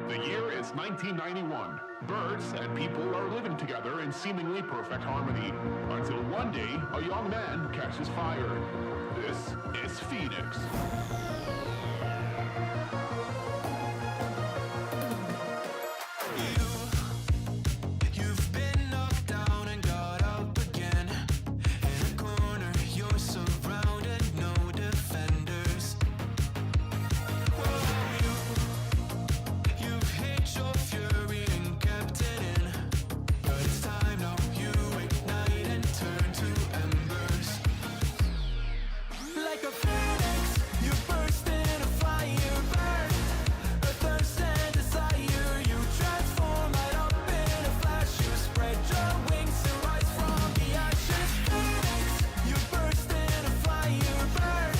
The year is 1991. Birds and people are living together in seemingly perfect harmony, until one day a young man catches fire. This is Phoenix. You've been knocked down and got up again. In a corner, you're surrounded, no defenders. You've hid your fury and kept it in. But it's time now, you ignite and turn to embers. Like a phoenix, you burst in a fire burn. A thirst and desire, you transform right up in a flash. You spread your wings and rise from the ashes. Phoenix, you burst in a fire burn.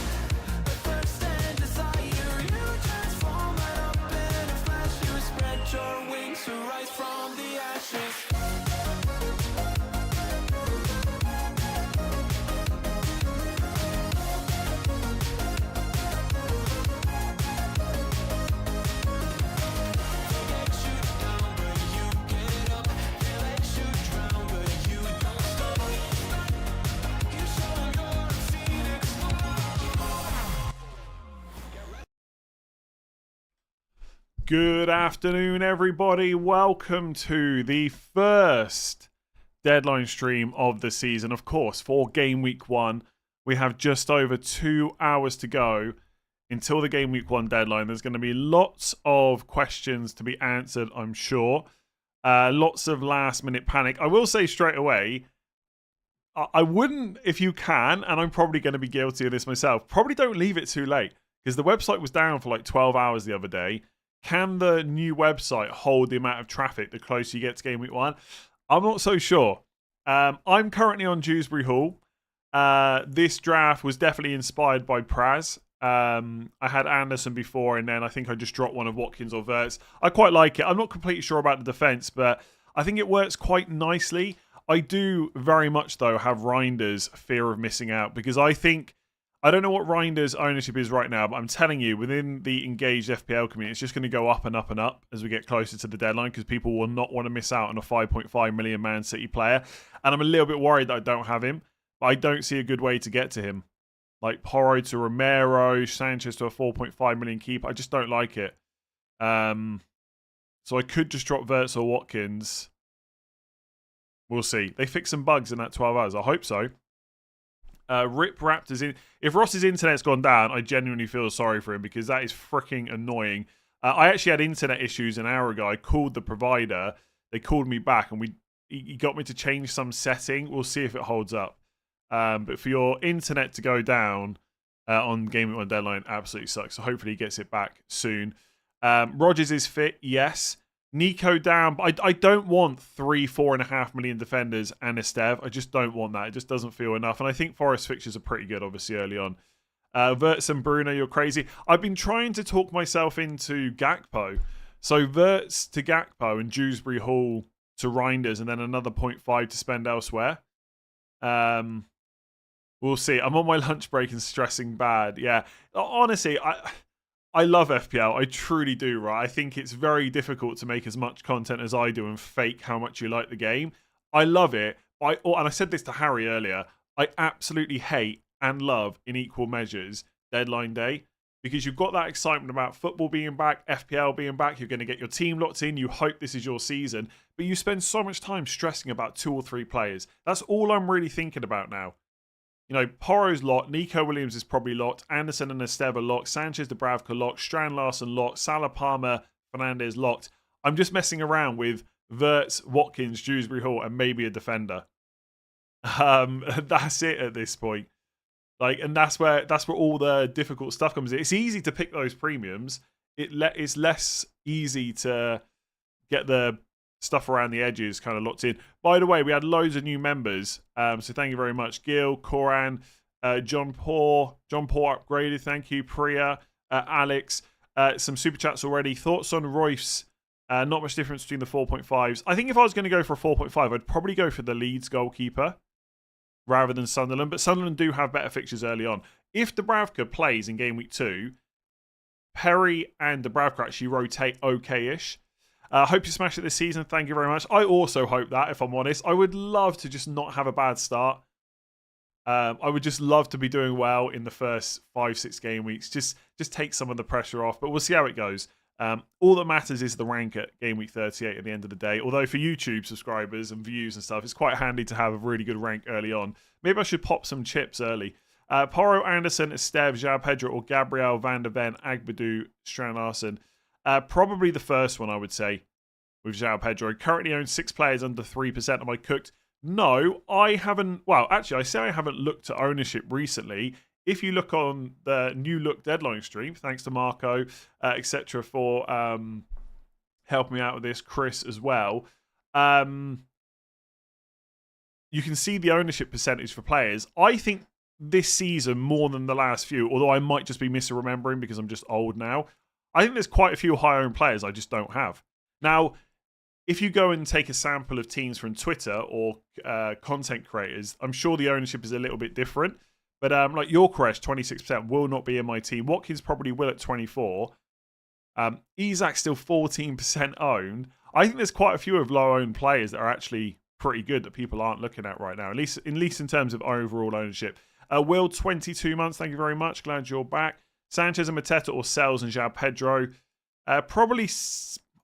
A thirst and desire, you transform right up in a flash. You spread your wings to rise from the ashes. Good afternoon, everybody. Welcome to the first deadline stream of the season. Of course, for Game Week 1, we have just over 2 hours to go until the Game Week 1 deadline. There's going to be lots of questions to be answered, I'm sure. Lots of last-minute panic. I will say straight away, I wouldn't, if you can, and I'm probably going to be guilty of this myself, probably don't leave it too late, because the website was down for like 12 hours the other day. Can the new website hold the amount of traffic the closer you get to Game Week 1? I'm not so sure. I'm currently on Dewsbury Hall. This draft was definitely inspired by Praz. I had Anderson before, and then I think I just dropped one of Watkins or Wirtz. I quite like it. I'm not completely sure about the defense, but I think it works quite nicely. I do very much, though, have Reinders' fear of missing out, because I don't know what Reinders' ownership is right now, but I'm telling you, within the engaged FPL community, it's just going to go up and up and up as we get closer to the deadline, because people will not want to miss out on a 5.5 million Man City player. And I'm a little bit worried that I don't have him, but I don't see a good way to get to him. Like Porro to Romero, Sanchez to a 4.5 million keeper. I just don't like it. So I could just drop Wirtz or Watkins. We'll see. They fixed some bugs in that 12 hours. I hope so. Rip Raptors in. If Ross's internet's gone down, I genuinely feel sorry for him, because that is freaking annoying. I actually had internet issues an hour ago. I called the provider. They called me back, and he got me to change some setting. We'll see if it holds up. But for your internet to go down on Game Week 1 deadline, absolutely sucks. So hopefully he gets it back soon. Rodgers is fit, yes. Nico down. I don't want 4.5 million defenders and Esteve. I just don't want that. It just doesn't feel enough. And I think Forest fixtures are pretty good, obviously, early on. Verts and Bruno, you're crazy. I've been trying to talk myself into Gakpo. So Verts to Gakpo and Dewsbury Hall to Reinders and then another 0.5 to spend elsewhere. We'll see. I'm on my lunch break and stressing bad. Yeah. Honestly, I love FPL. I truly do, right? I think it's very difficult to make as much content as I do and fake how much you like the game. I love it. And I said this to Harry earlier. I absolutely hate and love in equal measures deadline day because you've got that excitement about football being back, FPL being back. You're going to get your team locked in. You hope this is your season, but you spend so much time stressing about 2 or 3 players. That's all I'm really thinking about now. You know, Porro's locked. Nico Williams is probably locked. Anderson and Esteve are locked. Sanchez, Dubravka locked. Strand Larson locked. Salah, Palmer, Fernandez locked. I'm just messing around with Verts, Watkins, Dewsbury Hall, and maybe a defender. That's it at this point. And that's where all the difficult stuff comes in. It's easy to pick those premiums. It's less easy to get the stuff around the edges kind of locked in. By the way, we had loads of new members. So thank you very much. Gil, Koran, John Paul upgraded. Thank you. Priya, Alex. Some super chats already. Thoughts on Royce? Not much difference between the 4.5s. I think if I was going to go for a 4.5, I'd probably go for the Leeds goalkeeper rather than Sunderland. But Sunderland do have better fixtures early on. If Dubravka plays in game week 2, Perry and Dubravka actually rotate okay-ish. Hope you smash it this season. Thank you very much. I also hope that, if I'm honest. I would love to just not have a bad start. I would just love to be doing well in the first 5-6 game weeks. Just take some of the pressure off. But we'll see how it goes. All that matters is the rank at game week 38 at the end of the day. Although for YouTube subscribers and views and stuff, it's quite handy to have a really good rank early on. Maybe I should pop some chips early. Porro, Anderson, Esteve, João Pedro, or Gabriel, Van der Ven, Agbadou, Strand Larsen. Probably the first one, I would say, with João Pedro. Currently owns 6 players under 3%. Am I cooked? No, I haven't. Well, actually, I say I haven't looked at ownership recently. If you look on the New Look deadline stream, thanks to Marco, etc., for helping me out with this, Chris as well, you can see the ownership percentage for players. I think this season, more than the last few, although I might just be misremembering because I'm just old now, I think there's quite a few high-owned players I just don't have. Now, if you go and take a sample of teams from Twitter or content creators, I'm sure the ownership is a little bit different. But like Yorkeresh, 26% will not be in my team. Watkins probably will at 24%. Isak's still 14% owned. I think there's quite a few of low-owned players that are actually pretty good that people aren't looking at right now, at least in terms of overall ownership. Will, 22 months. Thank you very much. Glad you're back. Sanchez and Mateta or Sells and João Pedro. Probably...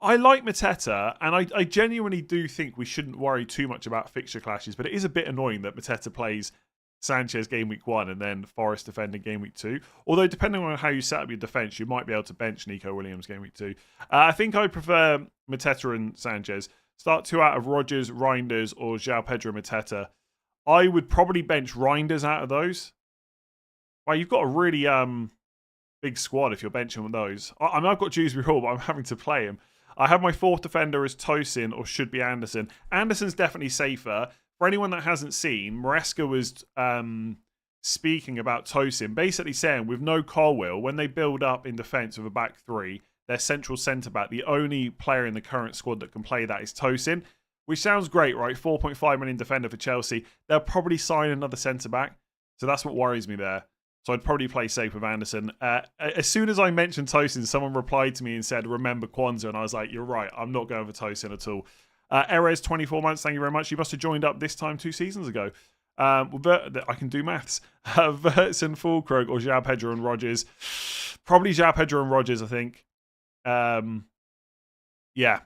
I like Mateta, and I genuinely do think we shouldn't worry too much about fixture clashes, but it is a bit annoying that Mateta plays Sanchez game week 1 and then Forest defending game week 2. Although, depending on how you set up your defence, you might be able to bench Nico Williams game week 2. I think I prefer Mateta and Sanchez. Start 2 out of Rodgers, Reinders, or João Pedro Mateta. I would probably bench Reinders out of those. Well, you've got a really big squad if you're benching those. I mean, I've got Dewsbury Hall, but I'm having to play him. I have my 4th defender as Tosin, or should be Anderson. Anderson's definitely safer. For anyone that hasn't seen, Maresca was speaking about Tosin, basically saying with no Colwill, when they build up in defence with a back 3, their central centre-back, the only player in the current squad that can play that is Tosin, which sounds great, right? 4.5 million defender for Chelsea. They'll probably sign another centre-back, so that's what worries me there. So I'd probably play safe with Anderson. As soon as I mentioned Tosin, someone replied to me and said, remember Kwanzaa. And I was like, you're right. I'm not going for Tosin at all. Erez, 24 months. Thank you very much. You must have joined up this time 2 seasons ago. I can do maths. Verts and Fulkrug or João Pedro and Rodgers. Probably João Pedro and Rodgers, I think. Yeah,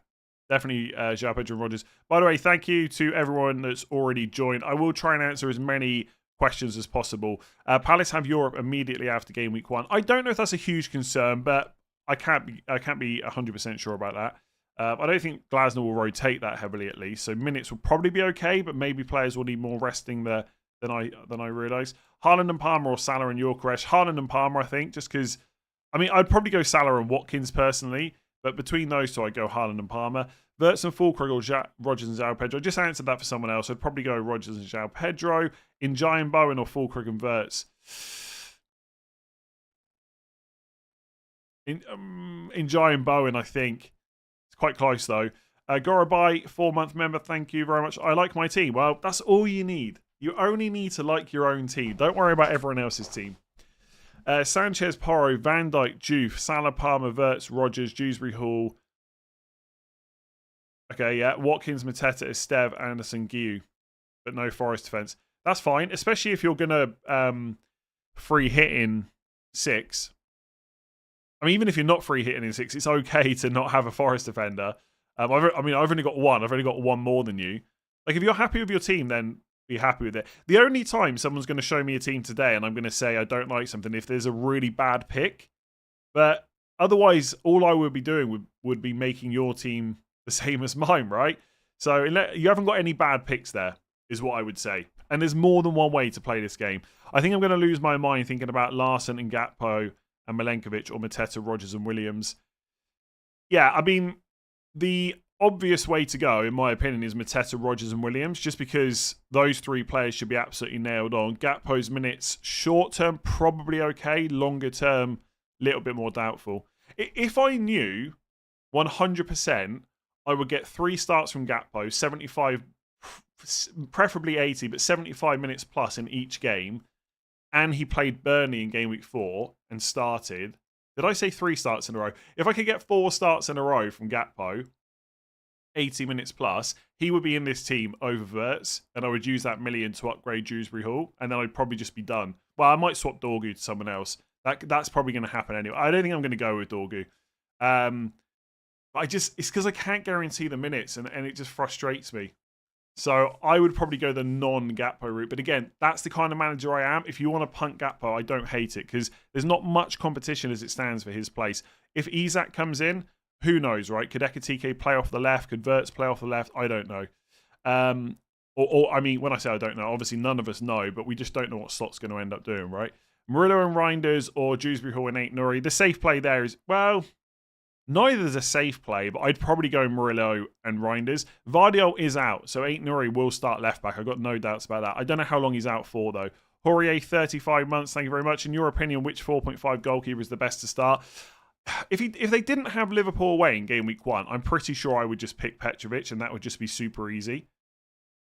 definitely João Pedro and Rodgers. By the way, thank you to everyone that's already joined. I will try and answer as many questions as possible. Palace have Europe immediately after game week 1. I don't know if that's a huge concern, but I can't be 100% sure about that. I don't think Glasner will rotate that heavily at least, so minutes will probably be okay, but maybe players will need more resting there than I realise. Haaland and Palmer or Salah and Yorkeresh. Haaland and Palmer, I think, just because... I mean, I'd probably go Salah and Watkins personally, But between those two, I'd go Haaland and Palmer. Wirtz and Fulkrug or Rodgers and João Pedro. I just answered that for someone else. I'd probably go Rodgers and João Pedro. Njai and Bowen or Fulkrug and Wirtz. Njai and Bowen, I think. It's quite close, though. Gorabai, 4-month member, thank you very much. I like my team. Well, that's all you need. You only need to like your own team. Don't worry about everyone else's team. Sanchez, Porro, Van Dijk, Juve, Salah, Palmer, Wirtz, Rodgers, Dewsbury Hall. Okay, yeah. Watkins, Mateta, Esteve, Anderson, Guiu. But no Forest defence. That's fine, especially if you're going to free hit in 6. I mean, even if you're not free hitting in 6, it's okay to not have a Forest defender. I've only got one. I've only got one more than you. Like, if you're happy with your team, then be happy with it. The only time someone's going to show me a team today and I'm going to say I don't like something if there's a really bad pick. But otherwise, all I would be doing would be making your team the same as mine, right? So you haven't got any bad picks there, is what I would say. And there's more than one way to play this game. I think I'm going to lose my mind thinking about Larson and Gakpo and Milenkovic or Mateta, Rodgers and Williams. Yeah, I mean, the obvious way to go, in my opinion, is Mateta, Rodgers and Williams, just because those 3 players should be absolutely nailed on. Gakpo's minutes, short term, probably okay. Longer term, little bit more doubtful. If I knew 100%, I would get 3 starts from Gakpo, 75, preferably 80, but 75 minutes plus in each game, and he played Burnley in game week 4 and started. Did I say 3 starts in a row? If I could get 4 starts in a row from Gakpo, 80 minutes plus, he would be in this team over Wirtz, and I would use that million to upgrade Dewsbury Hall, and then I'd probably just be done. Well, I might swap Dorgu to someone else. That's probably going to happen anyway. I don't think I'm going to go with Dorgu. It's because I can't guarantee the minutes, and it just frustrates me. So I would probably go the non-Gakpo route. But again, that's the kind of manager I am. If you want to punt Gakpo, I don't hate it because there's not much competition as it stands for his place. If Isak comes in, who knows, right? Could Ekitike play off the left? Could Wirtz play off the left? I don't know. I mean, when I say I don't know, obviously none of us know, but we just don't know what Slot's going to end up doing, right? Murillo and Reinders or Dewsbury Hall and Aït-Nouri. The safe play there is, well, neither's a safe play, but I'd probably go Murillo and Reinders. Vardiol is out, so Aït-Nouri will start left back. I've got no doubts about that. I don't know how long he's out for, though. Aurier, 35 months. Thank you very much. In your opinion, which 4.5 goalkeeper is the best to start? If they didn't have Liverpool away in game week 1, I'm pretty sure I would just pick Petrovic, and that would just be super easy.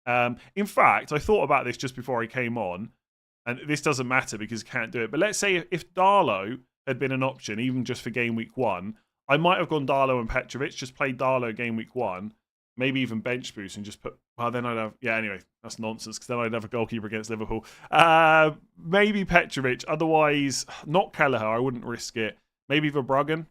In fact, I thought about this just before I came on, and this doesn't matter because I can't do it. But let's say if Darlow had been an option, even just for game week 1, I might have gone Darlow and Petrovic, just played Darlow game week 1, maybe even bench boost and just put... Well, then I'd have... Yeah, anyway, that's nonsense because then I'd have a goalkeeper against Liverpool. Maybe Petrovic. Otherwise, not Kelleher. I wouldn't risk it. Maybe Verbruggen.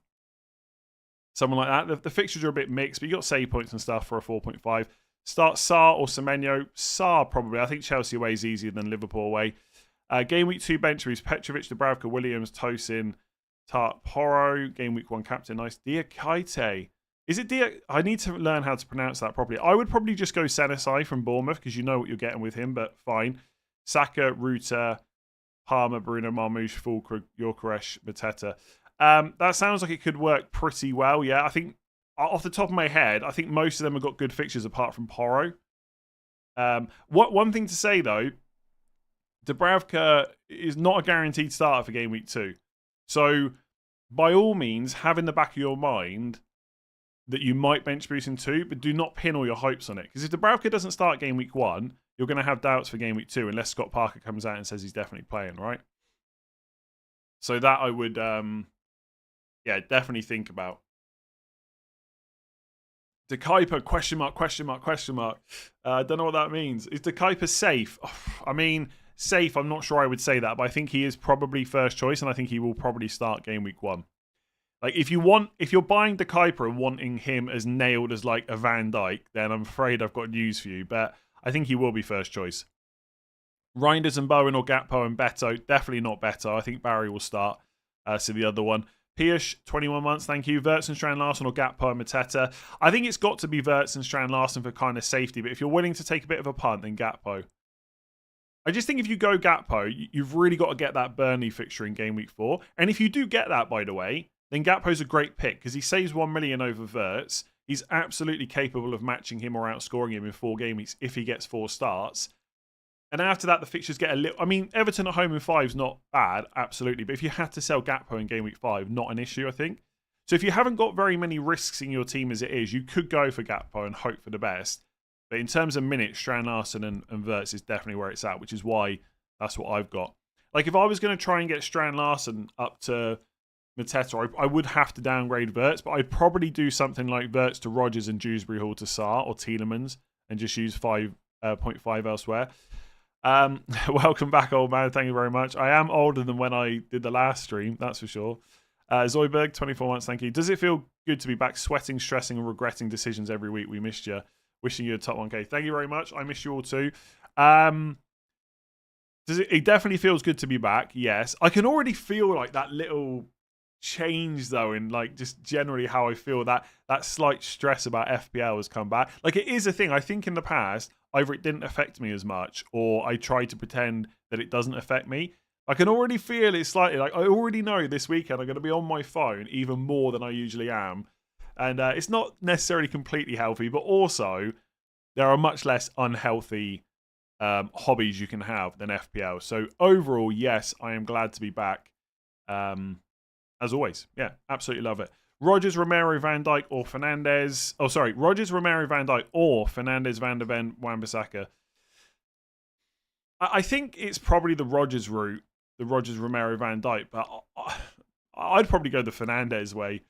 Someone like that. The fixtures are a bit mixed, but you got save points and stuff for a 4.5. Start Sarr or Semenyo. Sarr, probably. I think Chelsea away is easier than Liverpool away. Game week 2 bench boost. Petrovic, Dubravka, Williams, Tosin, Tart, Porro. Game week 1 captain. Nice. Diakite. Is it I need to learn how to pronounce that properly. I would probably just go Senesi from Bournemouth because you know what you're getting with him, but fine. Saka, Ruta, Palmer, Bruno, Marmoush, Fulkrug, Gyökeres, Mateta. That sounds like it could work pretty well, yeah. I think, off the top of my head, I think most of them have got good fixtures apart from Porro. One thing to say, though, Dubravka is not a guaranteed starter for game week 2. So, by all means, have in the back of your mind that you might bench boost in 2, but do not pin all your hopes on it. Because if Dubravka doesn't start game week 1, you're going to have doubts for game week 2 unless Scott Parker comes out and says he's definitely playing, right? So that I would, definitely think about. De Kuiper, question mark. I don't know what that means. Is De Kuiper safe? I mean, safe, I'm not sure I would say that, but I think he is probably first choice, and I think he will probably start game week 1. Like, if you're buying De Kuiper and wanting him as nailed as like a Van Dijk, then I'm afraid I've got news for you. But I think he will be first choice. Reinders and Bowen or Gakpo and Beto, definitely not Beto. I think Barry will start. So the other one. Piyush, 21 months, thank you. Wirtz and Strand Larsen or Gakpo and Mateta. I think it's got to be Wirtz and Strand Larsen for kind of safety, but if you're willing to take a bit of a punt, then Gakpo. I just think if you go Gakpo, you've really got to get that Burnley fixture in game week 4. And if you do get that, by the way, then Gakpo's a great pick because he saves 1 million over Wirtz. He's absolutely capable of matching him or outscoring him in 4 game weeks if he gets 4 starts. And after that, the fixtures get a little... I mean, Everton at home in 5 is not bad, absolutely. But if you had to sell Gakpo in game week 5, not an issue, I think. So if you haven't got very many risks in your team as it is, you could go for Gakpo and hope for the best. But in terms of minutes, Strand Larsen and Wirtz is definitely where it's at, which is why that's what I've got. Like, if I was going to try and get Strand Larsen up to Mateta, I would have to downgrade Wirtz, but I'd probably do something like Wirtz to Rodgers and Dewsbury Hall to Sarr or Tielemans and just use 5.5 elsewhere. Welcome back, old man. Thank you very much. I am older than when I did the last stream, that's for sure. Zoidberg, 24 months, thank you. Does it feel good to be back sweating, stressing, and regretting decisions every week? We missed you. Wishing you a top 1K. Thank you very much. I miss you all too. It definitely feels good to be back, yes. I can already feel like that little change though in like just generally how I feel, that slight stress about FPL has come back. Like, it is a thing. I think in the past either it didn't affect me as much or I tried to pretend that it doesn't affect me. I can already feel it slightly. Like, I already know this weekend I'm going to be on my phone even more than I usually am. And it's not necessarily completely healthy, but also there are much less unhealthy hobbies you can have than FPL. So overall, yes, I am glad to be back. As always. Yeah, absolutely love it. Rodgers, Romero, Van Dijk, or Fernandes. Oh, sorry. Rodgers, Romero, Van Dijk, or Fernandes, Van der Ven, Wan-Bissaka. I think it's probably the Rodgers route, the Rodgers, Romero, Van Dijk, but I'd probably go the Fernandes way.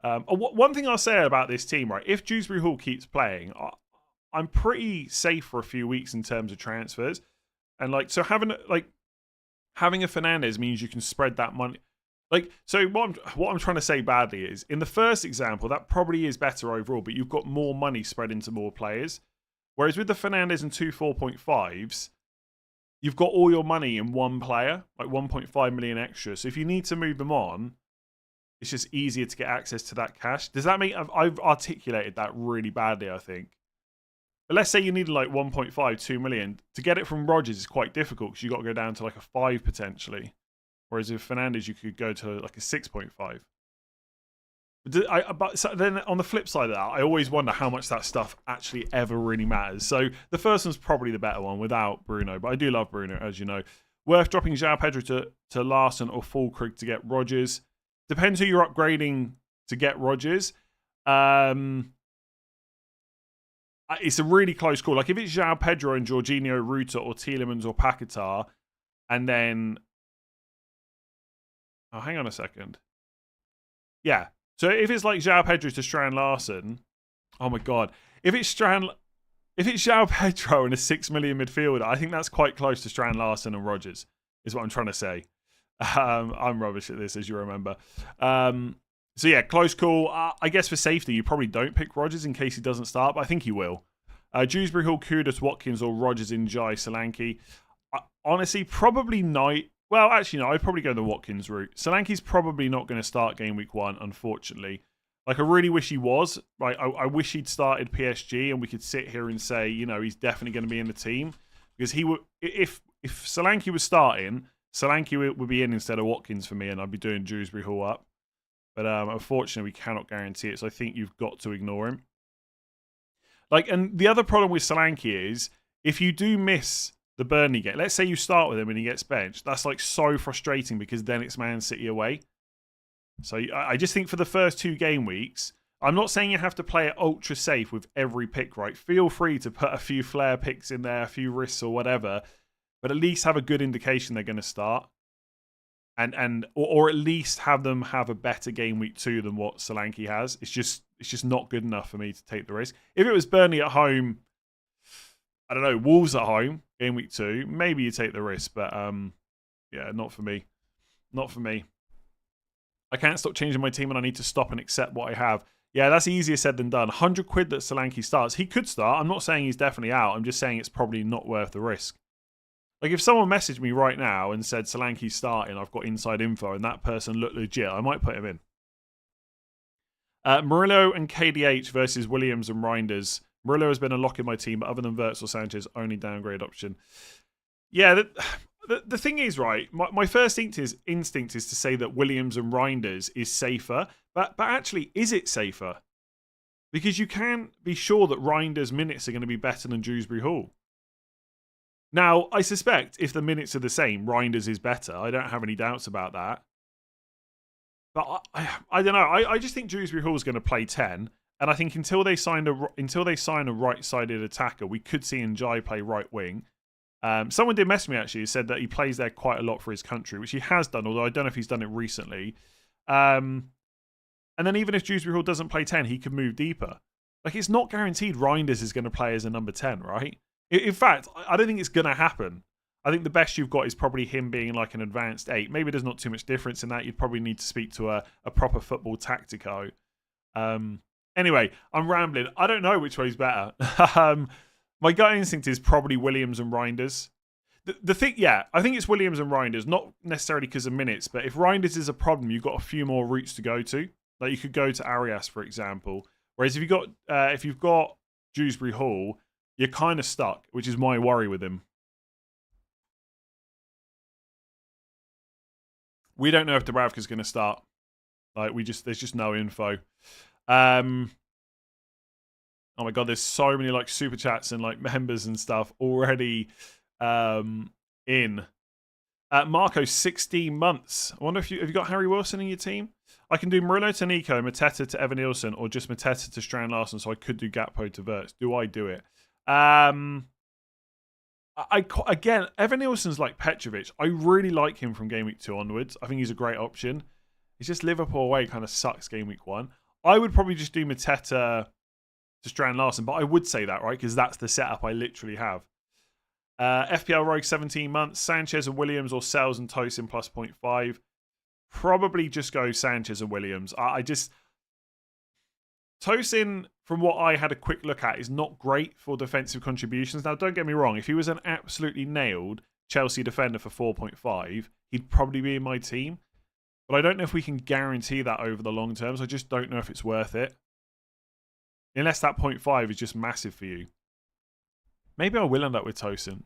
One thing I'll say about this team, right? If Dewsbury Hall keeps playing, I'm pretty safe for a few weeks in terms of transfers. And like, so having a Fernandes means you can spread that money. Like, so what I'm trying to say badly is, in the first example, that probably is better overall, but you've got more money spread into more players. Whereas with the Fernandes and 2 4.5s, you've got all your money in one player, like 1.5 million extra. So if you need to move them on, it's just easier to get access to that cash. Does that mean I've articulated that really badly, I think? But let's say you needed like 1.5, 2 million. To get it from Rodgers is quite difficult because you've got to go down to like a 5 potentially. Whereas with Fernandes, you could go to like a 6.5. But so then on the flip side of that, I always wonder how much that stuff actually ever really matters. So the first one's probably the better one without Bruno. But I do love Bruno, as you know. Worth dropping João Pedro to Larsen or Fulkrug to get Rodgers. Depends who you're upgrading to get Rodgers. It's a really close call. Like if it's João Pedro and Jorginho, Ruta or Tielemans or Paquetá, and then... Oh, hang on a second. Yeah. So if it's like João Pedro to Strand Larsen, oh my God. If it's João Pedro and a 6 million midfielder, I think that's quite close to Strand Larsen and Rodgers, is what I'm trying to say. I'm rubbish at this, as you remember. So yeah, close call. I guess for safety, you probably don't pick Rodgers in case he doesn't start, but I think he will. Dewsbury Hall, Kudus, Watkins, or Rodgers in Jai, Solanke. Honestly, probably Knight. Well, actually, no, I'd probably go the Watkins route. Solanke's probably not going to start game week 1, unfortunately. Like, I really wish he was. Like, I wish he'd started PSG and we could sit here and say, you know, he's definitely going to be in the team. Because he would, if Solanke was starting, Solanke would be in instead of Watkins for me, and I'd be doing Dewsbury Hall up. But unfortunately, we cannot guarantee it, so I think you've got to ignore him. Like, and the other problem with Solanke is, if you do miss the Burnley game, let's say you start with him and he gets benched, that's like so frustrating because then it's Man City away. So I just think for the first 2 game weeks, I'm not saying you have to play it ultra safe with every pick, right? Feel free to put a few flair picks in there, a few risks or whatever, but at least have a good indication they're going to start. Or at least have them have a better game week 2 than what Solanke has. It's just not good enough for me to take the risk. If it was Burnley at home, I don't know, Wolves at home, game week 2, maybe you take the risk, but yeah, not for me. Not for me. I can't stop changing my team and I need to stop and accept what I have. Yeah, that's easier said than done. 100 quid that Solanke starts. He could start. I'm not saying he's definitely out. I'm just saying it's probably not worth the risk. Like, if someone messaged me right now and said Solanke's starting, I've got inside info, and that person looked legit, I might put him in. Murillo and KDH versus Williams and Reinders. Murillo has been a lock in my team, but other than Wirtz or Sanchez, only downgrade option. Yeah, the thing is, right, my first instinct is to say that Williams and Reinders is safer, but actually, is it safer? Because you can be sure that Reinders' minutes are going to be better than Dewsbury Hall. Now, I suspect if the minutes are the same, Reinders is better. I don't have any doubts about that. But I don't know. I just think Dewsbury Hall is going to play 10, and I think until they sign a right-sided attacker, we could see Njai play right wing. Someone did message me actually, who said that he plays there quite a lot for his country, which he has done, although I don't know if he's done it recently. And then even if Dewsbury Hall doesn't play 10, he could move deeper. Like, it's not guaranteed Reinders is going to play as a number 10, right? In fact, I don't think it's going to happen. I think the best you've got is probably him being like an advanced 8. Maybe there's not too much difference in that. You'd probably need to speak to a proper football tactico. Anyway, I'm rambling. I don't know which way's better. My gut instinct is probably Williams and Reinders. The thing, yeah, I think it's Williams and Reinders, not necessarily because of minutes, but if Reinders is a problem, you've got a few more routes to go to. Like, you could go to Arias, for example. Whereas if you've got Dewsbury Hall, you're kind of stuck, which is my worry with him. We don't know if Dubravka's going to start. Like, there's just no info. Oh my god, there's so many like super chats and like members and stuff already in. Marco, 16 months. I wonder if have you got Harry Wilson in your team? I can do Murillo to Nico, Mateta to Evan Nielsen, or just Mateta to Strand Larsen, so I could do Gakpo to Wirtz. Do I do it? Again, Evan Nielsen's like Petrovic. I really like him from Game Week 2 onwards. I think he's a great option. It's just Liverpool away kind of sucks Game Week 1. I would probably just do Mateta to Strand Larsen, but I would say that, right? Because that's the setup I literally have. FPL Rogue 17 months. Sanchez and Williams, or Sells and Tosin plus 0.5. Probably just go Sanchez and Williams. Tosin, from what I had a quick look at, is not great for defensive contributions. Now, don't get me wrong. If he was an absolutely nailed Chelsea defender for 4.5, he'd probably be in my team. But I don't know if we can guarantee that over the long term. So I just don't know if it's worth it. Unless that 0.5 is just massive for you. Maybe I will end up with Tosin.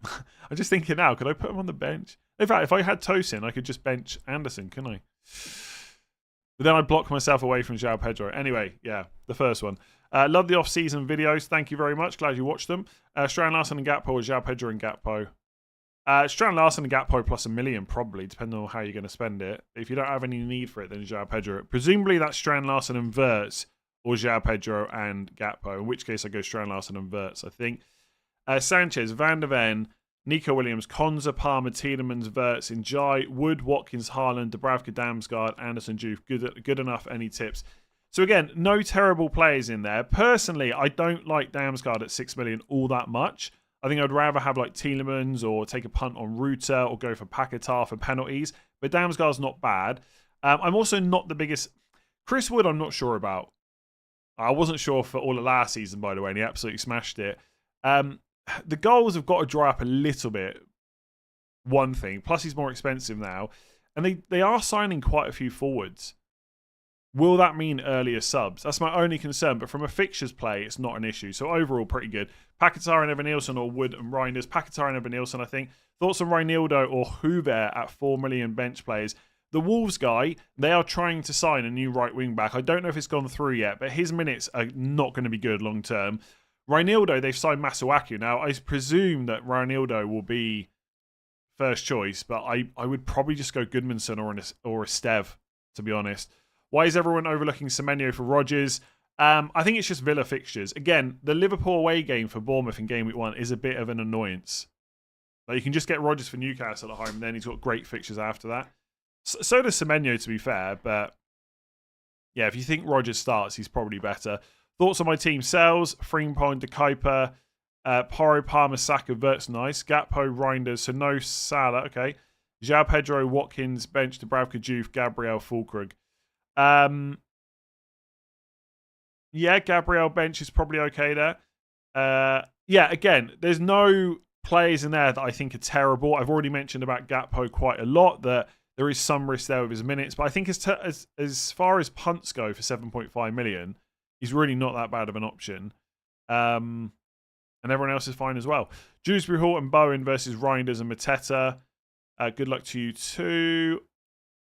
I'm just thinking now, could I put him on the bench? In fact, if I had Tosin, I could just bench Anderson, couldn't I? But then I'd block myself away from João Pedro. Anyway, yeah, the first one. Love the off-season videos. Thank you very much. Glad you watched them. Strand Larsen and Gakpo, or João Pedro and Gakpo? Strand Larsen and Gakpo plus $1 million, probably, depending on how you're going to spend it. If you don't have any need for it, then João Pedro. Presumably that's Strand Larsen and Wirtz, or João Pedro and Gakpo, in which case I go Strand Larsen and Wirtz, I think. Sanchez, Van der Ven, Nico Williams, Konza, Palmer, Tielemans, Wirtz, Njai, Wood, Watkins, Haaland, Dubravka, Damsgaard, Anderson, Juve. Good enough. Any tips? So again, no terrible players in there. Personally, I don't like Damsgaard at 6 million all that much. I think I'd rather have like Tielemans or take a punt on Ruta or go for Paquetá for penalties. But Damsgaard's not bad. I'm also not the biggest... Chris Wood, I'm not sure about. I wasn't sure for all of last season, by the way, and he absolutely smashed it. The goals have got to dry up a little bit. One thing. Plus, he's more expensive now. And they are signing quite a few forwards. Will that mean earlier subs? That's my only concern. But from a fixtures play, it's not an issue. So overall, pretty good. Paquetá and Evan Nielsen, or Wood and Reinders. Paquetá and Evan Nielsen, I think. Thoughts on Reinildo or Hoover at 4 million bench players? The Wolves guy, they are trying to sign a new right wing back. I don't know if it's gone through yet, but his minutes are not going to be good long term. Reinildo, they've signed Masuaku. Now, I presume that Reinildo will be first choice, but I would probably just go Goodmanson or Esteve, to be honest. Why is everyone overlooking Semenyo for Rodgers? I think it's just Villa fixtures. Again, the Liverpool away game for Bournemouth in Game Week 1 is a bit of an annoyance. Like, you can just get Rodgers for Newcastle at home, and then he's got great fixtures after that. So does Semenyo, to be fair, but yeah, if you think Rodgers starts, he's probably better. Thoughts on my team? Sells, Frimpong, De Kuyper, Porro, Palmer, Saka, Wirtz, nice. Gakpo, Reinders, so no Salah, okay. João Pedro, Watkins, bench, Dubravka, Juve, Gabriel, Fulkrug. Yeah, Gabriel bench is probably okay there. Yeah, again, there's no players in there that I think are terrible. I've already mentioned about Gakpo quite a lot, that there is some risk there with his minutes, but I think as far as punts go for 7.5 million, he's really not that bad of an option. And everyone else is fine as well. Dewsbury Hall and Bowen versus Reinders and Mateta. Good luck to you too.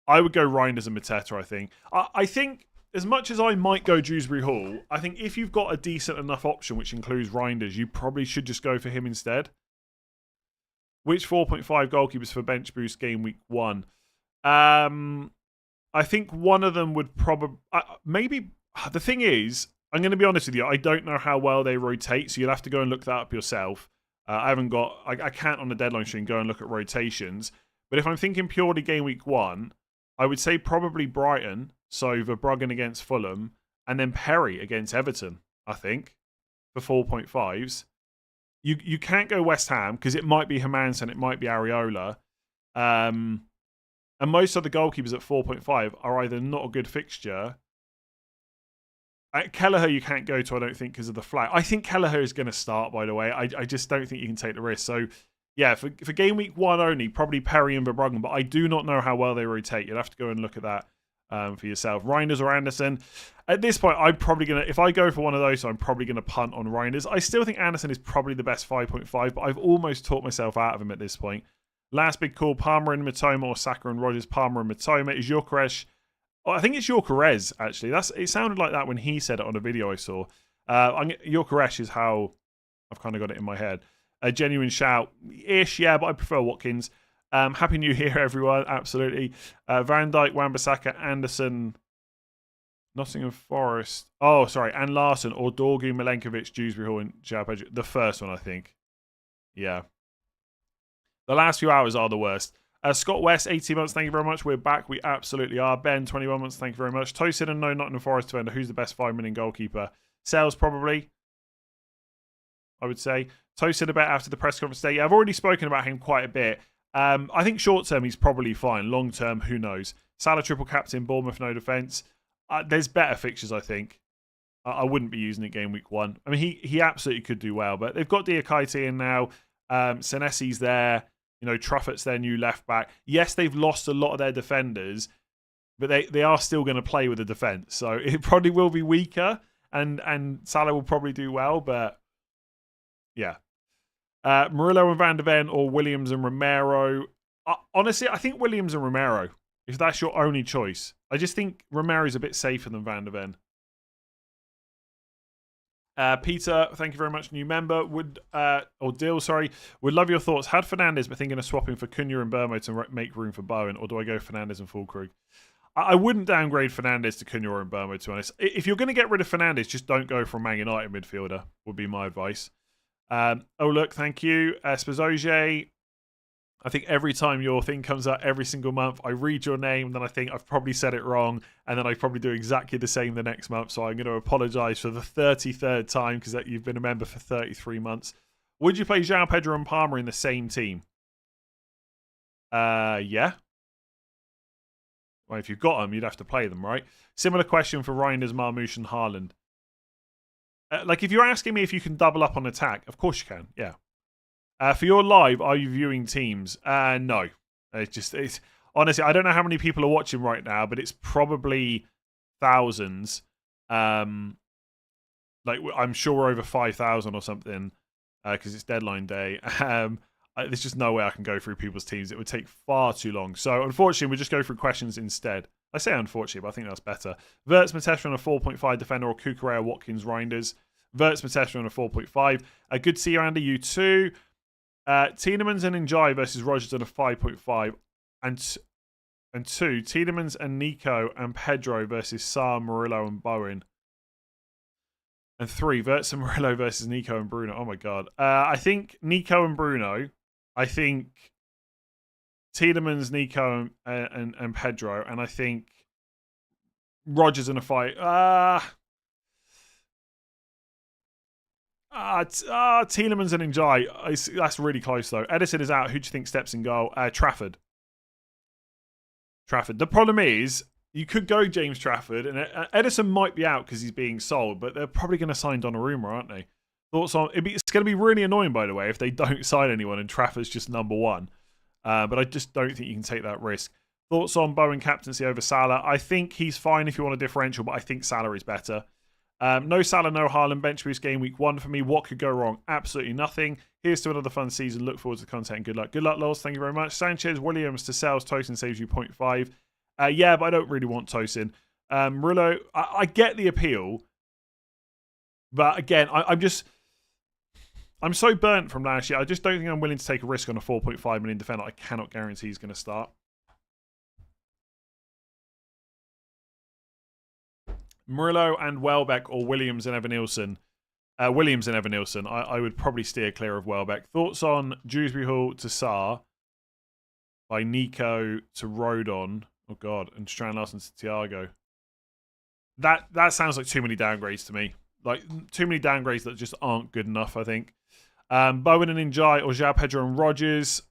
I would go Reinders and Mateta, I think. I think, as much as I might go Dewsbury Hall, I think if you've got a decent enough option, which includes Reinders, you probably should just go for him instead. Which 4.5 goalkeepers for bench boost game week 1? I think one of them would probably... maybe... The thing is, I'm going to be honest with you, I don't know how well they rotate, so you'll have to go and look that up yourself. I can't on the deadline stream go and look at rotations. But if I'm thinking purely game week 1, I would say probably Brighton, so Verbruggen against Fulham, and then Perry against Everton, I think, for 4.5s. You can't go West Ham, because it might be Hermansen, it might be Areola. And most of the goalkeepers at 4.5 are either not a good fixture. Kelleher you can't go to, I don't think, because of the flag. I think Kelleher is going to start, by the way. I just don't think you can take the risk. So, yeah, for game week 1 only, probably Perry and Verbruggen, but I do not know how well they rotate. You'll have to go and look at that for yourself. Reinders or Anderson. At this point, I'm probably going to, if I go for one of those, I'm probably going to punt on Reinders. I still think Anderson is probably the best 5.5, but I've almost talked myself out of him at this point. Last big call, Palmer and Matoma or Saka and Rodgers. Palmer and Matoma. Is Gyökeres... Oh, I think it's Gyökeres, actually. It sounded like that when he said it on a video I saw. Gyökeres is how I've kind of got it in my head. A genuine shout-ish, yeah, but I prefer Watkins. Happy New Year, everyone. Absolutely. Van Dijk, Wan-Bissaka, Anderson, Nottingham Forest. Oh, sorry. And Larson, or Dorgu, Milenkovic, Dewsbury Hall, and João Pedro. The first one, I think. Yeah. The last few hours are the worst. Scott West, 18 months, thank you very much. We're back. We absolutely are. Ben, 21 months, thank you very much. Tosin and no Nottingham Forest defender. Who's the best 5 million goalkeeper? Sales, probably, I would say. Tosin a bit after the press conference today. Yeah, I've already spoken about him quite a bit. I think short term, he's probably fine. Long term, who knows? Salah triple captain, Bournemouth, no defence. There's better fixtures, I think. I wouldn't be using it game week 1. I mean, he absolutely could do well, but they've got Diakite in now. Senesi's there. You know, Truffat's their new left back. Yes, they've lost a lot of their defenders, but they are still going to play with the defence. So it probably will be weaker, and Salah will probably do well, but yeah. Murillo and Van de Ven or Williams and Romero. Honestly, I think Williams and Romero, if that's your only choice. I just think Romero's a bit safer than Van de Ven. Peter, thank you very much, new member. Would love your thoughts. Had Fernandes, but thinking of swapping for Cunha and Burmo to make room for Bowen, or do I go Fernandes and Füllkrug? I wouldn't downgrade Fernandes to Cunha or Burmo, to be honest. If you're going to get rid of Fernandes, just don't go for a Man United midfielder, would be my advice. Look, thank you. Spazoje, I think every time your thing comes out every single month, I read your name, and then I think I've probably said it wrong, and then I probably do exactly the same the next month, so I'm going to apologise for the 33rd time, because you've been a member for 33 months. Would you play João Pedro and Palmer in the same team? Yeah. Well, if you've got them, you'd have to play them, right? Similar question for Reinders, Marmoush, and Haaland. If you're asking me if you can double up on attack, of course you can, yeah. For your live, are you viewing teams? No. It's honestly, I don't know how many people are watching right now, but it's probably thousands. I'm sure we're over 5,000 or something, because it's deadline day. There's just no way I can go through people's teams. It would take far too long. So unfortunately, we'll just go through questions instead. I say unfortunately, but I think that's better. Verts, Mateta on a 4.5 defender, or Kukurea, Watkins, Reinders. Verts, Mateta on a 4.5. Good to see you, Andy. You too. Tielemans and Njai versus Rodgers on a 5.5, and 2 Tielemans and Nico and Pedro versus Sarr, Murillo and Bowen, and 3 Verts and Murillo versus Nico and Bruno. Oh my god. I think Nico and Bruno. I think Tielemans, Nico and Pedro, and I think Rodgers in a fight. Tielemans and Njai. That's really close, though. Edison is out. Who do you think steps in goal? Trafford. The problem is, you could go James Trafford, and Edison might be out because he's being sold, but they're probably going to sign Donnarumma, aren't they? Thoughts on... It's going to be really annoying, by the way, if they don't sign anyone and Trafford's just number 1. But I just don't think you can take that risk. Thoughts on Bowen captaincy over Salah? I think he's fine if you want a differential, but I think Salah is better. No Salah, no Haaland. Bench boost game week 1 for me. What could go wrong? Absolutely nothing. Here's to another fun season. Look forward to the content and good luck. Good luck, Lols. Thank you very much. Sanchez, Williams to sales. Tosin saves you 0.5. Yeah, but I don't really want Tosin. Murillo, I get the appeal. But again, I'm so burnt from last year. I just don't think I'm willing to take a risk on a 4.5 million defender. I cannot guarantee he's going to start. Murillo and Welbeck or Williams and Evan-Nielsen. Williams and Evan-Nielsen. I would probably steer clear of Welbeck. Thoughts on Dewsbury Hall to Sarr by Nico to Rodon. Oh, God. And Strand Larsen to Thiago. That sounds like too many downgrades to me. Like, too many downgrades that just aren't good enough, I think. Bowen and Njai or João Pedro and Rodgers.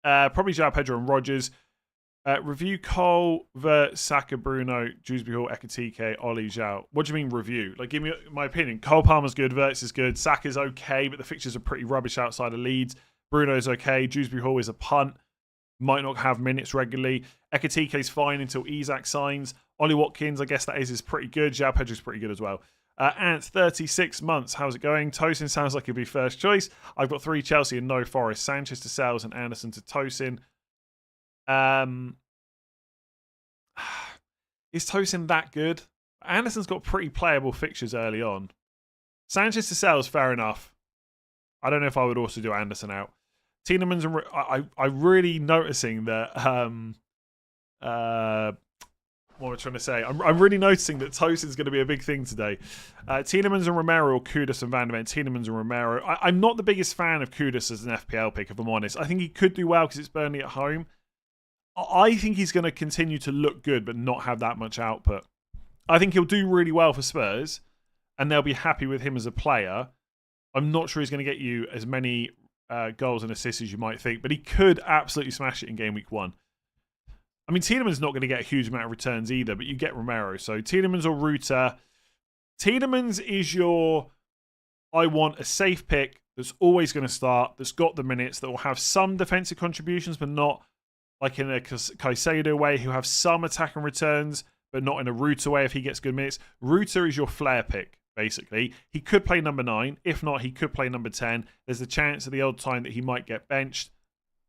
Probably João Pedro and Rodgers. Review Cole, Vert, Saka, Bruno, Dewsbury Hall, Ekatike, Ollie, João. What do you mean review? Like, give me my opinion. Cole Palmer's good, Verts is good, Saka's okay, but the fixtures are pretty rubbish outside of Leeds. Bruno's okay, Dewsbury Hall is a punt. Might not have minutes regularly. Ekatike's fine until Isak signs. Ollie Watkins, I guess that is pretty good. João Pedro's pretty good as well. Ant, 36 months. How's it going? Tosin sounds like he'll be first choice. I've got 3 Chelsea and no Forest. Sanchez to Sales and Anderson to Tosin. Is Tosin that good? Anderson's got pretty playable fixtures early on. Sanchez to Sales, fair enough. I don't know if I would also do Anderson out. Tielemans and I'm really noticing that. What am I trying to say? I'm really noticing that Tosin's going to be a big thing today. Tielemans and Romero or Kudus and Van de Ven. Tielemans and Romero. I'm not the biggest fan of Kudus as an FPL pick, if I'm honest. I think he could do well because it's Burnley at home. I think he's going to continue to look good but not have that much output. I think he'll do really well for Spurs and they'll be happy with him as a player. I'm not sure he's going to get you as many goals and assists as you might think, but he could absolutely smash it in game week 1. I mean, Tielemans not going to get a huge amount of returns either, but you get Romero. So Tielemans or Ruta. Tielemans is your, I want a safe pick that's always going to start, that's got the minutes, that will have some defensive contributions, but not like in a Caicedo way, who have some attack and returns, but not in a Ruta way if he gets good minutes. Ruta is your flair pick, basically. He could play number 9. If not, he could play number 10. There's a chance at the odd time that he might get benched.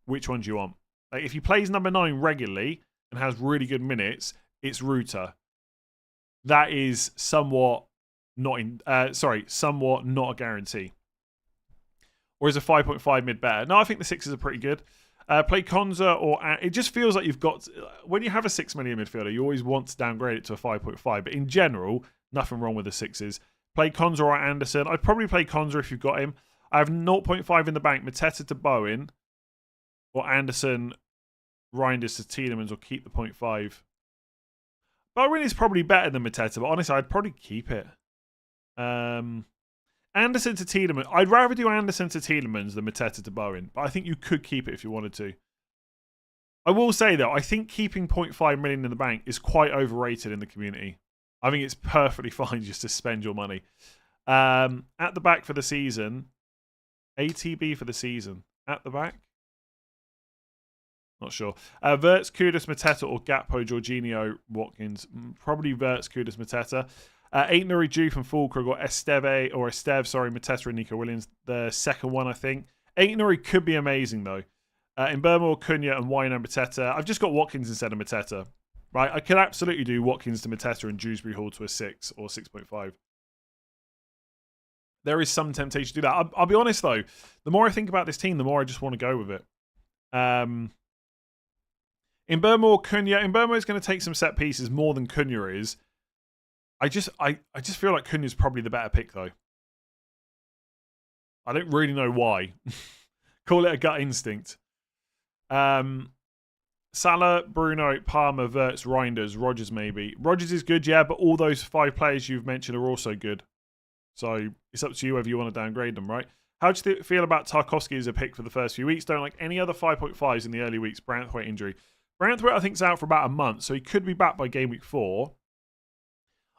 Which one do you want? Like, if he plays number 9 regularly and has really good minutes, it's Ruta. That is somewhat not a guarantee. Or is a 5.5 mid better? No, I think the 6s are pretty good. Play Konza or... It just feels like you've got... When you have a 6 million midfielder, you always want to downgrade it to a 5.5. But in general, nothing wrong with the 6s. Play Konza or Anderson. I'd probably play Konza if you've got him. I have 0.5 in the bank. Mateta to Bowen. Or Anderson, Reinders to Tielemans, or keep the 0.5. Bowen is probably better than Mateta, but honestly, I'd probably keep it. Anderson to Tielemans. I'd rather do Anderson to Tielemans than Mateta to Bowen, but I think you could keep it if you wanted to. I will say, though, I think keeping 0.5 million in the bank is quite overrated in the community. I think it's perfectly fine just to spend your money. At the back for the season. ATB for the season. At the back? Not sure. Verts, Kudus, Mateta, or Gakpo, Jorginho, Watkins. Probably Verts, Kudus, Mateta. Ain't Nuri Juve and Fulkrug or Esteve, Mateta and Nico Williams. The second one, I think. Ain't Nuri could be amazing, though. In Burma or Cunha and Wino Mateta. I've just got Watkins instead of Mateta. Right, I could absolutely do Watkins to Mateta and Dewsbury Hall to a 6 or 6.5. There is some temptation to do that. I'll be honest, though. The more I think about this team, the more I just want to go with it. In Burma or Cunha, in Burma is going to take some set pieces more than Cunha is. I just feel like Cunha's probably the better pick, though. I don't really know why. Call it a gut instinct. Salah, Bruno, Palmer, Verts, Reinders, Rodgers maybe. Rodgers is good, yeah, but all those 5 players you've mentioned are also good. So it's up to you whether you want to downgrade them, right? How do you feel about Tarkowski as a pick for the first few weeks? Don't like any other 5.5s in the early weeks. Branthwaite injury. Branthwaite, I think, is out for about a month, so he could be back by game week 4.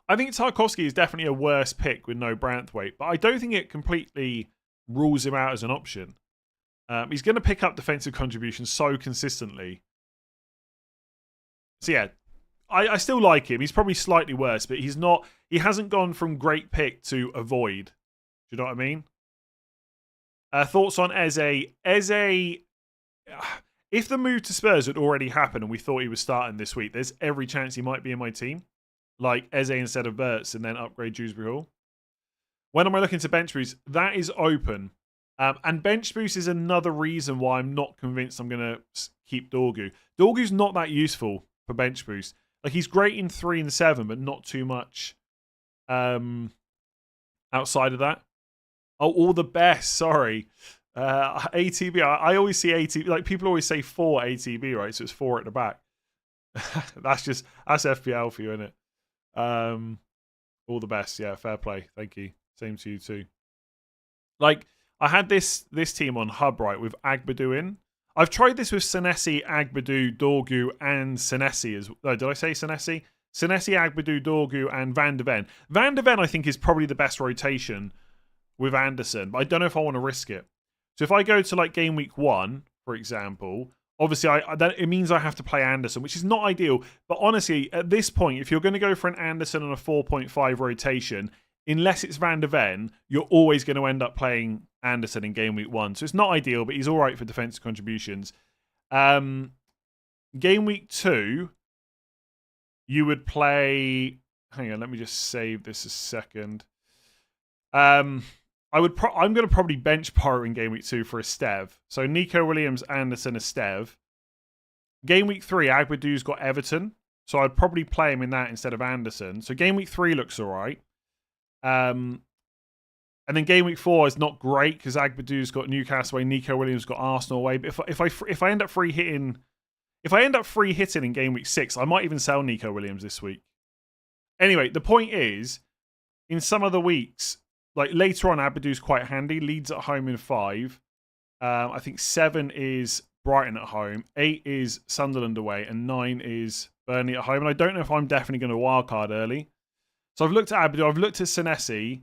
I think Tarkowski is definitely a worse pick with no Branthwaite, but I don't think it completely rules him out as an option. He's going to pick up defensive contributions so consistently. So yeah, I still like him. He's probably slightly worse, but he's not. He hasn't gone from great pick to avoid. Do you know what I mean? Thoughts on Eze? Eze, if the move to Spurs had already happened and we thought he was starting this week, there's every chance he might be in my team. Like Eze instead of Burts and then upgrade Dewsbury Hall. When am I looking to bench boost? That is open. And bench boost is another reason why I'm not convinced I'm going to keep Dorgu. Dorgu's not that useful for bench boost. Like, he's great in 3 and 7, but not too much outside of that. Oh, all the best. Sorry. ATB. I always see ATB. Like, people always say 4 ATB, right? So it's 4 at the back. that's FPL for you, isn't it? All the best. Yeah, fair play. Thank you. Same to you too. Like, I had this team on Hub, right, with Agbadou in. I've tried this with Senesi, Agbadou, Dorgu, and Senesi as well. Did I say Senesi? Senesi, Agbadou, Dorgu, and Van de Ven. Van de Ven, I think, is probably the best rotation with Anderson, but I don't know if I want to risk it. So if I go to like game week 1, for example, obviously it means I have to play Anderson, which is not ideal. But honestly, at this point, if you're going to go for an Anderson on a 4.5 rotation, unless it's Van de Ven, you're always going to end up playing Anderson in game week 1. So it's not ideal, but he's all right for defensive contributions. Game week 2, you would play... Hang on, let me just save this a second. I'm going to probably bench Porro in game week 2 for a Stev. So Nico Williams, Anderson, a Stev. Game week 3, Agbadou's got Everton. So I'd probably play him in that instead of Anderson. So game week 3 looks all right. And then game week 4 is not great because Agbadou's got Newcastle away, Nico Williams got Arsenal away. But if I end up free hitting in game week 6, I might even sell Nico Williams this week. Anyway, the point is, in some of the weeks, like later on, Agbadou's quite handy. Leeds at home in 5. I think 7 is Brighton at home, 8 is Sunderland away, and 9 is Burnley at home. And I don't know if I'm definitely going to wildcard early. So I've looked at Agbadou, I've looked at Senesi.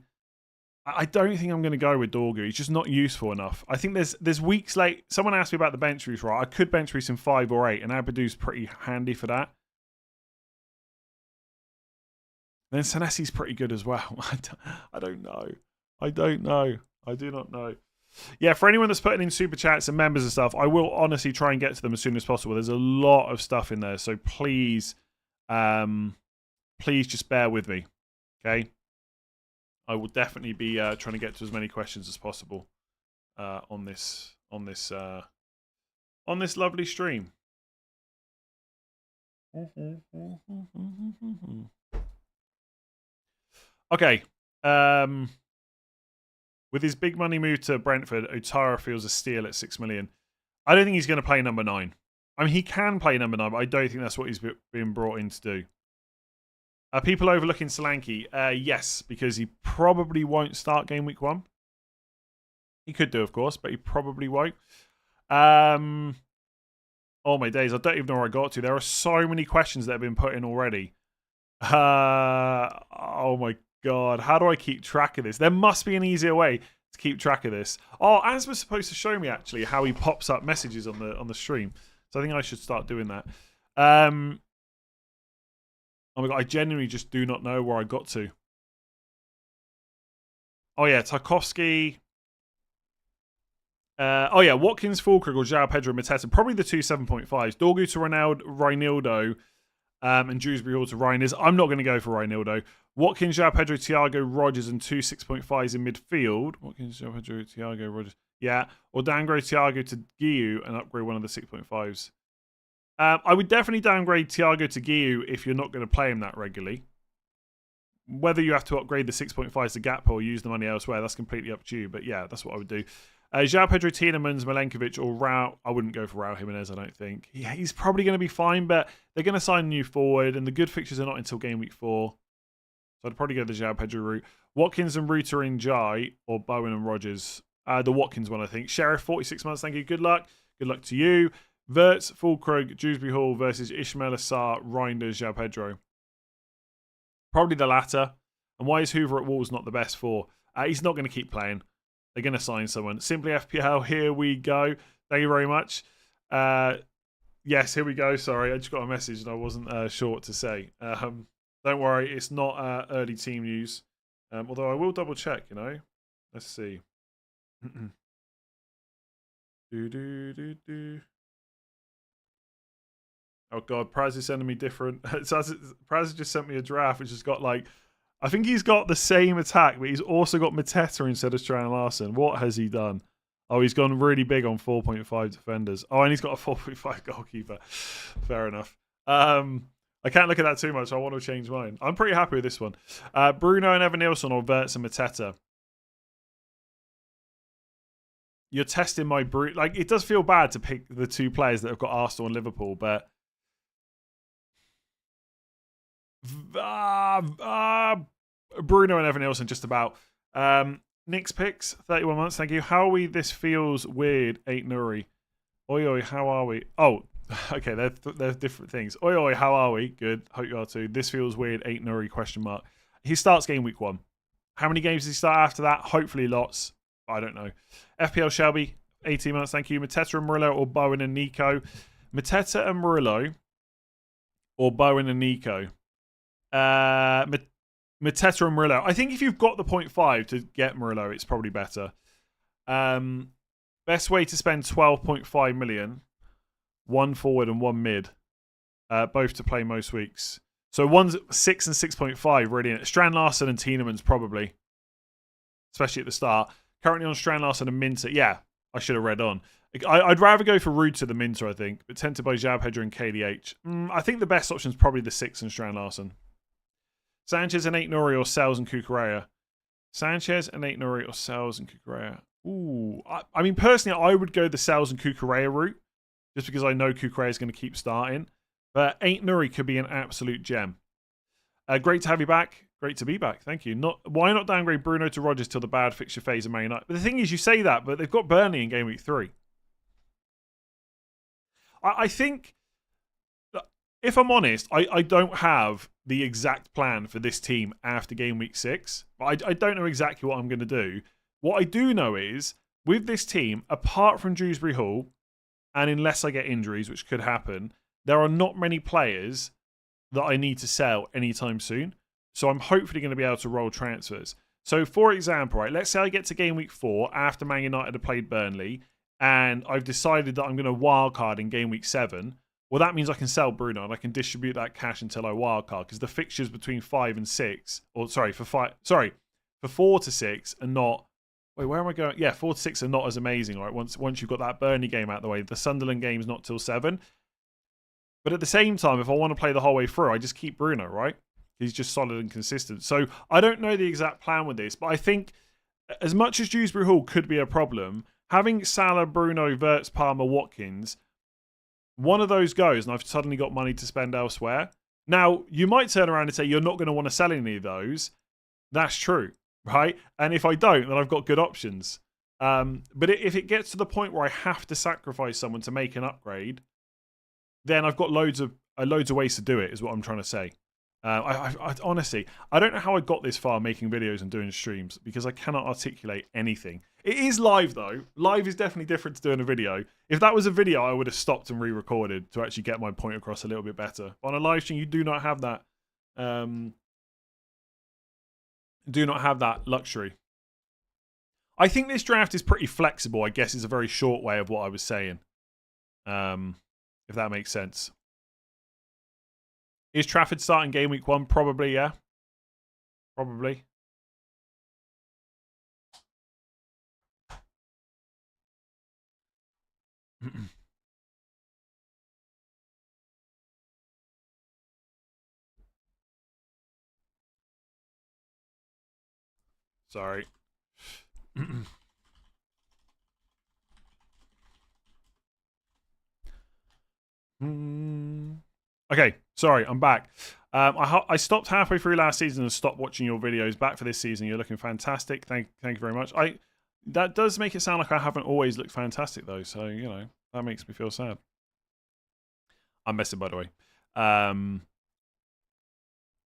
I don't think I'm going to go with Dorgu. He's just not useful enough. I think there's weeks late. Someone asked me about the bench boost, right? I could bench boost in 5 or 8, and Agbadou's pretty handy for that. Then Senesi's pretty good as well. I don't know. I don't know. I do not know. Yeah, for anyone that's putting in super chats and members and stuff, I will honestly try and get to them as soon as possible. There's a lot of stuff in there, so please, please just bear with me. Okay, I will definitely be trying to get to as many questions as possible on this lovely stream. Okay. With his big money move to Brentford, Otara feels a steal at 6 million. I don't think he's going to play number 9. I mean, he can play number 9, but I don't think that's what he's been brought in to do. Are people overlooking Solanke? Yes, because he probably won't start game week 1. He could do, of course, but he probably won't. Oh my days, I don't even know where I got to. There are so many questions that have been put in already. Oh my God, how do I keep track of this? There must be an easier way to keep track of this. Oh, As was supposed to show me actually how he pops up messages on the stream. So I think I should start doing that. Oh my God, I genuinely just do not know where I got to. Oh yeah, Tarkovsky. Oh yeah, Watkins, Fulkrug, or João Pedro, Mateta. Probably the 2 7.5s. Dorgu to Reinildo, and Dewsbury Hall to Reiners. I'm not going to go for Reinildo. Watkins, João Pedro, Thiago, Rogers, and 2 6.5s in midfield. Watkins, João Pedro, Thiago, Rogers. Yeah. Or downgrade Thiago to Guiu and upgrade one of the 6.5s. I would definitely downgrade Thiago to Guiu if you're not going to play him that regularly. Whether you have to upgrade the 6.5s to Gakpo or use the money elsewhere, that's completely up to you. But yeah, that's what I would do. João Pedro, Tielemans, Milenkovic, or Raul. I wouldn't go for Raul Jimenez, I don't think. Yeah, he's probably going to be fine, but they're going to sign a new forward, and the good fixtures are not until game week 4. So I'd probably go the João Pedro route. Watkins and Ruta and Jai, or Bowen and Rogers. The Watkins one, I think. Sheriff, 46 months, thank you. Good luck. Good luck to you. Wirtz, Fulkrug, Dewsbury Hall versus Ismail Assar, Reinders, João Pedro. Probably the latter. And why is Hoover at Wolves not the best for? He's not going to keep playing. They're going to sign someone. Simply FPL, here we go. Thank you very much. Yes, here we go. Sorry, I just got a message and I wasn't sure what to say. Don't worry, it's not early team news. Although I will double check, you know. Let's see. Oh god, Praz is sending me different. Praz just sent me a draft which has got like, I think he's got the same attack, but he's also got Mateta instead of Strand Larson. What has he done? Oh, he's gone really big on 4.5 defenders. Oh, and he's got a 4.5 goalkeeper. Fair enough. I can't look at that too much. I want to change mine. I'm pretty happy with this one. Bruno and Evan Nilsson or Wirtz and Mateta. You're testing my brute. Like, it does feel bad to pick the two players that have got Arsenal and Liverpool, but Bruno and Evan Nilsson just about. Nick's picks, 31 months, thank you. How are we? This feels weird, 8 Nuri. Oi, oi, how are we? Oh, okay, they're different things. Oi, oi, how are we? Good, hope you are too. This feels weird, 8 Nuri, question mark. He starts game week 1. How many games does he start after that? Hopefully lots. I don't know. FPL Shelby, 18 months, thank you. Mateta and Murillo or Bowen and Nico? Mateta and Murillo or Bowen and Nico? Mateta and Murillo. I think if you've got the 0.5 to get Murillo, it's probably better. Best way to spend 12.5 million. 1 forward and 1 mid. Both to play most weeks. So one's 6 and 6.5 really. In it. Strand Larson and Tielemans probably. Especially at the start. Currently on Strand Larson and Minter. Yeah, I should have read on. I'd rather go for Ruta than Minter, I think. But tempted by Jab, Hedger and KDH. I think the best option is probably the 6 and Strand Larson. Sanchez and 8 Nuri or Sells and Kukurea. Sanchez and 8 Nuri or Sells and Kukurea. Ooh. I mean, personally, I would go the Sells and Kukurea route. Just because I know Kukurea is going to keep starting. But 8 Nuri could be an absolute gem. Great to have you back. Great to be back. Thank you. Why not downgrade Bruno to Rodgers till the bad fixture phase of Man United? But the thing is, you say that, but they've got Burnley in game week 3. I think, if I'm honest, I don't have the exact plan for this team after game week 6. I don't know exactly what I'm going to do. What I do know is, with this team, apart from Dewsbury Hall, and unless I get injuries, which could happen, there are not many players that I need to sell anytime soon. So I'm hopefully going to be able to roll transfers. So for example, right, let's say I get to game week 4 after Man United have played Burnley, and I've decided that I'm going to wildcard in game week 7. Well, that means I can sell Bruno and I can distribute that cash until I wildcard, because the fixtures between 5 and 6, or for 4 to 6 are not. Wait, where am I going? Yeah, 4 to 6 are not as amazing, right? Once you've got that Burnley game out of the way, the Sunderland game's not till 7. But at the same time, if I want to play the whole way through, I just keep Bruno, right? He's just solid and consistent. So I don't know the exact plan with this, but I think as much as Dewsbury Hall could be a problem, having Salah, Bruno, Wirtz, Palmer, Watkins, one of those goes and I've suddenly got money to spend elsewhere. Now, you might turn around and say you're not going to want to sell any of those. That's true, right? And if I don't, then I've got good options. But if it gets to the point where I have to sacrifice someone to make an upgrade, then I've got loads of ways to do it, is what I'm trying to say. I honestly, I don't know how I got this far making videos and doing streams, because I cannot articulate anything. It is live though. Live is definitely different to doing a video. If that was a video, I would have stopped and re-recorded to actually get my point across a little bit better. On a live stream, you do not have that. Do not have that luxury. I think this draft is pretty flexible, I guess is a very short way of what I was saying. If that makes sense. Is Trafford starting game week 1? Probably, yeah. Probably. Sorry. Okay, sorry, I'm back. I stopped halfway through last season and stopped watching your videos. Back for this season, you're looking fantastic. Thank you very much. That does make it sound like I haven't always looked fantastic though, so you know that makes me feel sad. I'm messing, by the way.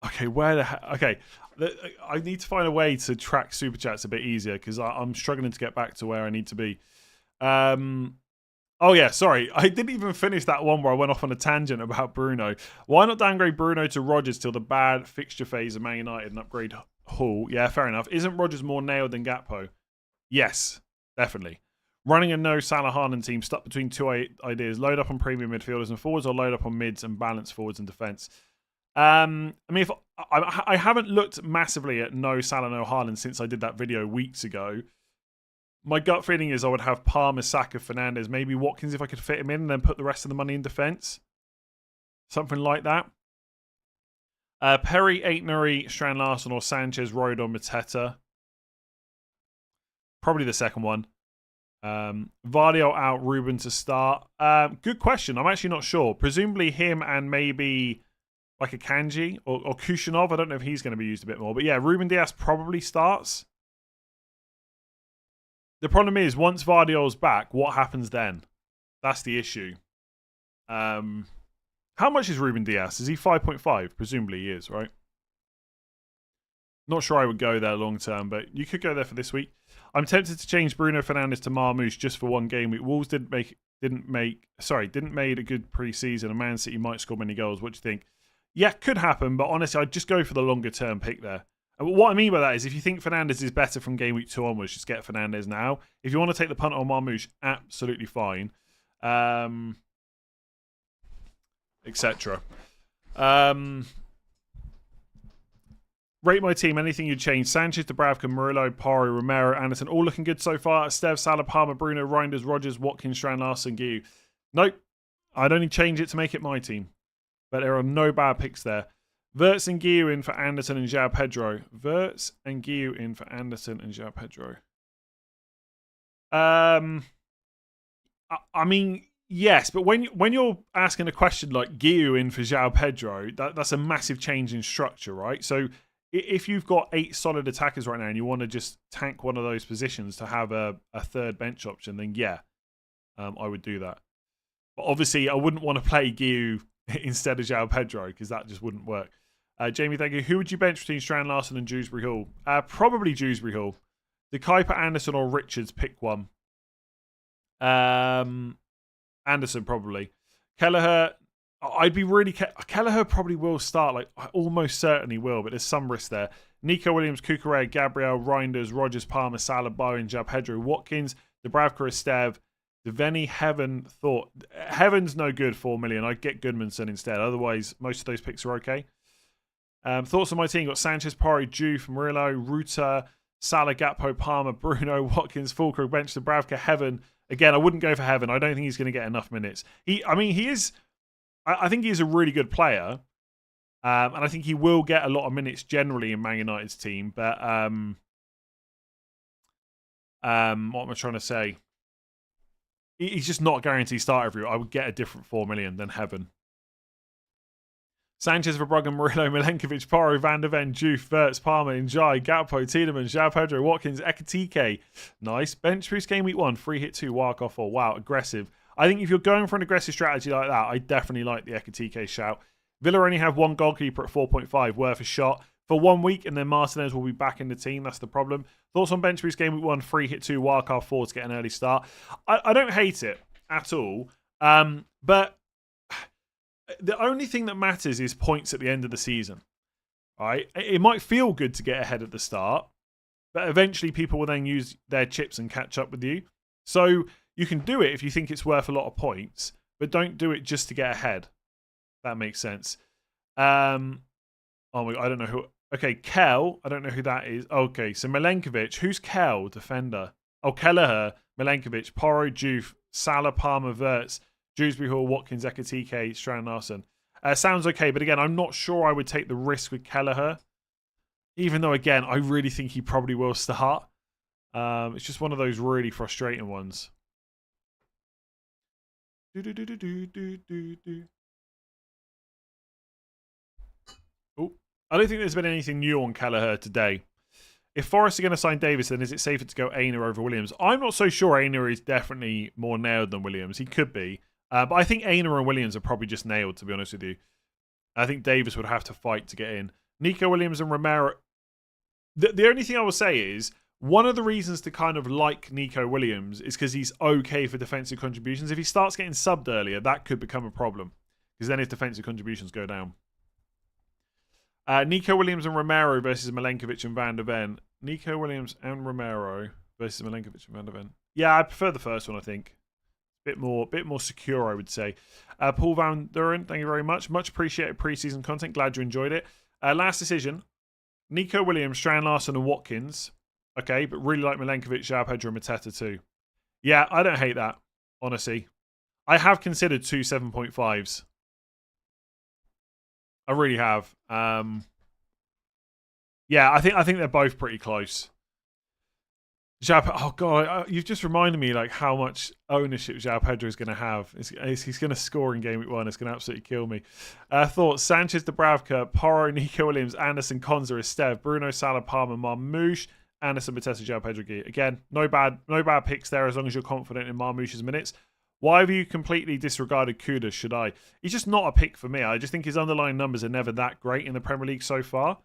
Okay, where the hell? Okay, I need to find a way to track super chats a bit easier because I'm struggling to get back to where I need to be. Oh, yeah, sorry. I didn't even finish that one where I went off on a tangent about Bruno. Why not downgrade Bruno to Rodgers till the bad fixture phase of Man United and upgrade Hall? Yeah, fair enough. Isn't Rodgers more nailed than Gakpo? Yes, definitely. Running a no Salah Haaland team stuck between two ideas: load up on premium midfielders and forwards, or load up on mids and balance forwards and defence. I mean, if I haven't looked massively at no Salah, no Haaland since I did that video weeks ago. My gut feeling is I would have Palmer, Saka, Fernandes, maybe Watkins if I could fit him in, and then put the rest of the money in defence. Something like that. Perry, Aitnery, Strand Larson, or Sanchez, Rodon, Mateta. Probably the second one. Vardio out, Ruben to start. Good question. I'm actually not sure. Presumably him and maybe like a Kanji or Kushinov. I don't know if he's going to be used a bit more. But yeah, Ruben Dias probably starts. The problem is, once Vardiol's back, what happens then? That's the issue. How much is Ruben Dias? Is he 5.5? Presumably he is, right? Not sure I would go there long term, but you could go there for this week. I'm tempted to change Bruno Fernandes to Marmoush just for one game week. Wolves didn't make a good pre-season, and Man City might score many goals. What do you think? Yeah, could happen, but honestly, I'd just go for the longer term pick there. What I mean by that is if you think Fernandes is better from game week 2 onwards, just get Fernandes now. If you want to take the punt on Marmoush, absolutely fine. Etc. Rate my team. Anything you'd change? Sanchez, Dubravka, Murillo, Paro, Romero, Anderson. All looking good so far. Stev, Salah, Palmer, Bruno, Reinders, Rodgers, Watkins, Strand, Larson, Guiu. Nope. I'd only change it to make it my team. But there are no bad picks there. Wirtz and Guiu in for Anderson and João Pedro. Wirtz and Guiu in for Anderson and João Pedro. I mean, yes, but when you're asking a question like Guiu in for João Pedro, that's a massive change in structure, right? So if you've got 8 solid attackers right now and you want to just tank one of those positions to have a third bench option, then yeah, I would do that. But obviously, I wouldn't want to play Guiu instead of João Pedro because that just wouldn't work. Jamie, thank you. Who would you bench between Strand Larson and Dewsbury Hall? Probably Dewsbury Hall. The Kuiper, Anderson, or Richards, pick one. Anderson, probably. Kelleher, I'd be really... Kelleher probably will start. Like, I almost certainly will, but there's some risk there. Nico Williams, Cucurella, Gabriel, Reinders, Rodgers, Palmer, Salah, Bowen, João Pedro, Watkins, Dubravka, Estev, Deveni, Heaven, Thought. Heaven's no good, 4 million. I'd get Goodmanson instead. Otherwise, most of those picks are okay. Thoughts on my team? Got Sanchez, Pari, Juve, Murillo, Ruta, Salah, Gakpo, Palmer, Bruno, Watkins, Fulcro, bench, Dubravka, Heaven. Again, I wouldn't go for Heaven. I don't think he's going to get enough minutes. I think he is a really good player. And I think he will get a lot of minutes generally in Man United's team. But what am I trying to say? He's just not guaranteed start every week. I would get a different 4 million than Heaven. Sanchez, Verbruggen, Murillo, Milenkovic, Paro, Van der Ven, Juve, Wirtz, Palmer, Njai, Gakpo, Tiedemann, João Pedro, Watkins, Ekatike. Nice. Bench boost game week 1, free hit 2, wild card 4. Wow, aggressive. I think if you're going for an aggressive strategy like that, I definitely like the Ekatike shout. Villa only have one goalkeeper at 4.5, worth a shot for 1 week, and then Martinez will be back in the team. That's the problem. Thoughts on bench boost game week 1, free hit 2, wild card 4 to get an early start. I don't hate it at all, but the only thing that matters is points at the end of the season. Right? It might feel good to get ahead at the start, but eventually people will then use their chips and catch up with you. So you can do it if you think it's worth a lot of points, but don't do it just to get ahead. That makes sense. Oh my God, I don't know who. Okay, Kel, I don't know who that is. Okay, so Milenkovic, who's Kel, defender? Oh, Kelleher, Milenkovic, Poro, Juve, Salah, Palmer, Wirtz, Dewsbury Hall, Watkins, Ekatike, Strand Larson. Sounds okay, but again, I'm not sure I would take the risk with Kelleher. Even though, again, I really think he probably will start. It's just one of those really frustrating ones. Oh, I don't think there's been anything new on Kelleher today. If Forest are going to sign Davis, then is it safer to go Aina over Williams? I'm not so sure. Aina is definitely more nailed than Williams. He could be. But I think Aina and Williams are probably just nailed, to be honest with you. I think Davis would have to fight to get in. Nico Williams and Romero. The only thing I will say is, One of the reasons to kind of like Nico Williams is because he's okay for defensive contributions. If he starts getting subbed earlier, that could become a problem because then his defensive contributions go down. Nico Williams and Romero versus Milenkovic and Van der Ven. Nico Williams and Romero versus Milenkovic and Van der Ven. Yeah, I prefer the first one, I think. Bit more secure, I would say. Paul Van Duren, thank you very much. Much appreciated preseason content. Glad you enjoyed it. Last decision. Nico Williams, Strand Larson and Watkins. Okay, but really like Milenkovic, João Pedro and Mateta too. Yeah, I don't hate that, honestly. I have considered 2 7.5s. I really have. Yeah, I think they're both pretty close. Oh god, you've just reminded me like how much ownership João Pedro is going to have. He's going to score in game week 1. It's going to absolutely kill me. Thoughts: Sanchez, Dubravka, Porro, Nico Williams, Anderson, Konza, Estev, Bruno, Salah, Palmer, Marmoush, Anderson, Mateta, João Pedro. Again, no bad picks there as long as you're confident in Marmoush's minutes. Why have you completely disregarded Kudus? Should I? He's just not a pick for me. I just think his underlying numbers are never that great in the Premier League so far.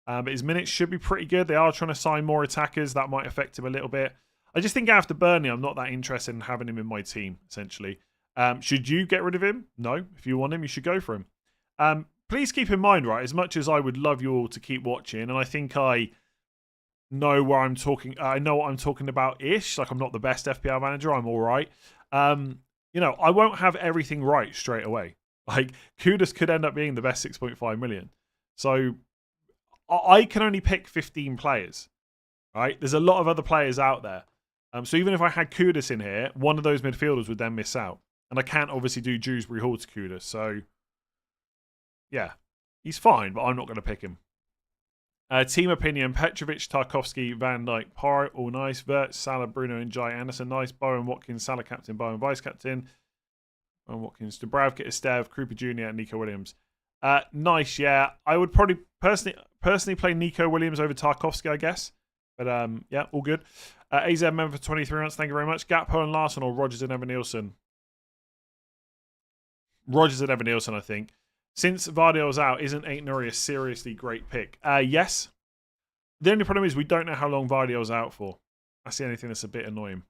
But his minutes should be pretty good. They are trying to sign more attackers. That might affect him a little bit. I just think after Burnley, I'm not that interested in having him in my team, essentially. Should you get rid of him? No. If you want him, you should go for him. Please keep in mind, right, as much as I would love you all to keep watching, and I think I know where I'm talking. I know what I'm talking about-ish. Like, I'm not the best FPL manager. I'm all right. You know, I won't have everything right straight away. Like, Kudus could end up being the best 6.5 million. So I can only pick 15 players, right? There's a lot of other players out there. So even if I had Kudus in here, one of those midfielders would then miss out. And I can't obviously do Dewsbury Hall to Kudus. So, yeah, he's fine, but I'm not going to pick him. Team opinion: Petrovic, Tarkovsky, Van Dijk, Porro, all nice. Vert, Salah, Bruno, and Jai Anderson, nice. Bowen, Watkins, Salah captain, Bowen vice captain. Bowen, Watkins, Dubravka, Estev, Krupa Jr., and Nico Williams. Nice, yeah. I would probably personally play Nico Williams over Tarkovsky, I guess. But yeah, all good. AZ member for 23 months, thank you very much. Gakpo and Larson or Rodgers and Evan Nielsen? Rodgers and Evan Nielsen, I think. Since Vardy's out, isn't Aït-Nouri a seriously great pick? Yes. The only problem is we don't know how long Vardy's out for. That's the only thing that's a bit annoying.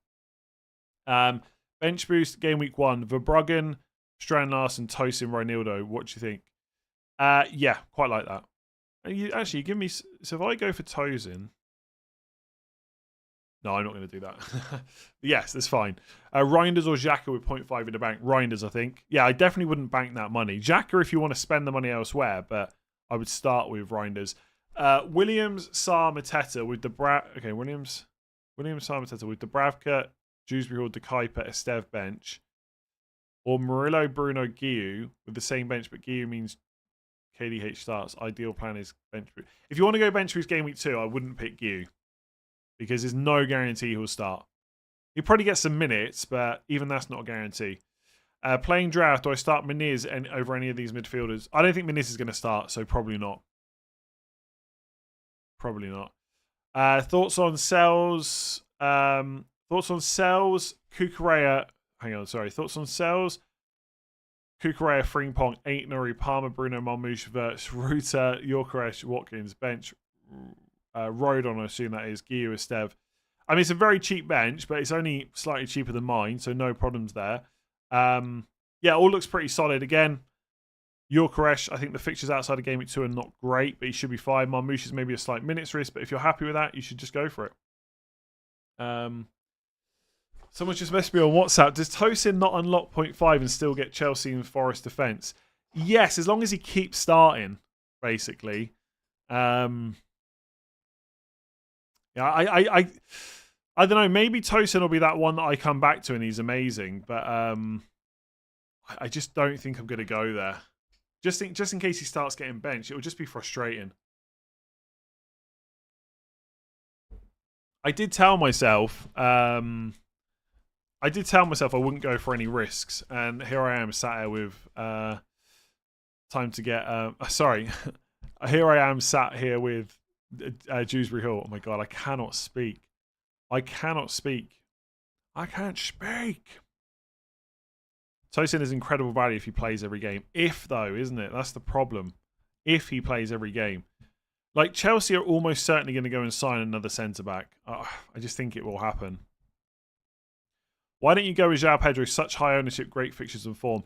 Bench boost, game week 1. Verbruggen, Strand Larson, Tosin, Ronaldo. What do you think? Yeah, quite like that. Actually, give me... So if I go for Tosin... No, I'm not going to do that. Yes, that's fine. Reinders or Xhaka with 0.5 in the bank? Reinders, I think. Yeah, I definitely wouldn't bank that money. Xhaka if you want to spend the money elsewhere, but I would start with Reinders. Williams, Sarr, Mateta with the... Okay, Williams, Sarr, Mateta with Dubravka, Dewsbury Hall, De Kuiper, Estev bench. Or Murillo, Bruno, Guiu with the same bench, but Guiu means KDH starts. Ideal plan is bench boost. If you want to go bench boost game week 2, I wouldn't pick Guiu. Because there's no guarantee he'll start. He'll probably get some minutes, but even that's not a guarantee. Playing draft, do I start Muniz over any of these midfielders? I don't think Muniz is going to start, so probably not. Probably not. Thoughts on Sells? Thoughts on Sells? Kukurea. Hang on, sorry. Thoughts on Sells? Kukurea, Frimpong, Aït-Nouri, Palmer, Bruno, Marmoush, Verts, Ruta, Yorkeresh, Watkins, bench. Rodon, I assume that is. Guiu, Estev. I mean, it's a very cheap bench, but it's only slightly cheaper than mine, so no problems there. Yeah, all looks pretty solid. Again, Yorkeresh, I think the fixtures outside of Game Week 2 are not great, but he should be fine. Marmoush is maybe a slight minutes risk, but if you're happy with that, you should just go for it. Someone just messaged me on WhatsApp. Does Tosin not unlock 0.5 and still get Chelsea and Forest defence? Yes, as long as he keeps starting, basically. Yeah, I don't know. Maybe Tosin will be that one that I come back to and he's amazing, but I just don't think I'm going to go there. Just in case he starts getting benched, it will just be frustrating. I did tell myself I wouldn't go for any risks, and here I am sat here with time to get. Sorry, here I am sat here with. Dewsbury Hall. Oh my god, I cannot speak. I can't speak. Tosin is incredible value if he plays every game. If though, isn't it? That's the problem. If he plays every game. Like, Chelsea are almost certainly going to go and sign another centre-back. I just think it will happen. Why don't you go with João Pedro? Such high ownership, great fixtures and form.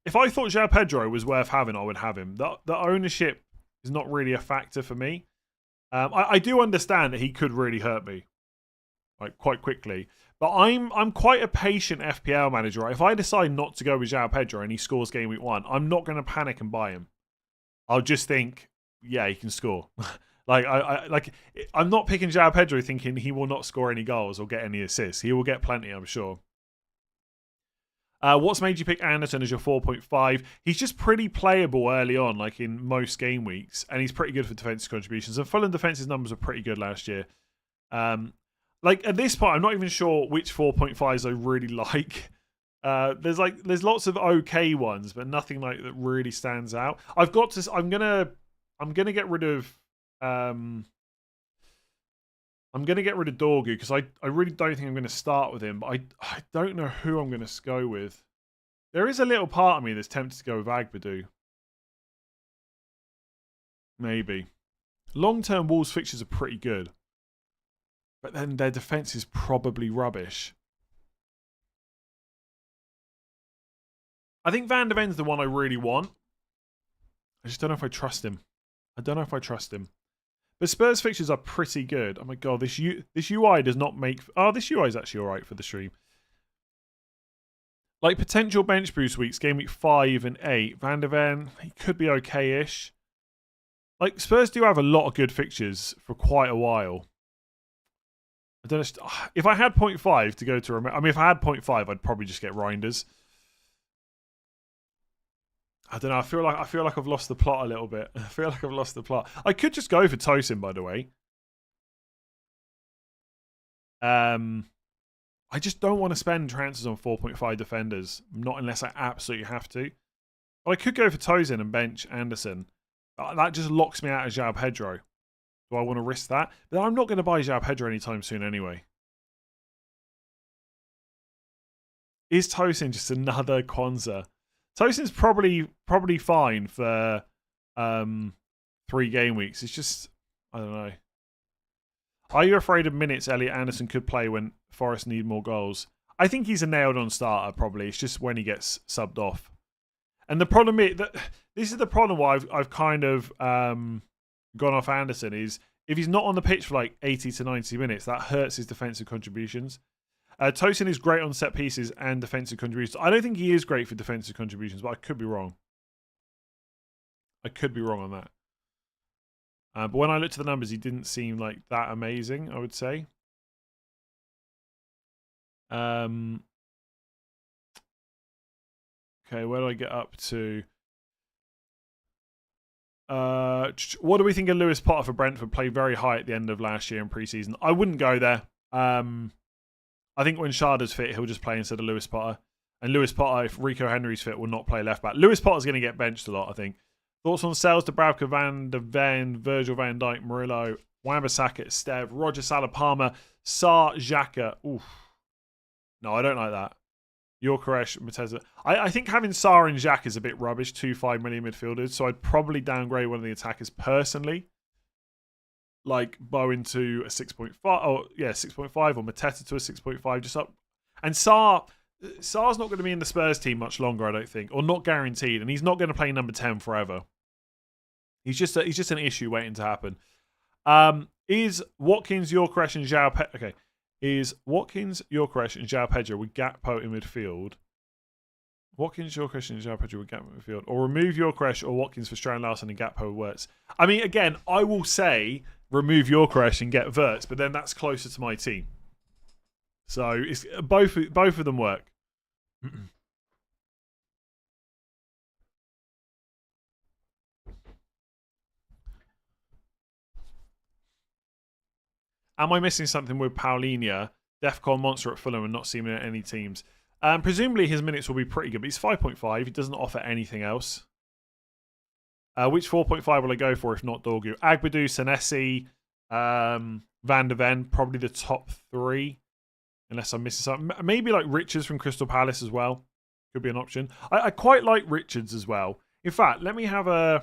If I thought João Pedro was worth having, I would have him. The ownership is not really a factor for me. I do understand that he could really hurt me, like, quite quickly. But I'm quite a patient FPL manager. Right? If I decide not to go with João Pedro and he scores game week 1, I'm not going to panic and buy him. I'll just think, yeah, he can score. I'm not picking João Pedro thinking he will not score any goals or get any assists. He will get plenty, I'm sure. What's made you pick Anderson as your 4.5? He's just pretty playable early on, like in most game weeks, and he's pretty good for defensive contributions. And Fulham defensive numbers were pretty good last year. Like at this point, I'm not even sure which 4.5s I really like. There's lots of okay ones, but nothing like that really stands out. I'm gonna get rid of Dorgu because I really don't think I'm going to start with him, but I don't know who I'm going to go with. There is a little part of me that's tempted to go with Agbadou. Maybe. Long-term Wolves fixtures are pretty good, but then their defence is probably rubbish. I think Van de Ven's the one I really want. I just don't know if I trust him. But Spurs fixtures are pretty good. Oh my god, this UI does not make... Oh, this UI is actually alright for the stream. Like, potential bench boost weeks, game week 5 and 8. Van de Ven, he could be okay-ish. Like, Spurs do have a lot of good fixtures for quite a while. I don't know... If I had 0.5 to go to... I mean, if I had 0.5, I'd probably just get Reinders. I don't know. I feel like I've lost the plot a little bit. I could just go for Tosin, by the way. I just don't want to spend transfers on 4.5 defenders, not unless I absolutely have to. But I could go for Tosin and bench Anderson. That just locks me out of João Pedro. Do I want to risk that? But I'm not going to buy João Pedro anytime soon anyway. Is Tosin just another Kwanzaa? Tosin's probably fine for 3 game weeks. It's just, I don't know. Are you afraid of minutes Elliot Anderson could play when Forest need more goals? I think he's a nailed-on starter, probably. It's just when he gets subbed off. And the problem is that this is the problem why I've kind of gone off Anderson is if he's not on the pitch for like 80 to 90 minutes, that hurts his defensive contributions. Tosin is great on set pieces and defensive contributions. I don't think he is great for defensive contributions, but I could be wrong. I could be wrong on that. But when I looked at the numbers, he didn't seem like that amazing, I would say. Okay, where do I get up to? What do we think of Lewis Potter for Brentford? Played very high at the end of last year in pre-season. I wouldn't go there. I think when Sharda's fit, he'll just play instead of Lewis Potter. And Lewis Potter, if Rico Henry's fit, will not play left back. Lewis Potter's going to get benched a lot, I think. Thoughts on sales to Dubravka, Van de Ven, Virgil van Dijk, Murillo, Wan-Bissaka, Stev, Roger Salapalma, Sarr, Xhaka. Oof. No, I don't like that. Yorkeresh, Mateza. I think having Sarr and Xhaka is a bit rubbish, 2 5 million midfielders. So I'd probably downgrade one of the attackers personally. Like Bowen to a 6.5, or 6.5, or Mateta to a 6.5, just up. And Sarr's not going to be in the Spurs team much longer, I don't think, or not guaranteed, and he's not going to play number 10 forever. He's just an issue waiting to happen. Is Watkins, Yorkeresh, and João Pedro? Okay, is Watkins, Yorkeresh, and João Pedro with Gakpo in midfield? Watkins, Yorkeresh, and João Pedro with Gakpo in midfield, or remove Yorkeresh or Watkins for Strand Larsen and Gakpo works. I mean, again, I will say remove Yorkeresh and get Wirtz, but then that's closer to my team. So it's both of them work. Am I missing something with Paulinho, Defcon monster at Fulham, and not seeing him at any teams? Presumably his minutes will be pretty good, but he's 5.5. He doesn't offer anything else. Which 4.5 will I go for if not Dorgu? Agbadou, Senesi, Van de Ven, probably the top 3. Unless I'm missing something. Maybe like Richards from Crystal Palace as well. Could be an option. I quite like Richards as well. In fact, let me have a...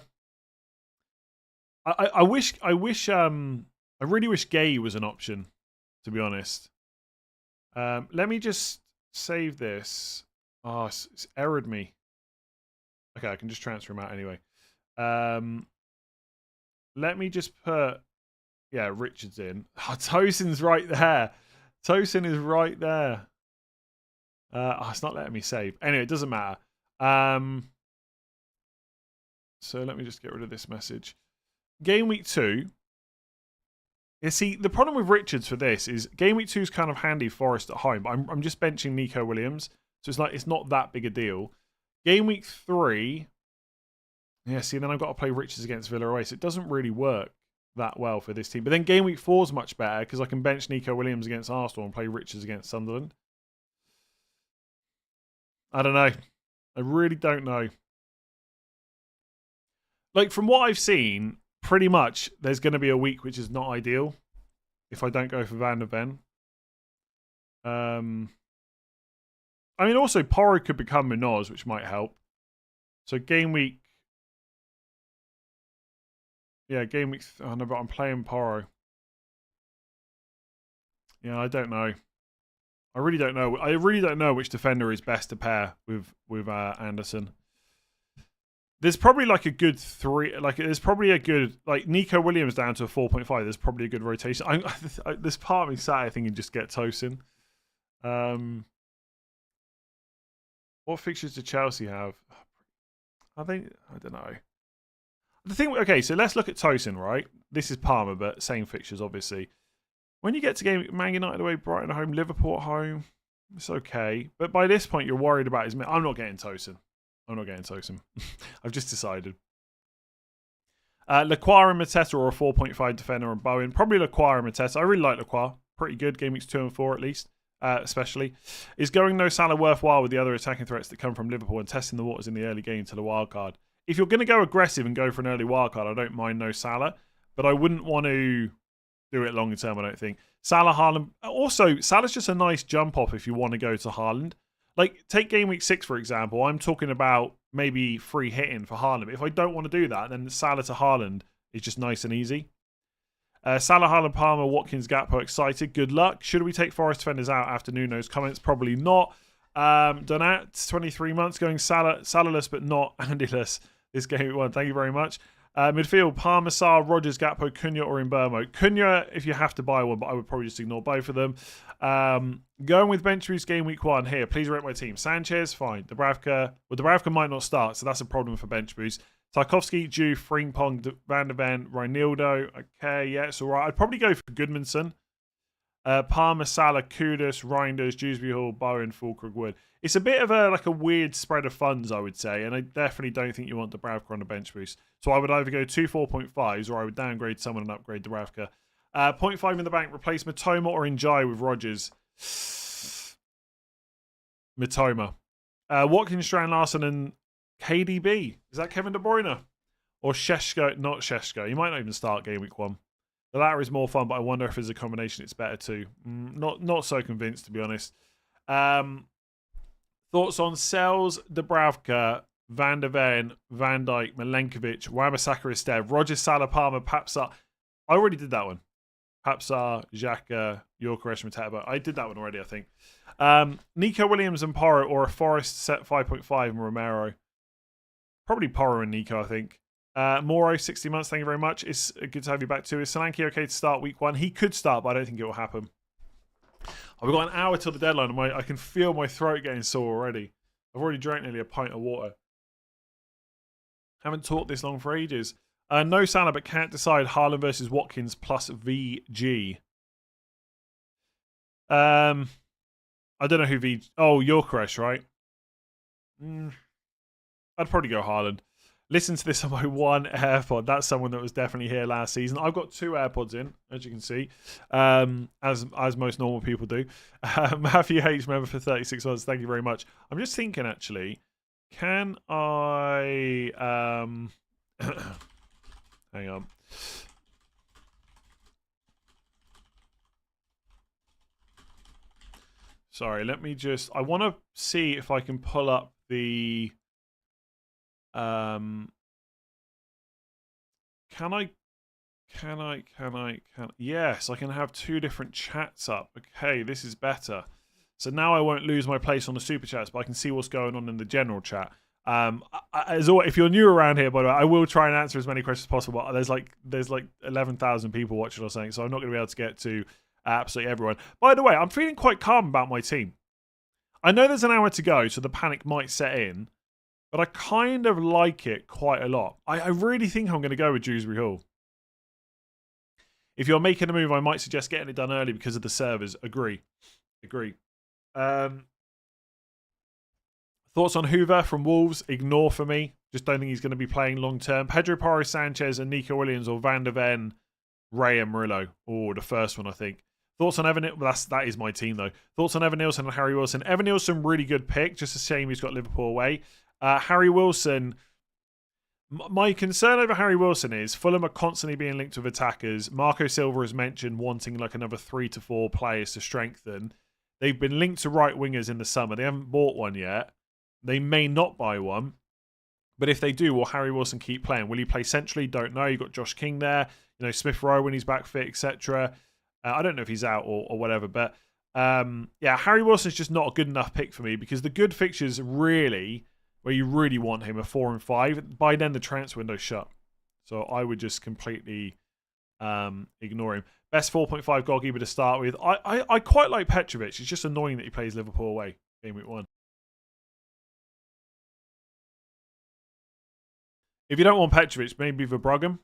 I really wish Gay was an option, to be honest. Let me just save this. Oh, it's errored me. Okay, I can just transfer him out anyway. Let me just put, yeah, Richards in. Oh, Tosin's right there. Tosin is right there. It's not letting me save. Anyway, it doesn't matter. So let me just get rid of this message. Game week 2. You see, the problem with Richards for this is game week 2 is kind of handy Forest at home, but I'm just benching Nico Williams. So it's like it's not that big a deal. Game week 3. Yeah, see, then I've got to play Richards against Villarreal. So it doesn't really work that well for this team. But then game week 4 is much better because I can bench Nico Williams against Arsenal and play Richards against Sunderland. I don't know. I really don't know. Like, from what I've seen, pretty much there's going to be a week which is not ideal if I don't go for Van der Ven. I mean, also, Porro could become Munoz, which might help. So, game week... Yeah, game week... Oh, no, but I'm playing Porro. Yeah, I don't know. I really don't know. I really don't know which defender is best to pair with Anderson. There's probably like a good 3. Like, there's probably a good, like, Nico Williams down to a 4.5. There's probably a good rotation. This part of me sat here thinking just get Tosin. What fixtures do Chelsea have? I don't know. The thing, okay, so let's look at Tosin, right? This is Parma, but same fixtures, obviously. When you get to game Man United away, Brighton at home, Liverpool at home, it's okay. But by this point, you're worried about his... I'm not getting Tosin. I've just decided. Lacroix and Mateta are a 4.5 defender and Bowen. Probably Lacroix and Mateta. I really like Lacroix. Pretty good. Game weeks 2 and 4 at least. Especially. Is going no Salah worthwhile with the other attacking threats that come from Liverpool and testing the waters in the early game to the wild card? If you're going to go aggressive and go for an early wild card, I don't mind no Salah. But I wouldn't want to do it long term, I don't think. Salah, Haaland. Also, Salah's just a nice jump off if you want to go to Haaland. Like, take game week 6, for example. I'm talking about maybe free hitting for Haaland. But if I don't want to do that, then Salah to Haaland is just nice and easy. Salah, Haaland, Palmer, Watkins, Gakpo, excited. Good luck. Should we take Forest defenders out after Nuno's comments? Probably not. Donat, 23 months, going Salahless but not Andyless this game week 1. Thank you very much. Midfield, Palmer, Sarr, Rogers, Gakpo, Cunha or Mbermo. Cunha, if you have to buy one, but I would probably just ignore both of them. Going with bench boost game week 1 here. Please rate my team. Sanchez, fine. Dubravka, well, Dubravka might not start, so that's a problem for bench boost. Tarkovsky, Ju, Frimpong, Van der Ven, Reinildo. Okay, yeah, it's all right. I'd probably go for Goodmanson. Palmer, Salah, Kudus, Reinders, Dewsbury Hall, Bowen, Fulkrug, Wood. It's a bit of a weird spread of funds, I would say, and I definitely don't think you want Dubravka on a bench boost. So I would either go 2 4.5s or I would downgrade someone and upgrade Dubravka. 0.5 in the bank, replace Matoma or Njai with Rogers. Matoma. Watkins, Strand, Larson and KDB. Is that Kevin De Bruyne? Or Sheshko? Not Sheshko. You might not even start game week 1. The latter is more fun, but I wonder if as a combination it's better too. Not so convinced, to be honest. Thoughts on Sells, Dubravka, Van der Ven, Van Dijk, Milenkovic, Wan-Bissaka, Estev, Rogers, Salah, Palmer, Papsar. I already did that one. Papsar, Xhaka, Gyökeres, Mateta. I did that one already, I think. Nico Williams and Porro, or a Forest set 5.5 and Romero. Probably Porro and Nico, I think. Moro, 60 months, thank you very much. It's good to have you back too. Is Solanke okay to start week 1? He could start, but I don't think it will happen. We've got an hour till the deadline, and I can feel my throat getting sore already. I've already drank nearly a pint of water. Haven't talked this long for ages. No Salah, but can't decide Haaland versus Watkins plus VG. I don't know who VG... Oh, Gyökeres, right? I'd probably go Haaland. Listen to this on my one AirPod. That's someone that was definitely here last season. I've got 2 AirPods in, as you can see, as most normal people do. Matthew H, member for 36 months. Thank you very much. I'm just thinking, actually, can I... hang on. Sorry, let me just... I want to see if I can pull up the... Can I Yes, I can have 2 different chats up. Okay, this is better. So now I won't lose my place on the super chats, but I can see what's going on in the general chat. As always, if you're new around here, by the way, I will try and answer as many questions as possible. There's like 11,000 people watching or something, so I'm not going to be able to get to absolutely everyone. By the way, I'm feeling quite calm about my team. I know there's an hour to go, so the panic might set in, but I kind of like it quite a lot. I really think I'm going to go with Dewsbury Hall. If you're making a move, I might suggest getting it done early because of the servers. Agree. Thoughts on Hoover from Wolves? Ignore for me. Just don't think he's going to be playing long term. Pedro Porro Sanchez and Nico Williams or Van der Ven, Ray and Murillo. Oh, the first one, I think. Thoughts on Evan? Well, that is my team, though. Thoughts on Evan Nielsen and Harry Wilson? Evan Nielsen, really good pick. Just a shame he's got Liverpool away. Harry Wilson. My concern over Harry Wilson is Fulham are constantly being linked with attackers. Marco Silva has mentioned wanting like another 3 to 4 players to strengthen. They've been linked to right wingers in the summer. They haven't bought one yet. They may not buy one. But if they do, will Harry Wilson keep playing? Will he play centrally? Don't know. You've got Josh King there. You know, Smith Rowe when he's back fit, etc. I don't know if he's out or whatever. But yeah, Harry Wilson's just not a good enough pick for me because the good fixtures really, where you really want him, are 4 and 5. By then, the transfer window's shut. So I would just completely ignore him. Best 4.5 goalkeeper to start with. I quite like Petrovic. It's just annoying that he plays Liverpool away game week 1. If you don't want Petrovic, maybe Verbruggen.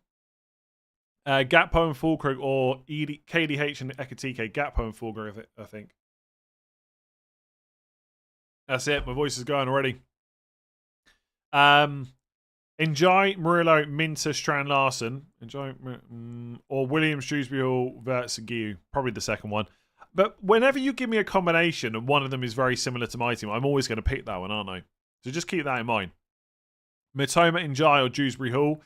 Gakpo and Fulkrug or KDH and Ekatike. Gakpo and Fulkrug, I think. That's it. My voice is going already. Enjoy Murillo, Minter, Strand Larson. Or Williams, Shrewsbury Hall, Verts and Guiu. Probably the second one. But whenever you give me a combination and one of them is very similar to my team, I'm always going to pick that one, aren't I? So just keep that in mind. Mitoma, Njai, or Dewsbury Hall.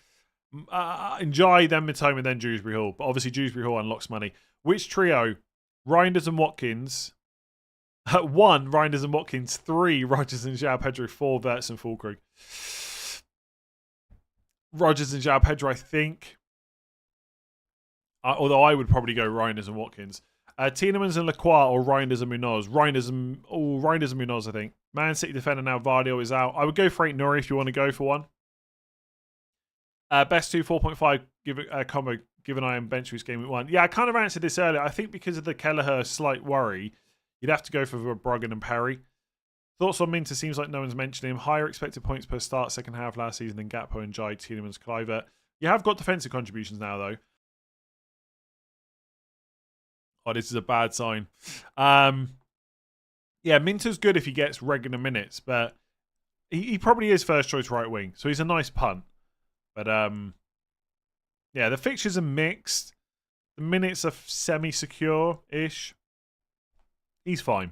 Njai, then Mitoma, then Dewsbury Hall. But obviously Dewsbury Hall unlocks money. Which trio? Reinders and Watkins. 1, Reinders and Watkins. 3, Rodgers and João Pedro. 4, Verts and Fulkrug. Rodgers and João Pedro, I think. Although I would probably go Reinders and Watkins. Tielemans and Lacroix or Reinders and Munoz. Reinders and Munoz, I think. Man City defender now, Vardio is out. I would go for Frank Nuri if you want to go for one. Best 2, 4.5 combo, given I am bench boost game week 1. Yeah, I kind of answered this earlier. I think because of the Kelleher slight worry, you'd have to go for Verbruggen and Perry. Thoughts on Minter? Seems like no one's mentioning him. Higher expected points per start second half last season than Gakpo and Jai, Tielemans, Kluivert. You have got defensive contributions now, though. Oh, this is a bad sign. Yeah, Minter's good if he gets regular minutes, but he probably is first choice right wing, so he's a nice punt. But yeah, the fixtures are mixed. The minutes are semi-secure-ish. He's fine.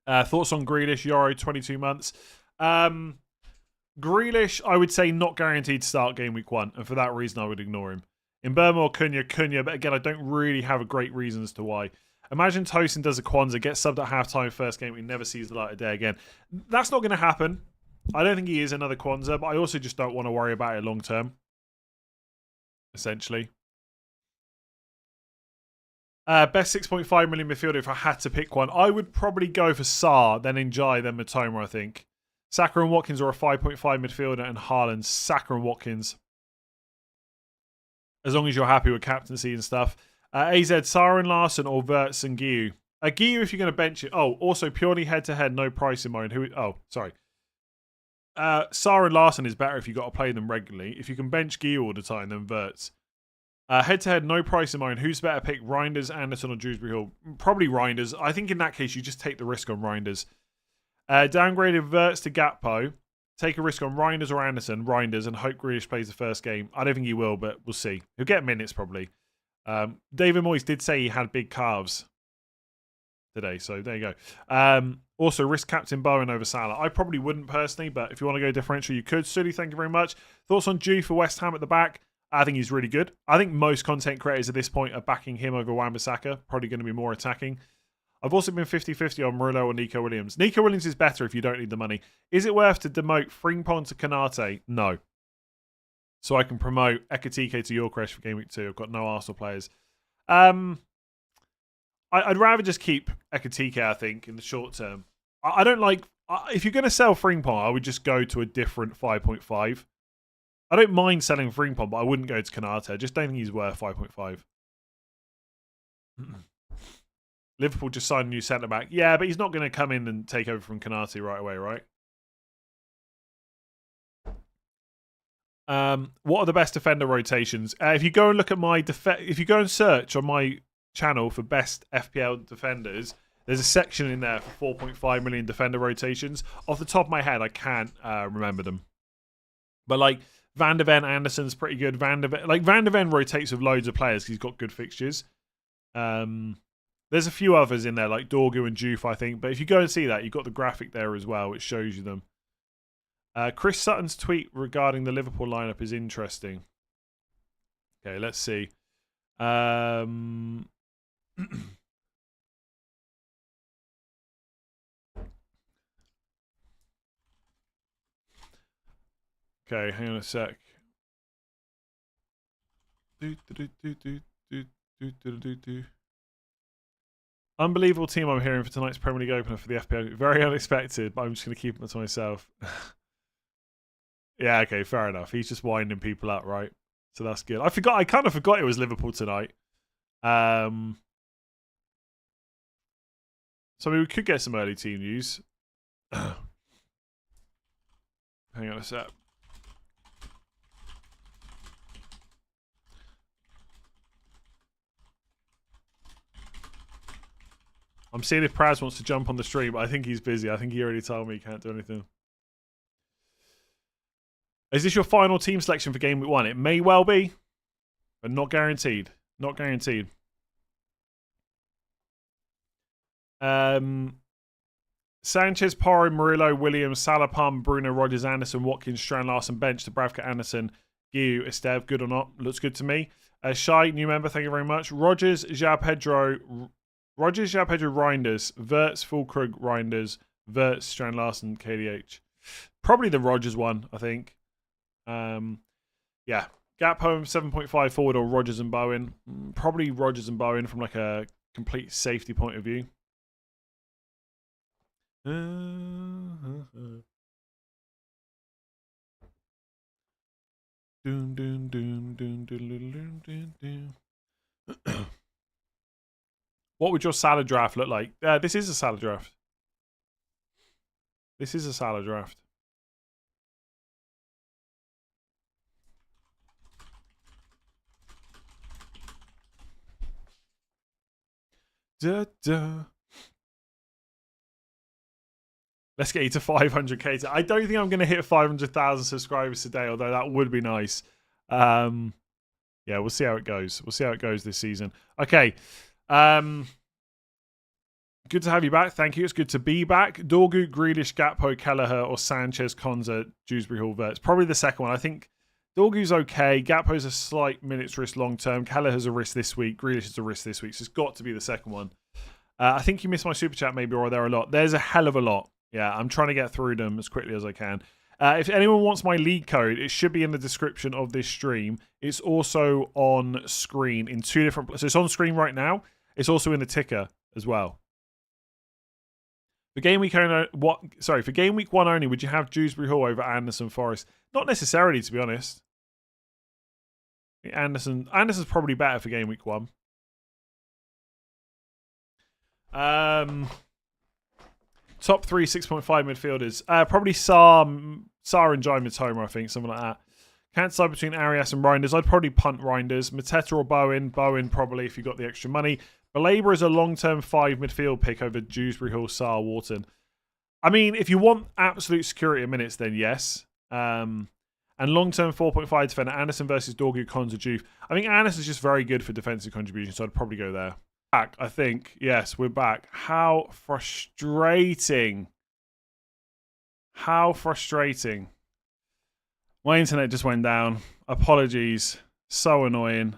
Thoughts on Grealish, Euro, 22 months. Grealish, I would say not guaranteed to start game week 1, and for that reason I would ignore him. In Burma or Cunha, but again, I don't really have a great reason as to why. Imagine Tosin does a Kwanzaa, gets subbed at halftime first game, he never sees the light of day again. That's not going to happen. I don't think he is another Kwanzaa, but I also just don't want to worry about it long term. Essentially. Best 6.5 million midfielder if I had to pick one. I would probably go for Sarr, then Njai, then Mitoma, I think. Saka and Watkins are a 5.5 midfielder, and Haaland, Saka and Watkins. As long as you're happy with captaincy and stuff. AZ, Sarr and Larson or Verts and Guiu. Guiu if you're going to bench it. Oh, also purely head-to-head, no price in mind. Sorry. Sarr and Larson is better if you've got to play them regularly. If you can bench Guiu all the time, then Verts. Head-to-head, no price in mind. Who's better pick, Reinders, Anderson or Dewsbury Hall? Probably Reinders. I think in that case, you just take the risk on Reinders. Downgraded Verts to Gakpo. Take a risk on Reinders or Anderson, Reinders, and hope Grealish plays the first game. I don't think he will, but we'll see. He'll get minutes probably. David Moyes did say he had big calves today, so there you go. Also, risk captain Bowen over Salah. I probably wouldn't personally, but if you want to go differential, you could. Sudi, thank you very much. Thoughts on Dew for West Ham at the back? I think he's really good. I think most content creators at this point are backing him over Wan-Bissaka. Probably going to be more attacking. I've also been 50-50 on Murillo or Nico Williams. Nico Williams is better if you don't need the money. Is it worth to demote Frimpong to Kanate? No. so I can promote Ekatike to Yorkresh for Game Week 2. I've got no Arsenal players. I'd rather just keep Ekatike, I think, in the short term. I don't like... if you're going to sell Frimpong, I would just go to a different 5.5. I don't mind selling Frimpong, but I wouldn't go to Kanate. I just don't think he's worth 5.5. Liverpool just signed a new centre-back. Yeah, but he's not going to come in and take over from Kanate right away, right? What are the best defender rotations? If you go and look at my... if you go and search on my channel for best FPL defenders, there's a section in there for 4.5 million defender rotations. Off the top of my head, I can't remember them. But like Van der Ven, Anderson's pretty good. Van der Ven rotates with loads of players because he's got good fixtures. There's a few others in there like Dorgu and Juve, I think. But if you go and see that, you've got the graphic there as well, which shows you them. Chris Sutton's tweet regarding the Liverpool lineup is interesting. Okay, let's see. Okay, hang on a sec. Unbelievable team I'm hearing for tonight's Premier League opener for the FPL. Very unexpected, but I'm just going to keep it to myself. Yeah, okay, fair enough. He's just winding people up, right? So that's good. I kind of forgot it was Liverpool tonight. So we could get some early team news. Hang on a sec. I'm seeing if Praz wants to jump on the stream, but I think he's busy. I think he already told me he can't do anything. Is this your final team selection for Game Week 1? It may well be, but not guaranteed. Not guaranteed. Sanchez, Porro, Murillo, Williams, Salapam, Bruno, Rodgers, Anderson, Watkins, Strand, Larson, bench, Dubravka, Anderson, Guiu, Esteve. Good or not? Looks good to me. Shai, new member, thank you very much. Rodgers, João Pedro, Reinders, Wirtz, Fulkrug, Reinders, Wirtz, Strand, Larson, KDH. Probably the Rodgers one, I think. Yeah. Gap home, 7.5 forward or Rodgers and Bowen. Probably Rodgers and Bowen from like a complete safety point of view. What would your salad draft look like? This is a salad draft. This is a salad draft. Da, da. Let's get you to 500k. I don't think I'm going to hit 500,000 subscribers today, although that would be nice. Yeah, we'll see how it goes. We'll see how it goes this season. Okay. Good to have you back. Thank you. It's good to be back. Dorgu, Grealish, Gakpo, Kelleher, or Sanchez, Konza, Dewsbury Hall, Wirtz. Probably the second one. I think Dorgu's okay. Gakpo's a slight minutes risk long term. Kelleher's a risk this week. Grealish is a risk this week. So it's got to be the second one. I think you missed my super chat maybe, or are there a lot? There's a hell of a lot. Yeah, I'm trying to get through them as quickly as I can. If anyone wants my league code, it should be in the description of this stream. It's also on screen in two different places. So it's on screen right now. It's also in the ticker as well. For game week for game week 1 only, would you have Dewsbury Hall over Anderson Forest? Not necessarily, to be honest. Anderson's probably better for game week 1. Top 3 6.5 midfielders. Probably Saar and Jai Mitoma, I think, something like that. Can't decide between Arias and Reinders. I'd probably punt Reinders. Mateta or Bowen. Bowen probably if you got the extra money. Baleba is a long-term 5 midfield pick over Dewsbury Hall, Saar, Wharton. I mean, if you want absolute security of minutes, then yes. And long-term 4.5 defender, Anderson versus Dorgu, Konza, Juve. I think Anderson's just very good for defensive contribution, so I'd probably go there. Back, I think. Yes, we're back. How frustrating. How frustrating. My internet just went down. Apologies. So annoying.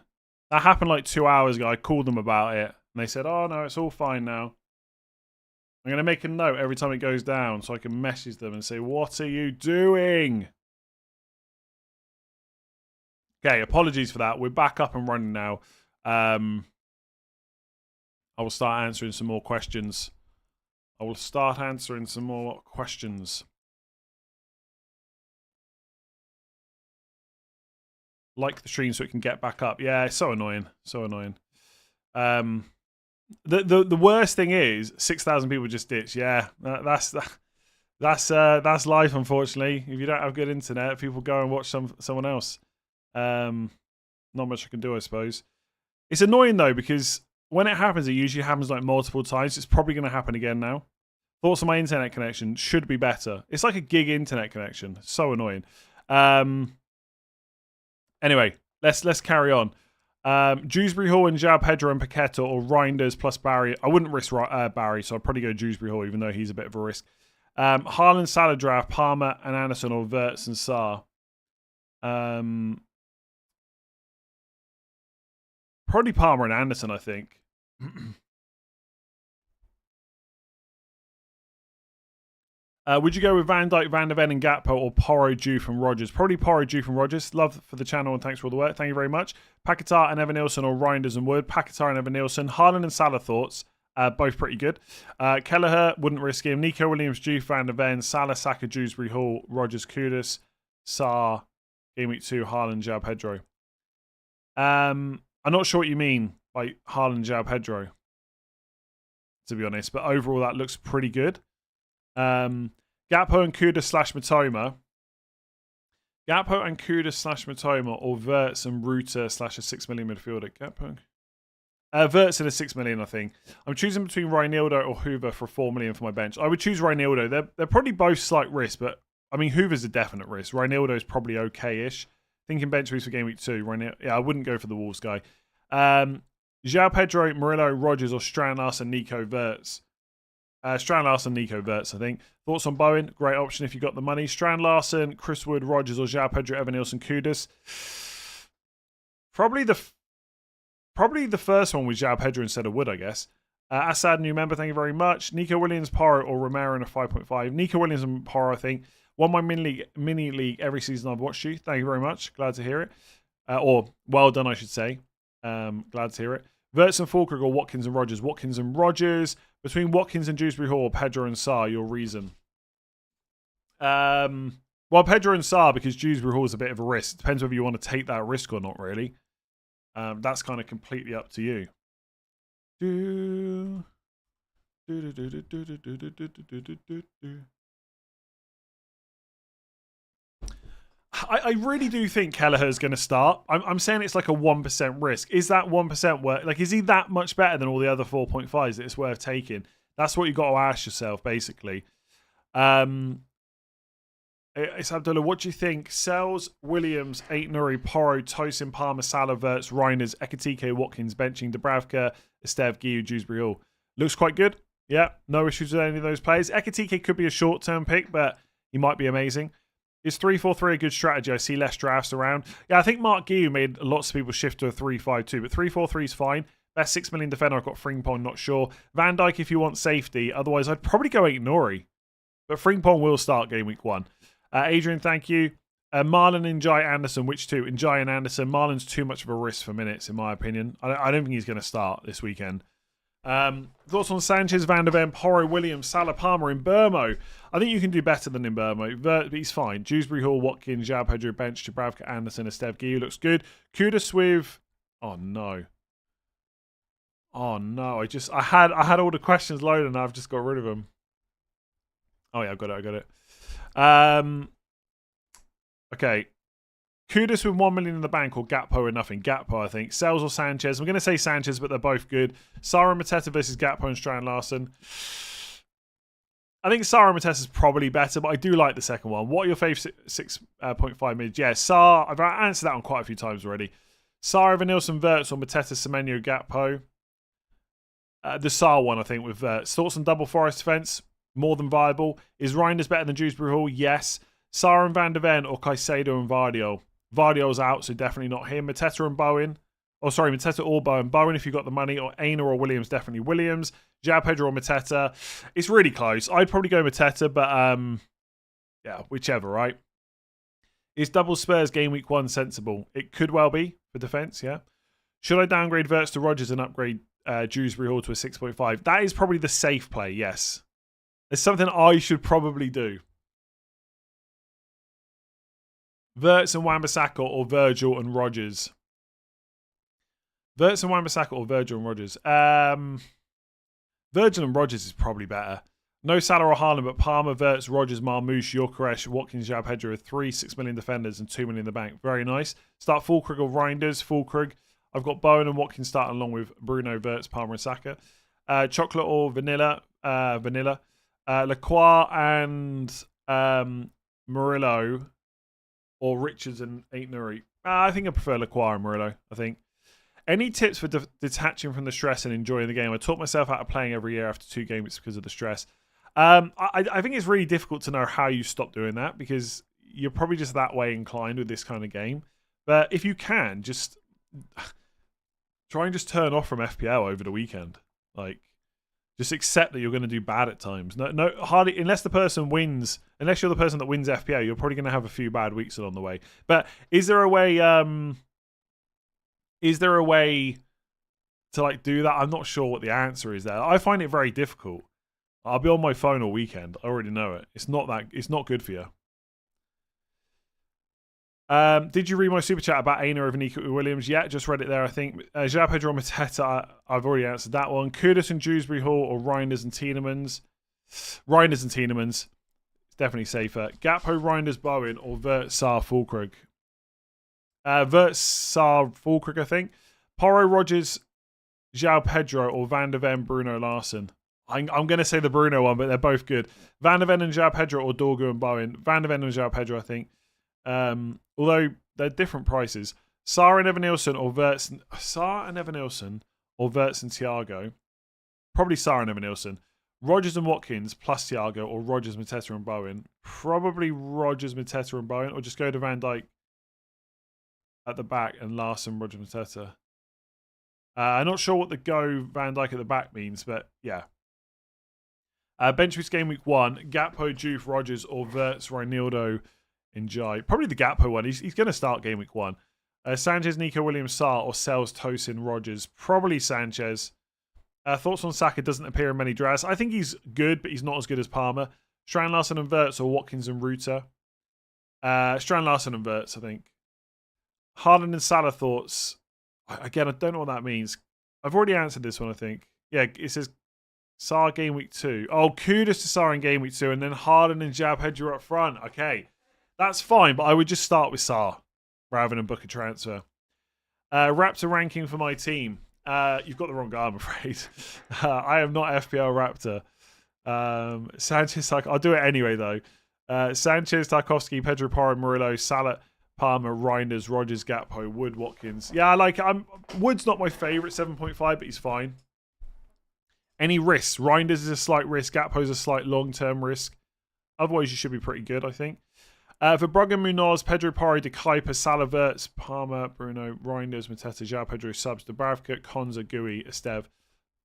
That happened like 2 hours ago. I called them about it. And they said, oh, no, it's all fine now. I'm going to make a note every time it goes down so I can message them and say, what are you doing? Okay, apologies for that. We're back up and running now. I will start answering some more questions. Like the stream so it can get back up. Yeah, it's so annoying. The worst thing is 6,000 people just ditch. Yeah, that's life, unfortunately. If you don't have good internet, people go and watch someone else. Not much I can do, I suppose. It's annoying though, because when it happens, it usually happens like multiple times. It's probably going to happen again now. Thoughts on my internet connection? Should be better. It's like a gig internet connection. So annoying. Anyway, let's carry on. Dewsbury Hall and João Pedro and Paqueta, or Reinders plus Barry. I wouldn't risk Barry, so I'd probably go Dewsbury Hall, even though he's a bit of a risk. Haaland, Salah draft, Palmer and Anderson, or Wirtz and Sarr. Probably Palmer and Anderson, I think. Would you go with Van Dijk, Van der Ven and Gakpo, or Porro, Dew from Rodgers? Probably Porro, Dew from Rodgers. Love for the channel and thanks for all the work. Thank you very much. Paquetá and Evan Nilsson, or Reinders and Wood. Paquetá and Evan Nilsson. Haaland and Salah thoughts. Both pretty good. Kelleher, wouldn't risk him. Nico Williams, Dew, Van der Ven, Salah, Saka, Dewsbury Hall, Rodgers, Kudus, Sarr, Game Week 2, Haaland, João Pedro. I'm not sure what you mean by Haaland, João Pedro, to be honest, but overall that looks pretty good. Gakpo and Kudus / Matoma. Gakpo and Kudus / Matoma, or Wirtz and Ruta / a 6 million midfielder. Gakpo. Wirtz at a 6 million, I think. I'm choosing between Reinildo or Hoover for 4 million for my bench. I would choose Reinildo. They're probably both slight risk, but I mean Hoover's a definite risk. Reinildo is probably okay-ish. Thinking bench boost for game week 2. Yeah, I wouldn't go for the Wolves guy. João Pedro, Murillo, Rodgers, or Strand Larsen, Nico Wirtz. Strand Larsen, Nico Wirtz, I think. Thoughts on Bowen? Great option if you got the money. Strand Larsen, Chris Wood, Rodgers, or João Pedro, Evan Nilsson, Kudus. Probably the first one with João Pedro instead of Wood, I guess. Assad, new member, thank you very much. Nico Williams, Porro, or Romero in a 5.5. Nico Williams and Porro, I think. Won my mini league every season I've watched you. Thank you very much. Glad to hear it. Or well done, I should say. Glad to hear it. Wirtz and Fulkrug, or Watkins and Rodgers. Watkins and Rodgers. Between Watkins and Dewsbury Hall, Pedro and Sarr, your reason. Well, Pedro and Sarr, because Dewsbury Hall is a bit of a risk. It depends whether you want to take that risk or not, really. That's kind of completely up to you. I really do think Kelleher's going to start. I'm saying it's like a 1% risk. Is that 1% worth? Like, is he that much better than all the other 4.5s that it's worth taking? That's what you got to ask yourself, basically. It's Abdullah. What do you think? Sells, Williams, Nuri, Porro, Tosin, Palmer, Salah, Wirtz, Reinders, Ekitike, Watkins, benching, Dubravka, Estev, Guiu, Dewsbury Hall. Looks quite good. Yeah, no issues with any of those players. Ekitike could be a short-term pick, but he might be amazing. Is 3-4-3 a good strategy? I see less drafts around. Yeah, I think Mark Guiu made lots of people shift to a 3-5-2, but 3-4-3 is fine. Best 6 million defender, I've got Frimpong, not sure. Van Dijk if you want safety. Otherwise, I'd probably go Nuri. But Frimpong will start game week 1. Adrian, thank you. Marlon and Njai Anderson, which two? Njai and Anderson. Marlon's too much of a risk for minutes, in my opinion. I don't think he's going to start this weekend. Thoughts on Sanchez, Van der Ven, Porro, Williams, Salah, Palmer, and Burmo? I think you can do better than in Burmo. But he's fine. Dewsbury Hall, Watkins, João Pedro, bench, Dubravka, Anderson, Estev, Guiu looks good. Kudus with... Oh, no. Oh, no. I had all the questions loaded and I've just got rid of them. Oh, yeah, I got it. Okay. Kudus with 1 million in the bank, or Gakpo or nothing. Gakpo, I think. Sells or Sanchez. I'm going to say Sanchez, but they're both good. Sarr and Mateta versus Gakpo and Strand Larsen. I think Sarr and Mateta is probably better, but I do like the second one. What are your favourite 6.5 mids? Yeah, Sarr. I've answered that one quite a few times already. Sarr, Evan Nilsson, Wirtz, or Mateta, Semenyo, Gakpo. The Sarr one, I think, with Wirtz. Thoughts on double Forest defence? More than viable. Is Reinders better than Dewsbury Hall? Yes. Sarr and Van der Ven, or Caicedo and Vardio? Vardio's out, so definitely not him. Mateta and Bowen. Oh, sorry, Mateta or Bowen. Bowen if you got the money, or Aina or Williams, definitely Williams. João Pedro or Mateta. It's really close. I'd probably go Mateta, but yeah, whichever, right? Is double Spurs game week 1 sensible? It could well be for defence, yeah. Should I downgrade Wirtz to Rodgers and upgrade Dewsbury Hall to a 6.5? That is probably the safe play, yes. It's something I should probably do. Wirtz and Wan-Bissaka or Virgil and Rodgers? Wirtz and Wan-Bissaka or Virgil and Rodgers? Virgil and Rodgers is probably better. No Salah or Haaland, but Palmer, Wirtz, Rodgers, Marmoush, Gyökeres, Watkins, João Pedro are 3 6 million defenders and 2 million in the bank. Very nice. Start Fulkrug or Reinders. Fulkrug. I've got Bowen and Watkins starting along with Bruno, Wirtz, Palmer and Saka. Chocolate or vanilla. Lacroix and Murillo or Richards and Aït-Nouri. I think I prefer Lacroix and Murillo, I think. Any tips for detaching from the stress and enjoying the game? I taught myself out of playing every year after 2 games because of the stress. I think it's really difficult to know how you stop doing that because you're probably just that way inclined with this kind of game. But if you can, just try and just turn off from FPL over the weekend. Like, just accept that you're going to do bad at times. No, hardly unless the person wins. Unless you're the person that wins FPL, you're probably going to have a few bad weeks along the way. But is there a way? Is there a way to like do that? I'm not sure what the answer is there. I find it very difficult. I'll be on my phone all weekend. I already know it. It's not good for you. Did you read my super chat about Aina over Nico Williams? Yeah, just read it there, I think. João Pedro Mateta, I've already answered that one. Kudus and Dewsbury Hall or Reinders and Tielemans? Reinders and Tielemans. It's definitely safer. Gakpo, Reinders, Bowen or Wirtz, Sarr, Fulkrug? Wirtz, Sarr, Fulkrug, I think. Porro, Rodgers, João Pedro or Van der Ven, Bruno Larson? I'm going to say the Bruno one, but they're both good. Van der Ven and João Pedro or Dorgu and Bowen? Van der Ven and João Pedro, I think. Although they're different prices. Sarr and Evan-Nilsson or Wirtz. Sarr and Evan-Nilsson or Wirtz and Thiago? Probably Sarr and Evan-Nilsson. Rodgers and Watkins plus Thiago or Rodgers, Mateta and Bowen? Probably Rodgers, Mateta and Bowen, or just go to Van Dijk at the back and Larson, Rodgers, Mateta. I'm not sure what the go Van Dijk at the back means, but yeah. Bench boost game week 1. Gakpo, Juve, Rodgers or Wirtz, Reinildo, Njai. Probably the Gakpo one. He's going to start game week 1. Sanchez, Nico Williams, Sarr or Sells, Tosin, Rodgers. Probably Sanchez. Thoughts on Saka? Doesn't appear in many drafts. I think he's good, but he's not as good as Palmer. Strand Larson and Wirtz or Watkins and Ruta. Strand Larson and Wirtz, I think. Haaland and Salah thoughts. Again, I don't know what that means. I've already answered this one, I think. Yeah, it says Sarr game week 2. Oh, Kudus to Sarr in game week 2 and then Haaland and João Pedro up front. Okay. That's fine, but I would just start with Sarr rather than book a transfer. Raptor ranking for my team. You've got the wrong guy, I'm afraid. I am not FPL Raptor. Sanchez, I'll do it anyway, though. Sanchez, Tarkowski, Pedro Porro, Murillo, Salah, Palmer, Reinders, Rodgers, Gakpo, Wood, Watkins. Yeah, Wood's not my favourite, 7.5, but he's fine. Any risks? Reinders is a slight risk. Gakpo's a slight long-term risk. Otherwise, you should be pretty good, I think. Verbruggen, Munoz, Pedro Porro, De Kuyper, Salah, Wirtz, Palmer, Bruno, Reinders, Mateta, João Pedro, Subs, Dubravka, Konza, Gui, Esteve.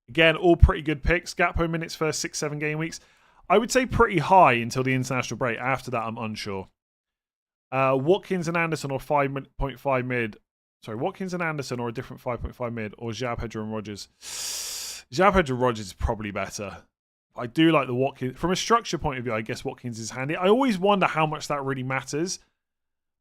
Again, all pretty good picks. Gakpo minutes first 6-7 game weeks. I would say pretty high until the international break. After that, I'm unsure. Watkins and Anderson or 5.5 mid. Sorry, Watkins and Anderson or a different 5.5 mid or João Pedro and Rodgers. João Pedro and Rodgers is probably better. I do like the Watkins. From a structure point of view, I guess Watkins is handy. I always wonder how much that really matters.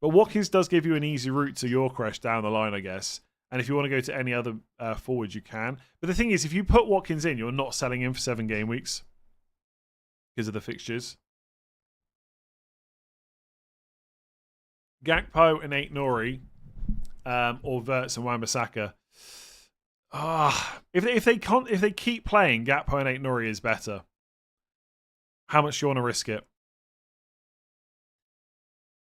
But Watkins does give you an easy route to Gyökeres down the line, I guess. And if you want to go to any other forwards, you can. But the thing is, if you put Watkins in, you're not selling him for 7 game weeks because of the fixtures. Gakpo and Aït-Nouri or Wirtz and Wan-Bissaka. If they keep playing, Gakpo and Aït-Nouri is better. How much do you want to risk it?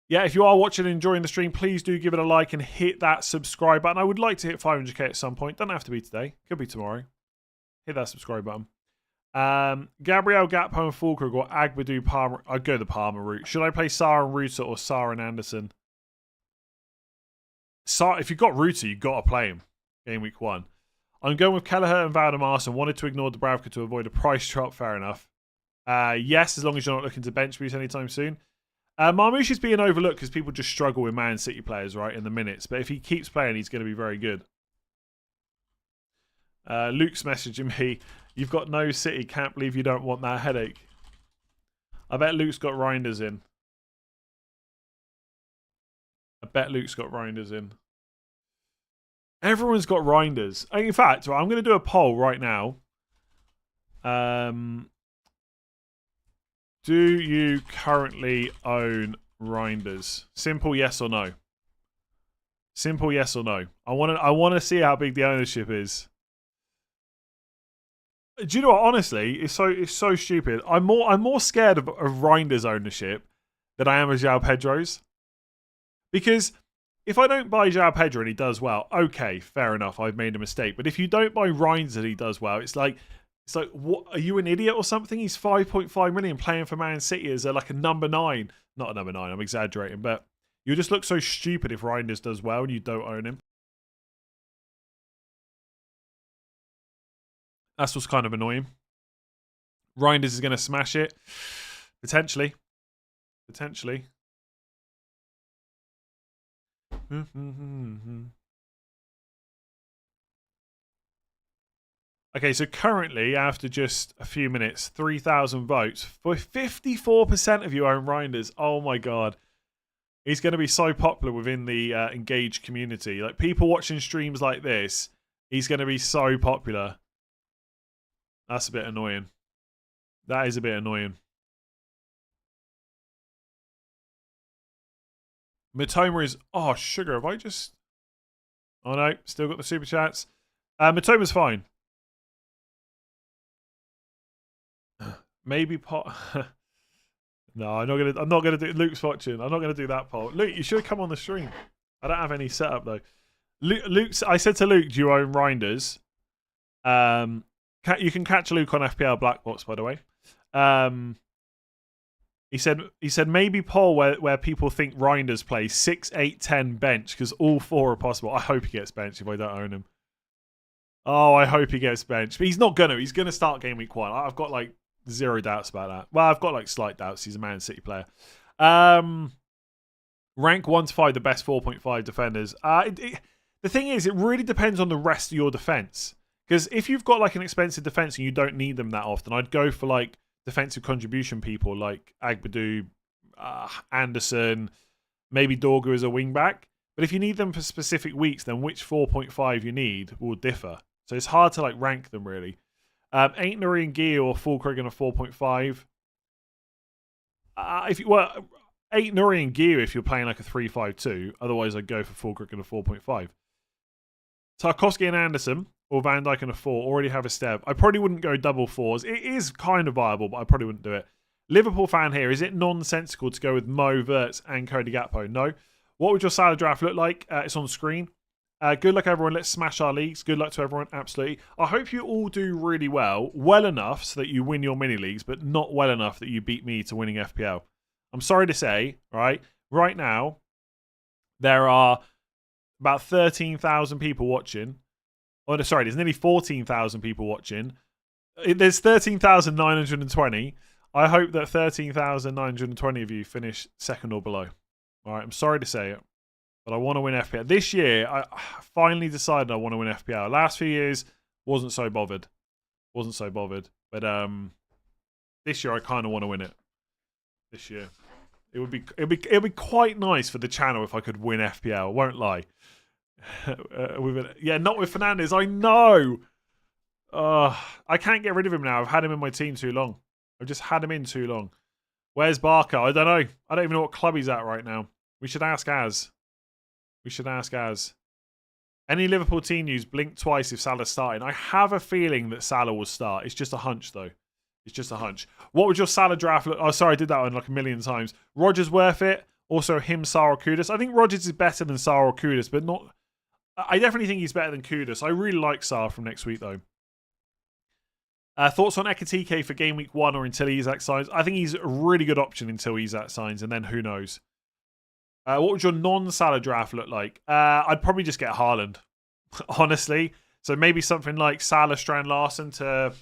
Yeah, if you are watching and enjoying the stream, please do give it a like and hit that subscribe button. I would like to hit 500k at some point. Doesn't have to be today. Could be tomorrow. Hit that subscribe button. Gabriel, Gakpo and Fulkrug or Agbadou, Palmer. I'd go the Palmer route. Should I play Sarr and Ruta or Sarr and Anderson? If you've got Ruta, you've got to play him. Game week 1. I'm going with Kelleher and Valdemars and wanted to ignore Dubravka to avoid a price drop. Fair enough. Yes, as long as you're not looking to bench boost anytime soon. Marmoush is being overlooked because people just struggle with Man City players, right, in the minutes. But if he keeps playing, he's going to be very good. Luke's messaging me, you've got no City, can't believe you don't want that headache. I bet Luke's got Reinders in. Everyone's got Reinders. In fact, right, I'm going to do a poll right now. Do you currently own Reinders? Simple yes or no. Simple yes or no. I want to see how big the ownership is. Do you know what? Honestly, it's so stupid. I'm more scared of Reinders' ownership than I am of João Pedro's. Because if I don't buy João Pedro and he does well, okay, fair enough, I've made a mistake. But if you don't buy Reinders and he does well, it's like, what? Are you an idiot or something? He's 5.5 million playing for Man City as like a number 9. Not a number 9, I'm exaggerating, but you just look so stupid if Reinders does well and you don't own him. That's what's kind of annoying. Reinders is going to smash it. Potentially. Okay, so currently, after just a few minutes, 3,000 votes, for 54% of you own Reinders. Oh my god. He's going to be so popular within the engaged community. Like, people watching streams like this, he's going to be so popular. That's a bit annoying. That is a bit annoying. Matoma is... Oh, sugar, have I just... Oh no, still got the super chats. Matoma's fine. Maybe pot. No, I'm not gonna do. Luke's watching. I'm not gonna do that poll. Luke, you should come on the stream. I don't have any setup though. Luke's. I said to Luke, "Do you own Reinders?" You can catch Luke on FPL Black Box, by the way. He said maybe poll where people think Reinders plays 6, 8, 10 bench because all 4 are possible. I hope he gets benched if I don't own him. Oh, I hope he gets benched, but he's not gonna. He's gonna start game week 1. I've got like 0 doubts about that. Well, I've got like slight doubts. He's a Man City player. Rank 1 to 5, the best 4.5 defenders. The thing is, it really depends on the rest of your defense. Because if you've got like an expensive defense and you don't need them that often, I'd go for like defensive contribution people like Agbadu, Anderson, maybe Dorgu as a wing back. But if you need them for specific weeks, then which 4.5 you need will differ. So it's hard to like rank them really. Ain't Nuri and Gia or Fulkrug in a 4.5. Ain't Nuri and Gia if you're playing like a 3-5-2. Otherwise, I'd go for Fulkrug in a 4.5. Tarkowski and Anderson or Van Dijk in a 4 already have a step. I probably wouldn't go double 4s. It is kind of viable, but I probably wouldn't do it. Liverpool fan here. Is it nonsensical to go with Mo, Wirtz and Cody Gakpo? No. What would your salad draft look like? It's on screen. Good luck, everyone. Let's smash our leagues. Good luck to everyone. Absolutely. I hope you all do really well. Well enough so that you win your mini leagues, but not well enough that you beat me to winning FPL. I'm sorry to say, right now, there are about 13,000 people watching. Oh, no, sorry, there's nearly 14,000 people watching. There's 13,920. I hope that 13,920 of you finish second or below. All right, I'm sorry to say it, but I want to win FPL. This year, I finally decided I want to win FPL. Last few years, wasn't so bothered. But this year, I kind of want to win it. This year, it'd be quite nice for the channel if I could win FPL. Won't lie. Not with Fernandes. I know. I can't get rid of him now. I've had him in my team too long. I've just had him in too long. Where's Barker? I don't know. I don't even know what club he's at right now. We should ask Az. Any Liverpool team news? Blink twice if Salah's starting. I have a feeling that Salah will start. It's just a hunch, though. It's just a hunch. What would your Salah draft look? Oh, sorry, I did that one like a million times. Rodgers worth it. Also, him, Sarr or Kudus. I think Rodgers is better than Sarr or Kudus, but not... I definitely think he's better than Kudus. I really like Sarr from next week, though. Thoughts on Ekatike for game week 1 or until Isak signs? I think he's a really good option until Isak signs, and then who knows. What would your non-Salah draft look like? I'd probably just get Haaland, honestly. So maybe something like Salah, Strand Larson to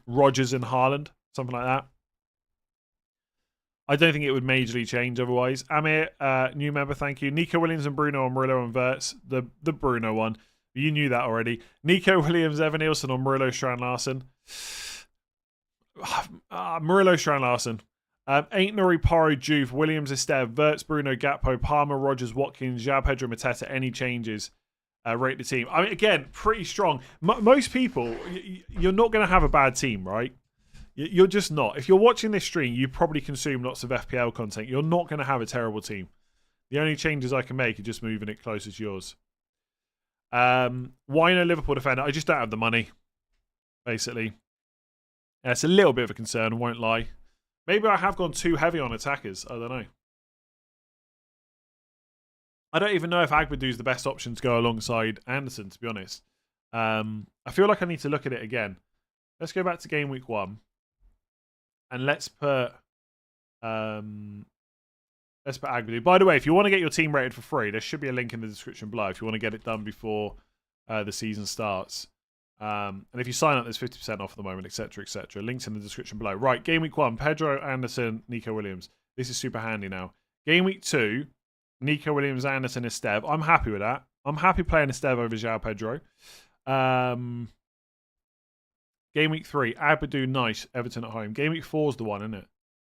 Rodgers and Haaland, something like that. I don't think it would majorly change otherwise. Amir, new member, thank you. Nico Williams and Bruno on Murillo and Verts. The Bruno one. You knew that already. Nico Williams, Evan Nielsen on Murillo, Strand Larsen. Murillo, Strand Larsen. Ain't Nori, Paro, Juve, Williams, Esteve, Verts, Bruno, Gakpo, Palmer, Rogers, Watkins, João Pedro, Mateta. Any changes? Rate the team. I mean, again, pretty strong. Most people, you're not going to have a bad team, right? You're just not. If you're watching this stream, you probably consume lots of FPL content. You're not going to have a terrible team. The only changes I can make are just moving it closer to yours. Why no Liverpool defender? I just don't have the money, basically. Yeah, it's a little bit of a concern, I won't lie. Maybe I have gone too heavy on attackers. I don't know. I don't even know if Agbadou's the best option to go alongside Anderson, to be honest. I feel like I need to look at it again. Let's go back to game week 1. And let's put Agbadou. By the way, if you want to get your team rated for free, there should be a link in the description below if you want to get it done before the season starts. And if you sign up, there's 50% off at the moment, etc., etc. Links in the description below. Right, game week 1, Pedro, Anderson, Nico Williams. This is super handy now. Game week 2, Nico Williams, Anderson, Esteve. I'm happy with that. I'm happy playing Esteve over João Pedro. Game week 3, Agbadou, nice. Everton at home. Game week 4 is the one, isn't it?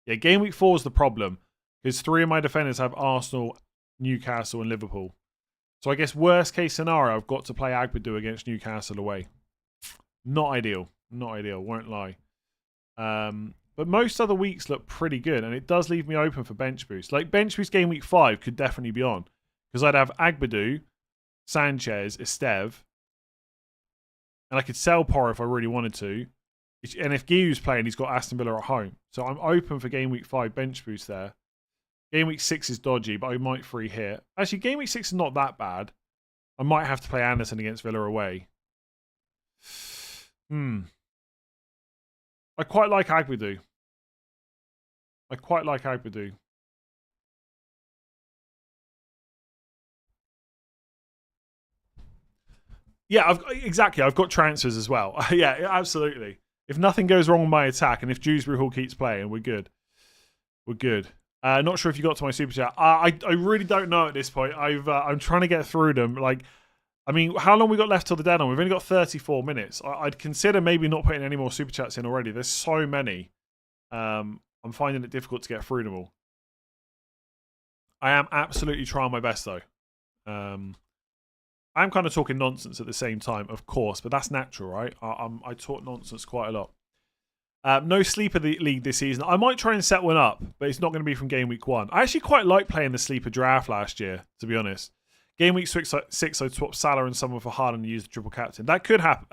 Yeah, game week 4 is the problem. Because 3 of my defenders have Arsenal, Newcastle, and Liverpool. So I guess worst case scenario, I've got to play Agbadou against Newcastle away. Not ideal. Not ideal, won't lie. But most other weeks look pretty good, and it does leave me open for bench boost. Like, bench boost game week 5 could definitely be on. Because I'd have Agbadou, Sanchez, Esteve, and I could sell Porro if I really wanted to. And if Guiu's playing, he's got Aston Villa at home. So I'm open for game week 5 bench boost there. Game week 6 is dodgy, but I might free hit. Actually, game week 6 is not that bad. I might have to play Anderson against Villa away. I quite like Agbadou. Yeah, exactly. I've got transfers as well. Yeah, absolutely. If nothing goes wrong with my attack, and if Dewsbury Hall keeps playing, we're good. We're good. Not sure if you got to my super chat. I really don't know at this point. I'm trying to get through them. Like, I mean, how long we got left till the deadline? We've only got 34 minutes. I'd consider maybe not putting any more super chats in already. There's so many. I'm finding it difficult to get through them all. I am absolutely trying my best though. I'm kind of talking nonsense at the same time, of course, but that's natural, right? I talk nonsense quite a lot. No sleeper league this season. I might try and set one up, but it's not going to be from game week 1. I actually quite liked playing the sleeper draft last year, to be honest. Game week 6, I'd swap Salah and someone for Haaland and use the triple captain. That could happen.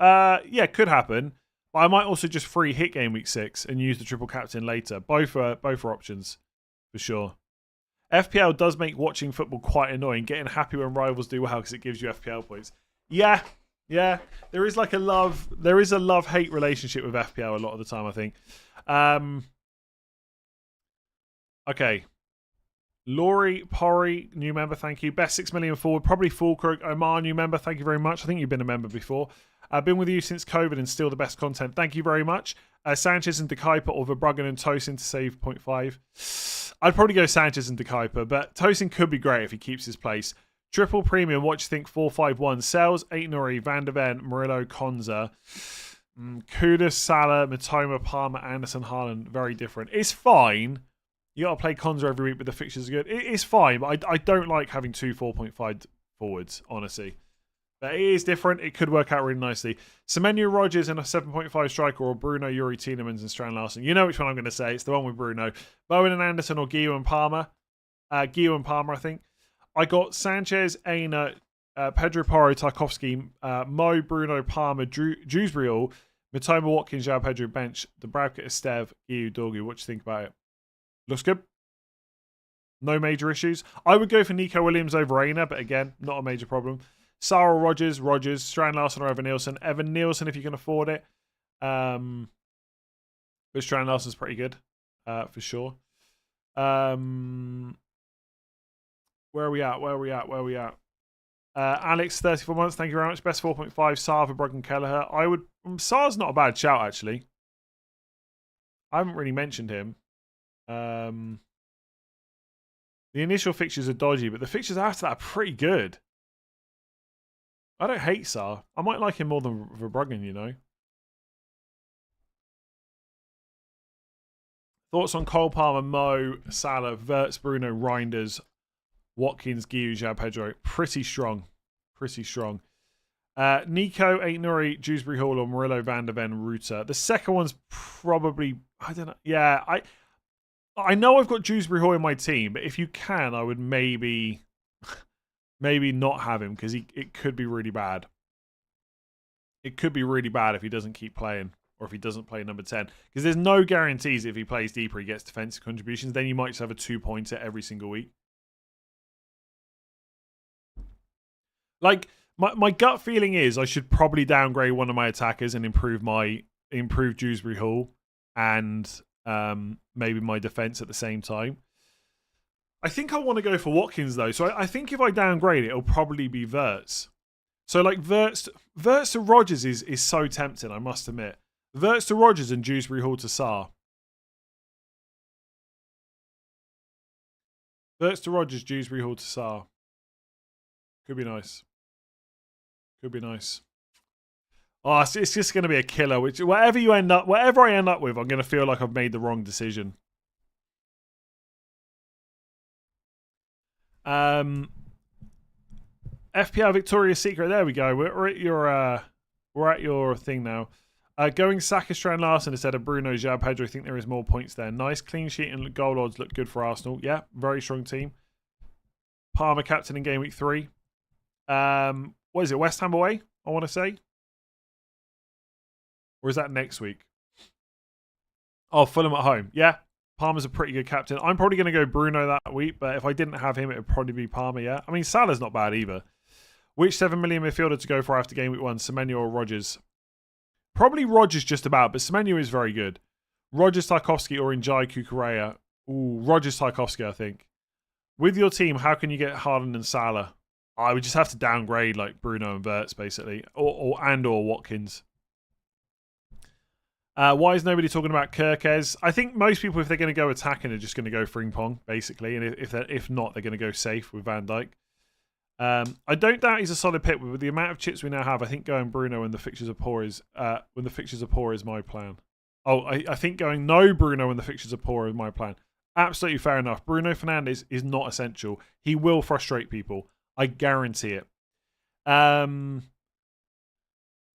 Yeah, could happen. But I might also just free hit game week 6 and use the triple captain later. Both are options, for sure. FPL does make watching football quite annoying. Getting happy when rivals do well because it gives you FPL points. Yeah. There is like a love-hate relationship with FPL a lot of the time, I think. Okay. Laurie, Pori, new member, thank you. Best 6 million forward, probably Fulkirk. Omar, new member, thank you very much. I think you've been a member before. I've been with you since COVID and still the best content. Thank you very much. Sanchez and De Kuyper or Verbruggen and Tosin to save 0.5. I'd probably go Sanchez and De Kuyper, but Tosin could be great if he keeps his place. Triple premium, what do you think? 4-5-1. Sells, 8 Nori, Van der Ven, Murillo, Konza. Kudus, Salah, Matoma, Palmer, Anderson, Haaland. Very different. It's fine. You got to play Konza every week, but the fixtures are good. It's fine, but I don't like having 2 4.5 forwards, honestly. But it is different. It could work out really nicely. Semenyo, Rogers and a 7.5 striker, or Bruno, Yuri Tielemans and Strand Larsen. You know which one I'm going to say. It's the one with Bruno. Bowen and Anderson or Guiu and Palmer. Guiu and Palmer, I think. I got Sanchez, Aina, Pedro Porro, Tarkovsky, Mo, Bruno, Palmer, Dewsbury All, Matoma, Watkins, João Pedro, bench, Dubravka, Esteve, Guiu, Dorgu. What do you think about it? Looks good. No major issues. I would go for Nico Williams over Aina, but again, not a major problem. Sarah Rogers, Strand Larsen or Evan Nielsen. Evan Nielsen if you can afford it. But Strand Larsen's pretty good, for sure. Where are we at? Alex, 34 months. Thank you very much. Best 4.5. Saar, Verbruggen, Kelleher. Saar's not a bad shout, actually. I haven't really mentioned him. The initial fixtures are dodgy, but the fixtures after that are pretty good. I don't hate Saar. I might like him more than Verbruggen, you know. Thoughts on Cole Palmer, Mo, Salah, Wirtz, Bruno, Reinders, Watkins, Guiu, João Pedro. Pretty strong. Pretty strong. Nico, Aït-Nouri, Dewsbury Hall, or Murillo, Van der Ven, Ruta. The second one's probably... I don't know. Yeah, I know I've got Dewsbury Hall in my team, but if you can, I would maybe not have him because it could be really bad. It could be really bad if he doesn't keep playing or if he doesn't play number 10. Because there's no guarantees if he plays deeper he gets defensive contributions. Then you might just have a 2-pointer every single week. Like, my gut feeling is I should probably downgrade one of my attackers and improve Dewsbury Hall and maybe my defense at the same time. I think I want to go for Watkins though. So I think if I downgrade it, it'll probably be Wirtz. So like Wirtz to Rodgers is so tempting, I must admit. Wirtz to Rodgers and Dewsbury Hall to Saar. Wirtz to Rodgers, Dewsbury Hall to Saar. Could be nice. Could be nice. Oh, it's just going to be a killer. Whatever I end up with, I'm going to feel like I've made the wrong decision. FPL Victoria's Secret. There we go. We're at your thing now. Going Saka, Strand, Larson instead of Bruno, João Pedro. I think there is more points there. Nice clean sheet and goal odds look good for Arsenal. Yeah, very strong team. Palmer captain in game week 3. What is it? West Ham away, I want to say. Or is that next week? Oh, Fulham at home. Yeah, Palmer's a pretty good captain. I'm probably going to go Bruno that week, but if I didn't have him, it would probably be Palmer, yeah. I mean, Salah's not bad either. Which 7 million midfielder to go for after game week 1? Semenyo or Rodgers? Probably Rodgers just about, but Semenyo is very good. Rodgers, Tarkowski, or Njai Kukureya? Ooh, Rodgers, Tarkowski, I think. With your team, how can you get Haaland and Salah? I would just have to downgrade like Bruno and Wirtz, basically. Or Watkins. Why is nobody talking about Kirkes? I think most people, if they're going to go attacking, are just going to go Frimpong, basically. And if not, they're going to go safe with Van Dijk. I don't doubt he's a solid pick. With the amount of chips we now have, I think going Bruno when the fixtures are poor is my plan. Oh, I think going no Bruno when the fixtures are poor is my plan. Absolutely fair enough. Bruno Fernandes is not essential. He will frustrate people. I guarantee it.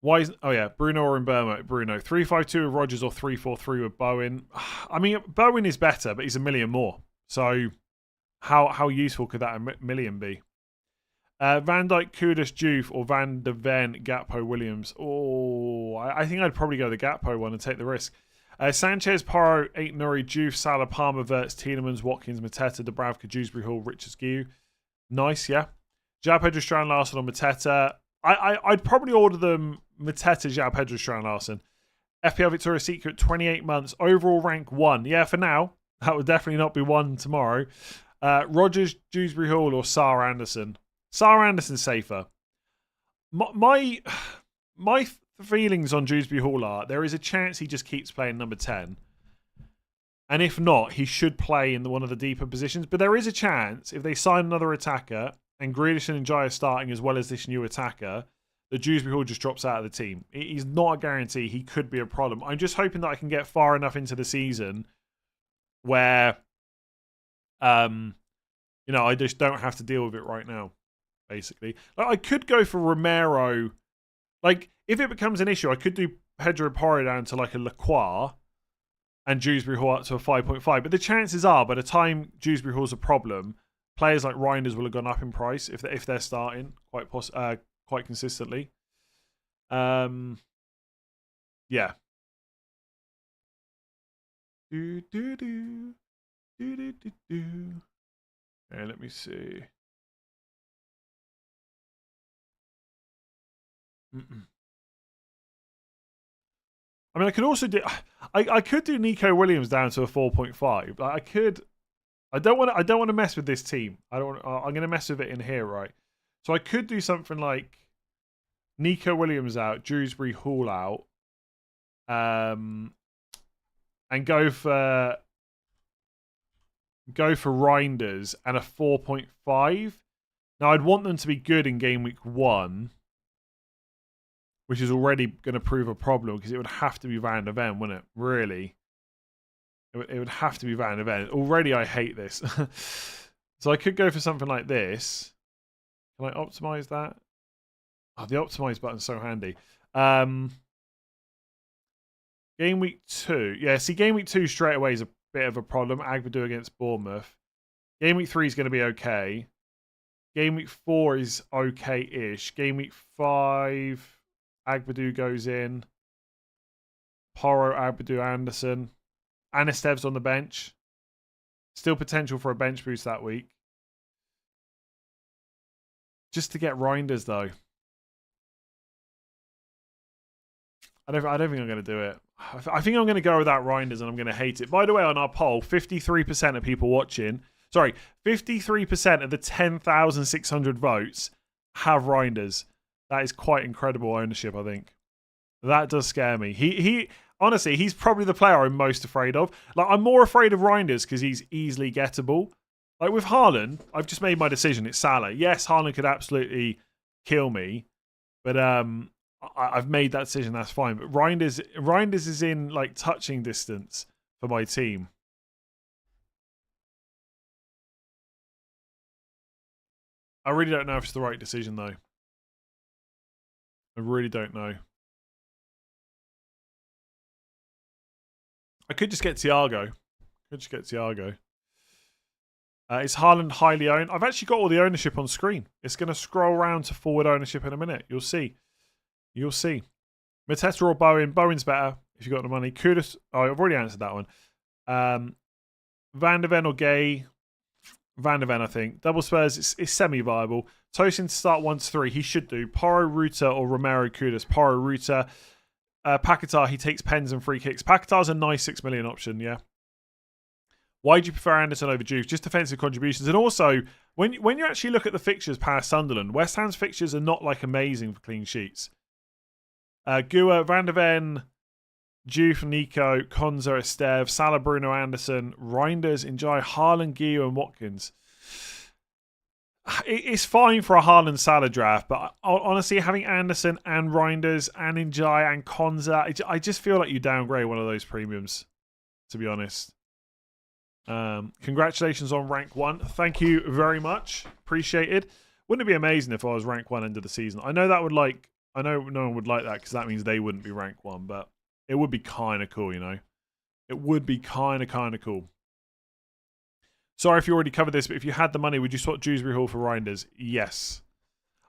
Why is... Oh, yeah. Bruno or Mbeumo? Bruno. 3-5-2 with Rodgers or 3-4-3 with Bowen? I mean, Bowen is better, but he's a million more. So how useful could that million be? Van Dijk, Kudus, Juve, or Van de Ven, Gakpo, Williams? Oh, I think I'd probably go the Gakpo one and take the risk. Sanchez, Paro, Aït-Nouri, Juve, Salah, Palmer, Wirtz, Tielemans, Watkins, Mateta, Dubravka, Dewsbury Hall, Richards, Guiu. Nice, yeah. João Pedro, Strand, Larson, or Mateta. I'd probably order them Mateta, João Pedro, Strand, Larson. FPL Victoria's Secret, 28 months. Overall rank 1. Yeah, for now. That would definitely not be 1 tomorrow. Rodgers, Dewsbury Hall, or Saar Anderson. Saar Anderson's safer. My feelings on Dewsbury Hall are there is a chance he just keeps playing number 10. And if not, he should play in one of the deeper positions. But there is a chance, if they sign another attacker, and Grealish and Njai are starting as well as this new attacker, that Dewsbury Hall just drops out of the team. He's not a guarantee. He could be a problem. I'm just hoping that I can get far enough into the season where, I just don't have to deal with it right now, basically. Like, I could go for Romero. Like, if it becomes an issue, I could do Pedro Porro down to like a Lacroix and Dewsbury Hall up to a 5.5. But the chances are, by the time Dewsbury Hall's a problem, players like Reinders will have gone up in price if they're starting quite consistently. Yeah. Okay, let me see. I mean, I could also do. I could do Nico Williams down to a 4.5. Like, I could. I don't want to mess with this team. I'm going to mess with it in here, right? So I could do something like Nico Williams out, Dewsbury Hall out, and go for go for Reinders and a 4.5. Now, I'd want them to be good in game week 1, which is already going to prove a problem because it would have to be Van der Ven, wouldn't it? Really? It would have to be Van der Ven. Already, I hate this. So I could go for something like this. Can I optimize that? Oh, the optimize button's so handy. Game week 2. Yeah, see, game week 2 straight away is a bit of a problem. Agbadu against Bournemouth. Game week 3 is going to be okay. Game week 4 is okay-ish. Game week 5, Agbadu goes in. Porro, Agbadu, Anderson. Anistev's on the bench. Still potential for a bench boost that week. Just to get Reinders, though. I don't think I'm going to do it. I think I'm going to go without Reinders and I'm going to hate it. By the way, on our poll, 53% of people watching, 53% of the 10,600 votes have Reinders. That is quite incredible ownership, I think. That does scare me. He honestly, he's probably the player I'm most afraid of. Like, I'm more afraid of Reinders because he's easily gettable. Like with Haaland, I've just made my decision. It's Salah. Yes, Haaland could absolutely kill me, but I've made that decision. That's fine. But Reinders is in like touching distance for my team. I really don't know if it's the right decision, though. I really don't know. I could just get Thiago. Is Haaland highly owned? I've actually got all the ownership on screen. It's going to scroll around to forward ownership in a minute. You'll see. Mateta or Bowen. Bowen's better if you've got the money. Kudus. Oh, I've already answered that one. Van der Ven or Gay. Van der Ven, I think. Double Spurs is semi-viable. Tosin to start 1-3. He should do. Porro, Ruta or Romero Kudus. Porro, Ruta. Paquetá, he takes pens and free kicks. Paquetá's a nice 6 million option, yeah. Why do you prefer Anderson over Juve? Just defensive contributions. And also, when you actually look at the fixtures past Sunderland, West Ham's fixtures are not like amazing for clean sheets. Gua, Van der Ven, Juve, Nico, Konza, Esteve, Salah, Bruno, Anderson, Reinders, Njai, Haaland, Gio, and Watkins. It's fine for a Haaland Salah draft, but honestly, having Anderson and Reinders and Njai and Konza, I just feel like you downgrade one of those premiums, to be honest. Congratulations on rank 1. Thank you very much. Appreciated. Wouldn't it be amazing if I was rank 1 end of the season? I know no one would like that because that means they wouldn't be rank 1, but it would be kind of cool, you know? It would be kind of cool. Sorry if you already covered this, but if you had the money, would you swap Dewsbury Hall for Reinders? Yes.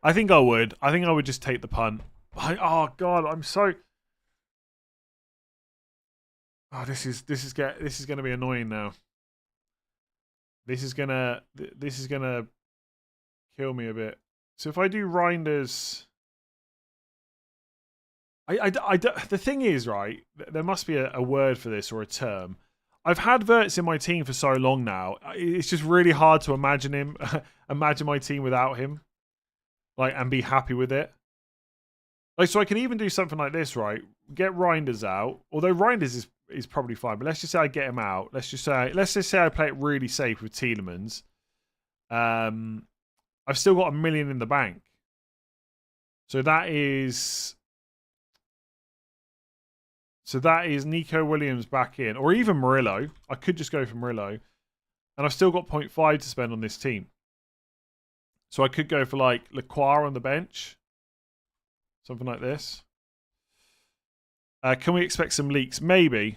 I think I would. I think I would just take the punt. Oh, God, I'm so... Oh, this is going to be annoying now. This is gonna kill me a bit. So if I do Reinders... the thing is, right, there must be a word for this or a term. I've had Wirtz in my team for so long now. It's just really hard to imagine my team without him, like, and be happy with it. Like, so I can even do something like this, right? Get Reinders out. Although Reinders is probably fine, but let's just say I get him out. Let's just say I play it really safe with Tielemans. I've still got $1 million in the bank. So that is Nico Williams back in, or even Murillo. I could just go for Murillo. And I've still got 0.5 to spend on this team. So I could go for like Lacroix on the bench. Something like this. Can we expect some leaks? Maybe.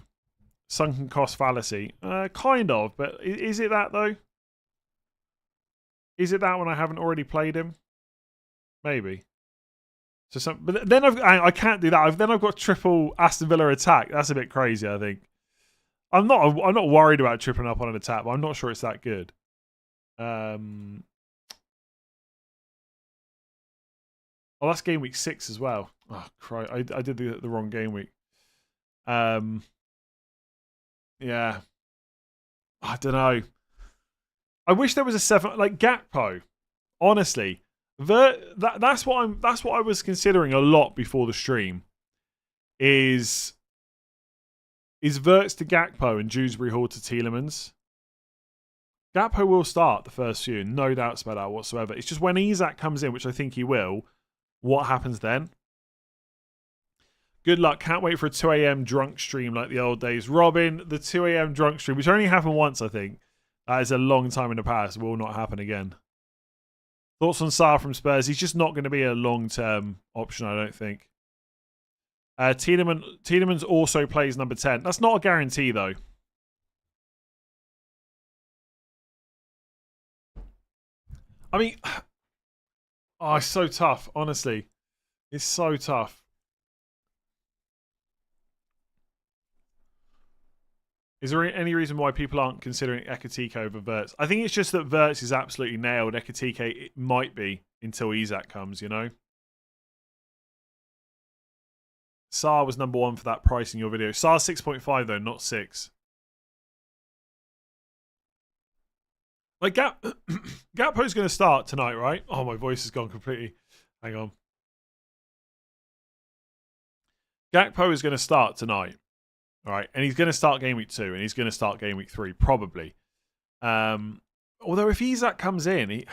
Sunken cost fallacy. Kind of, but is it that though? Is it that when I haven't already played him? Maybe. But then I can't do that. Then I've got triple Aston Villa attack. That's a bit crazy, I think. I'm not worried about tripling up on an attack, but I'm not sure it's that good. Oh, that's game week 6 as well. Oh, Christ. I did the wrong game week. Yeah. I don't know. I wish there was a 7, like Gakpo. Honestly. That's what I was considering a lot before the stream. Is Wirtz to Gakpo and Dewsbury Hall to Tielemans. Gakpo will start the first few, no doubts about that whatsoever. It's just when Isak comes in, which I think he will, what happens then? Good luck. Can't wait for a 2 a.m. drunk stream like the old days. Robin, the 2 a.m. drunk stream, which only happened once, I think. That is a long time in the past. Will not happen again. Thoughts on Sarr from Spurs? He's just not going to be a long-term option, I don't think. Tielemans also plays number 10. That's not a guarantee, though. I mean, oh, it's so tough, honestly. It's so tough. Is there any reason why people aren't considering Ekitike over Wirtz? I think it's just that Wirtz is absolutely nailed. Ekitike, it might be until Isak comes, you know? Sarr was number 1 for that price in your video. Sarr's 6.5 though, not 6. Like, Gakpo's going to start tonight, right? Oh, my voice has gone completely. Hang on. Gakpo is going to start tonight. All right. And he's going to start game week 2. And he's going to start game week 3, probably. Although if Isak comes in,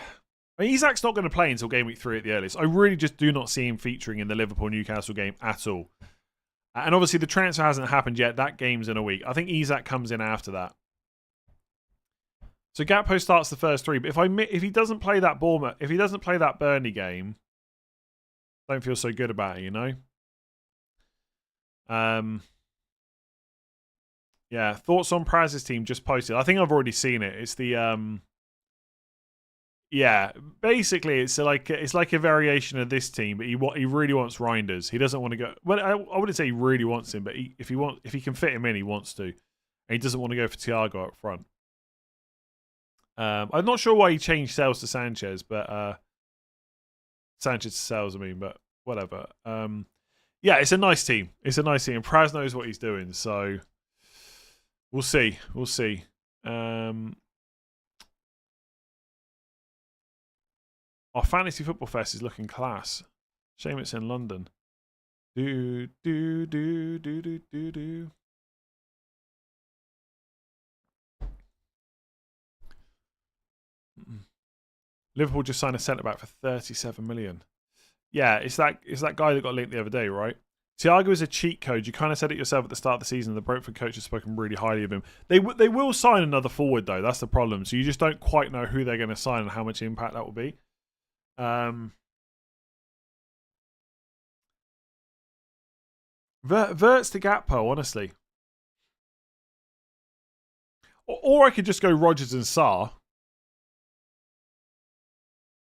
Isak's not going to play until game week 3 at the earliest. I really just do not see him featuring in the Liverpool-Newcastle game at all. And obviously the transfer hasn't happened yet. That game's in a week. I think Isak comes in after that. So Gakpo starts the first 3, but if he doesn't play that Bournemouth, if he doesn't play that Burnley game, I don't feel so good about it, you know. Yeah, thoughts on Praz's team just posted. I think I've already seen it. It's the yeah, basically it's like a variation of this team, but he really wants Reinders. He doesn't want to go. Well, I wouldn't say he really wants him, but if he can fit him in, he wants to. And he doesn't want to go for Thiago up front. I'm not sure why he changed Sales to Sanchez, but Sanchez to Sales, I mean, but whatever. Yeah, it's a nice team. It's a nice team. And Praz knows what he's doing, so we'll see. We'll see. Our Fantasy Football Fest is looking class. Shame it's in London. Do. Liverpool just signed a centre-back for 37 million. Yeah, it's that guy that got linked the other day, right? Thiago is a cheat code. You kind of said it yourself at the start of the season. The Brentford coach has spoken really highly of him. They will sign another forward, though. That's the problem. So you just don't quite know who they're going to sign and how much impact that will be. Wirtz to Gakpo, honestly. Or I could just go Rodgers and Sarr.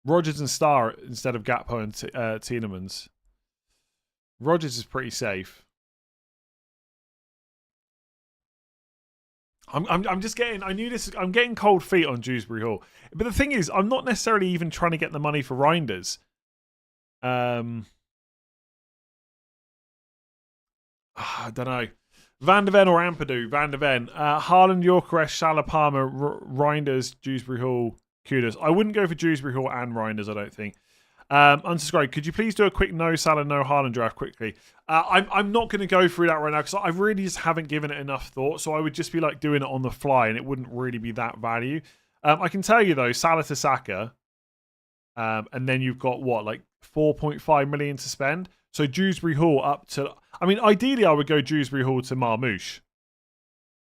Rodgers and Starr instead of Gakpo and Tielemans. Rodgers is pretty safe. I'm just getting. I knew this. I'm getting cold feet on Dewsbury Hall. But the thing is, I'm not necessarily even trying to get the money for Reinders. I don't know. Van der Ven or Ampadu? Van der Ven. Haaland, Gyökeres, Salah, Palmer, Reinders, Dewsbury Hall, Kudus. I wouldn't go for Dewsbury Hall and Reinders, I don't think. Unsubscribe. Could you please do a quick no Salah, no Haaland draft quickly? I'm not going to go through that right now because I really just haven't given it enough thought. So I would just be like doing it on the fly and it wouldn't really be that value. I can tell you though, Salah to Saka. And then you've got what, like 4.5 million to spend. So Dewsbury Hall up to, I mean, ideally I would go Dewsbury Hall to Marmoush.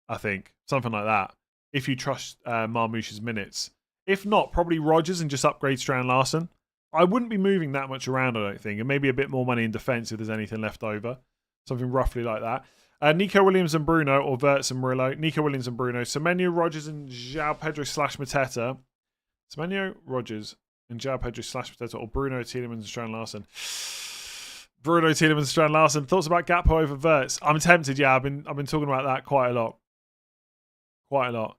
I think. Something like that. If you trust Marmoush's minutes. If not, probably Rodgers and just upgrade Strand Larson. I wouldn't be moving that much around, I don't think. And maybe a bit more money in defence if there's anything left over. Something roughly like that. Nico Williams and Bruno, or Wirtz and Murillo. Nico Williams and Bruno. Semenyo, Rodgers and João Pedro / Mateta. Semenyo, Rodgers and João Pedro / Mateta. Or Bruno, Tielemans and Strand Larson. Bruno, Tielemans and Strand Larson. Thoughts about Gakpo over Wirtz? I'm tempted, yeah. I've been talking about that quite a lot. Quite a lot.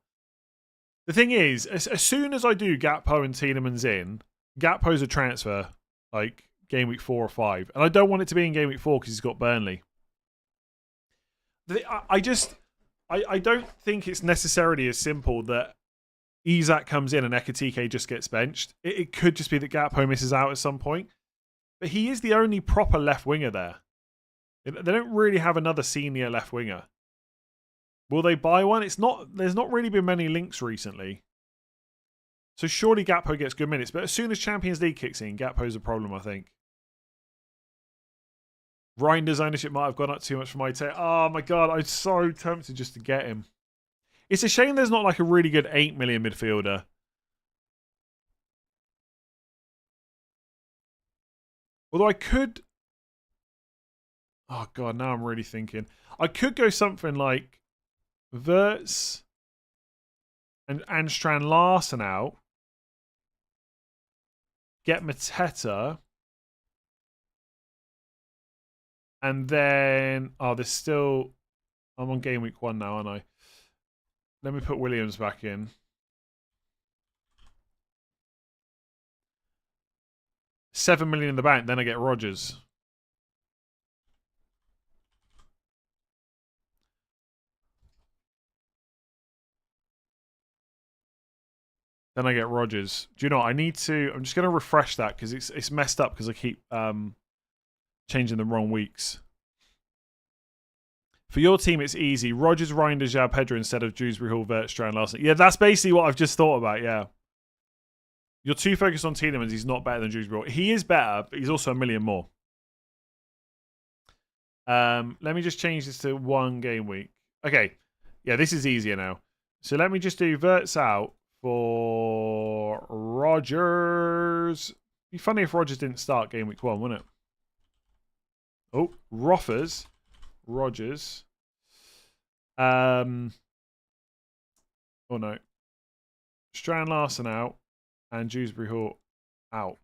The thing is, as soon as I do Gakpo and Tielemans in, Gakpo's a transfer, like game week 4 or 5. And I don't want it to be in game week 4 because he's got Burnley. I don't think it's necessarily as simple that Isak comes in and Ekitike just gets benched. It could just be that Gakpo misses out at some point. But he is the only proper left winger there. They don't really have another senior left winger. Will they buy one? There's not really been many links recently. So surely Gakpo gets good minutes. But as soon as Champions League kicks in, Gakpo's a problem, I think. Reinders' ownership might have gone up too much for my take. Oh my god, I'm so tempted just to get him. It's a shame there's not like a really good 8 million midfielder. Although I could... Oh god, now I'm really thinking. I could go something like Wirtz and Strand Larsen out. Get Mateta. And then... Oh, there's still... I'm on game week 1 now, aren't I? Let me put Williams back in. $7 million in the bank, then I get Rodgers. Then I get Rodgers. Do you know what? I need to... I'm just going to refresh that because it's messed up because I keep changing the wrong weeks. For your team, it's easy. Rodgers, Reinders, João Pedro instead of Dewsbury Hall, Wirtz, Strand, Larsen. Yeah, that's basically what I've just thought about, yeah. You're too focused on Tielemans. He's not better than Dewsbury Hall. He is better, but he's also a million more. Let me just change this to 1 game week. Okay. Yeah, this is easier now. So let me just do Wirtz out for Rodgers. It'd be funny if Rodgers didn't start game week 1, wouldn't it? Oh, Rodgers. Oh no. Strand Larsen out and Dewsbury Hall out.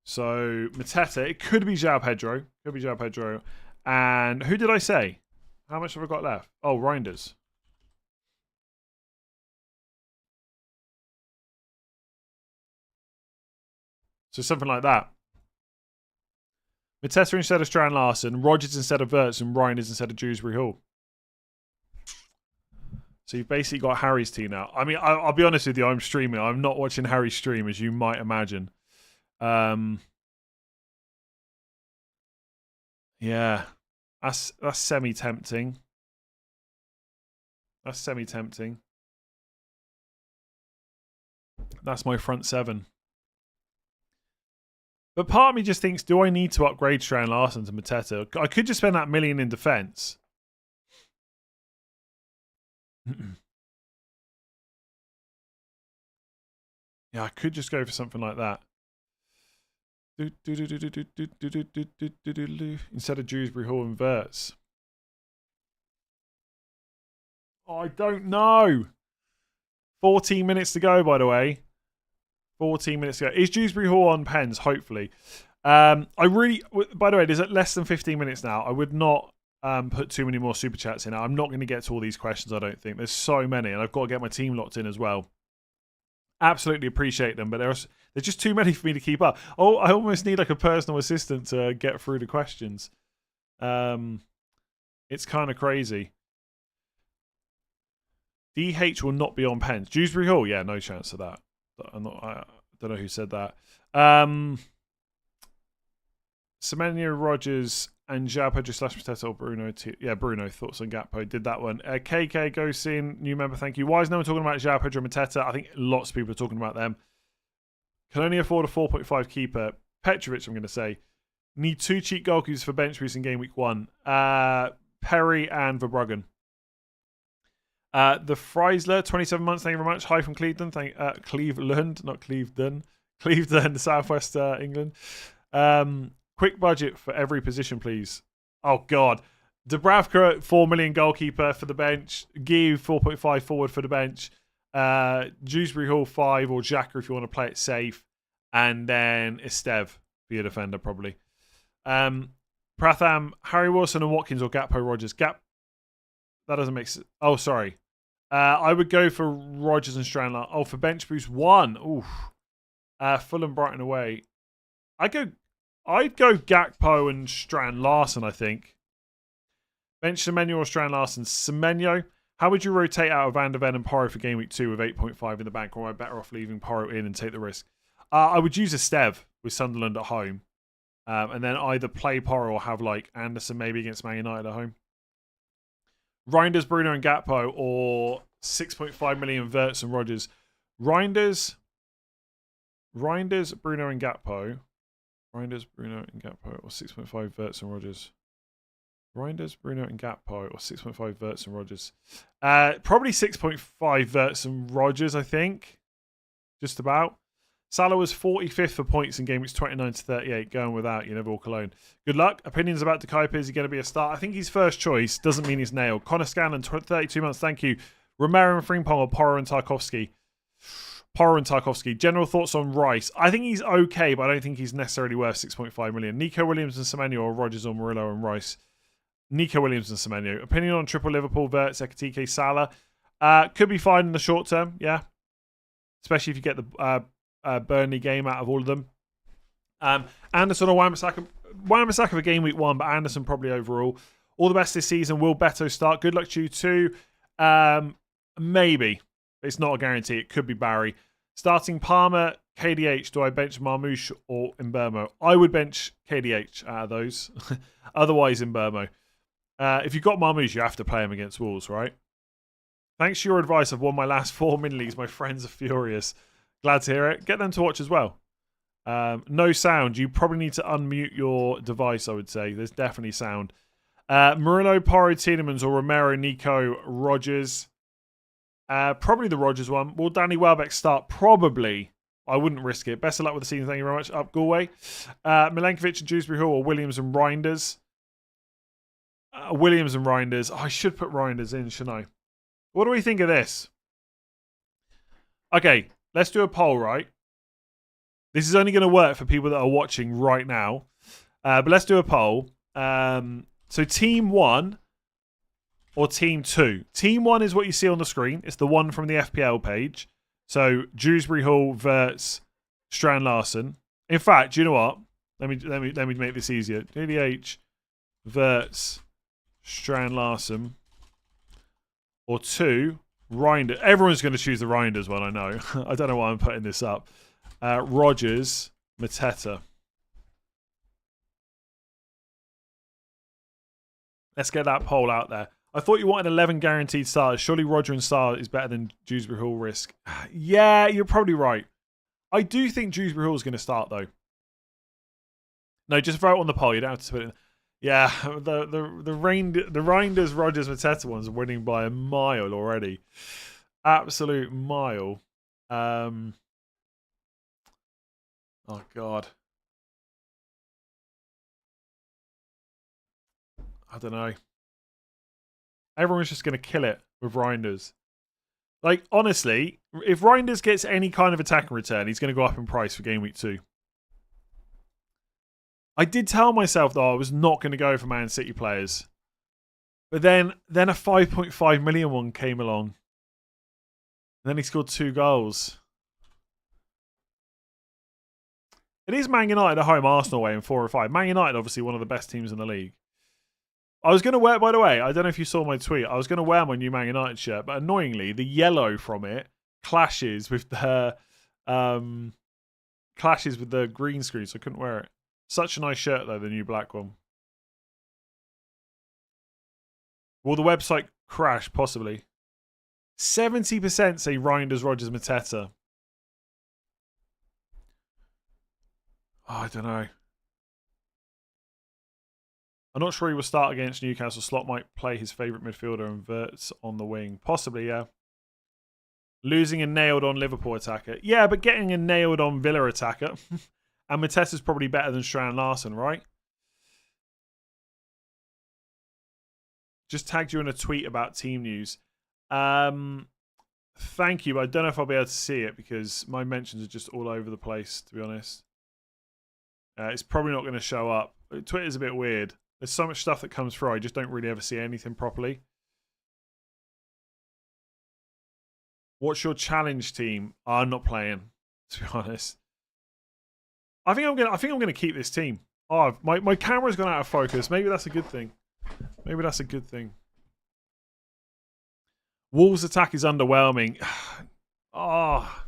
So Mateta, it could be João Pedro. And who did I say? How much have I got left? Oh, Reinders. So something like that. Mateta instead of Strand Larsen, Rodgers instead of Wirtz, and Reinders instead of Dewsbury Hall. So you've basically got Harry's team now. I mean, I'll be honest with you, I'm streaming. I'm not watching Harry's stream, as you might imagine. Yeah. That's semi-tempting. That's semi-tempting. That's my front 7. But part of me just thinks, do I need to upgrade Strand Larsen to Mateta? I could just spend that million in defence. Yeah, I could just go for something like that. Instead of Dewsbury Hall and Wirtz. Oh, I don't know. 14 minutes to go, by the way. 14 minutes ago. Is Dewsbury Hall on pens? Hopefully. By the way, there's less than 15 minutes now. I would not put too many more super chats in. I'm not going to get to all these questions, I don't think. There's so many, and I've got to get my team locked in as well. Absolutely appreciate them, but there's just too many for me to keep up. Oh, I almost need like a personal assistant to get through the questions. It's kind of crazy. DH will not be on pens. Dewsbury Hall? Yeah, no chance of that. I don't know who said that. Semenyo, Rodgers, and João Pedro / Mateta or Bruno. Yeah, Bruno. Thoughts on Gakpo? Did that one. KK goes in. New member, thank you. Why is no one talking about João Pedro and Mateta? I think lots of people are talking about them. Can only afford a 4.5 keeper. Petrovic, I'm going to say. Need 2 cheap goalkeepers for bench boost in game week 1. Perry and Verbruggen. The Freisler, 27 months, thank you very much. Hi from Cleveland. Cleveland, not Cleveland. Cleveland, Southwest England. Quick budget for every position, please. Oh, God. Dubravka, 4 million goalkeeper for the bench. Give 4.5 forward for the bench. Dewsbury Hall, 5, or Xhaka if you want to play it safe. And then Estev for your defender, probably. Pratham, Harry Wilson and Watkins or Gakpo Rodgers. That doesn't make sense. Oh, sorry. I would go for Rodgers and Strand. Oh, for bench boost 1. Oof. Fulham, Brighton away. I'd go Gakpo and Strand Larsen, I think. Bench Semenyo or Strand Larsen. Semenyo. How would you rotate out of Van der Ven and Porro for game week 2 with 8.5 in the bank? Or am I better off leaving Porro in and take the risk? I would use a Stev with Sunderland at home. And then either play Porro or have like Anderson maybe against Man United at home. Reinders, Bruno and Gakpo or 6.5 million Wirtz and Rodgers. Reinders, Bruno and Gakpo. Reinders, Bruno and Gakpo, or 6.5 Verts and Rodgers. Reinders, Bruno and Gakpo, or 6.5 Verts and Rodgers. Probably 6.5 Verts and Rodgers, I think. Just about. Salah was 45th for points in game weeks 29 to 38. Going without, you never walk alone. Good luck. Opinions about Dekaipa. Is he going to be a start? I think he's first choice. Doesn't mean he's nailed. Connor Scanlon, 32 months. Thank you. Romero and Frimpong or Porro and Tarkovsky. Porro and Tarkovsky. General thoughts on Rice. I think he's okay, but I don't think he's necessarily worth 6.5 million. Nico Williams and Semenyo or Rodgers or Murillo and Rice. Nico Williams and Semenyo. Opinion on triple Liverpool, Verts, Ekatike, Salah. Could be fine in the short term, yeah. Especially if you get the Burnley game out of all of them. Anderson or Wan-Bissaka. Wan-Bissaka for game week 1, but Anderson probably overall. All the best this season. Will Beto start? Good luck to you too. Maybe. It's not a guarantee. It could be Barry. Starting Palmer, KDH. Do I bench Marmoush or Mbermo? I would bench KDH out of those. Otherwise, Mbermo. If you've got Marmoush, you have to play him against Wolves, right? Thanks for your advice. I've won my last 4 mini leagues. My friends are furious. Glad to hear it. Get them to watch as well. No sound. You probably need to unmute your device, I would say. There's definitely sound. Murillo, Porro, Tielemans, or Romero, Nico, Rodgers. Probably the Rodgers one. Will Danny Welbeck start? Probably. I wouldn't risk it. Best of luck with the season. Thank you very much. Up Galway. Milenkovic and Dewsbury Hall or Williams and Reinders. Williams and Reinders. Oh, I should put Reinders in, shouldn't I? What do we think of this? Okay, let's do a poll, right? This is only going to work for people that are watching right now. But let's do a poll. So Team 1 or Team 2. Team 1 is what you see on the screen. It's the one from the FPL page. So Dewsbury Hall, Verts, Strand Larson. In fact, do you know what? Let me make this easier. DDH, Verts, Strand Larson. Or 2, Reinders. Everyone's going to choose the Reinders one, I know. I don't know why I'm putting this up. Rodgers, Mateta. Let's get that poll out there. I thought you wanted 11 guaranteed stars. Surely Roger and Star is better than Dewsbury Hall risk. Yeah, you're probably right. I do think Dewsbury Hall is going to start, though. No, just vote on the poll. You don't have to put it in. Yeah, the Reinders, Rodgers, Mateta one's winning by a mile already. Absolute mile. Oh, God. I don't know. Everyone's just going to kill it with Reinders. Like, honestly, if Reinders gets any kind of attack and return, he's going to go up in price for game week 2. I did tell myself, though, I was not going to go for Man City players. But then a 5.5 million one came along. And then he scored 2 goals. It is Man United at home, Arsenal away in 4 or 5. Man United, obviously, one of the best teams in the league. I was going to wear, by the way, I don't know if you saw my tweet. I was going to wear my new Man United shirt, but annoyingly, the yellow from it clashes with the green screen, so I couldn't wear it. Such a nice shirt, though, the new black one. Will the website crash? Possibly. 70% say Reinders, Rodgers, Mateta. Oh, I don't know. I'm not sure he will start against Newcastle. Slot might play his favourite midfielder and Verts on the wing. Possibly, yeah. Losing a nailed-on Liverpool attacker. Yeah, but getting a nailed-on Villa attacker... And Mateta's probably better than Strand Larson, right? Just tagged you in a tweet about team news. Thank you, but I don't know if I'll be able to see it because my mentions are just all over the place, to be honest. It's probably not going to show up. Twitter's a bit weird. There's so much stuff that comes through, I just don't really ever see anything properly. What's your challenge team? I'm not playing, to be honest. I think I'm gonna keep this team. Oh, my camera's gone out of focus. Maybe that's a good thing. Maybe that's a good thing. Wolves' attack is underwhelming. Oh,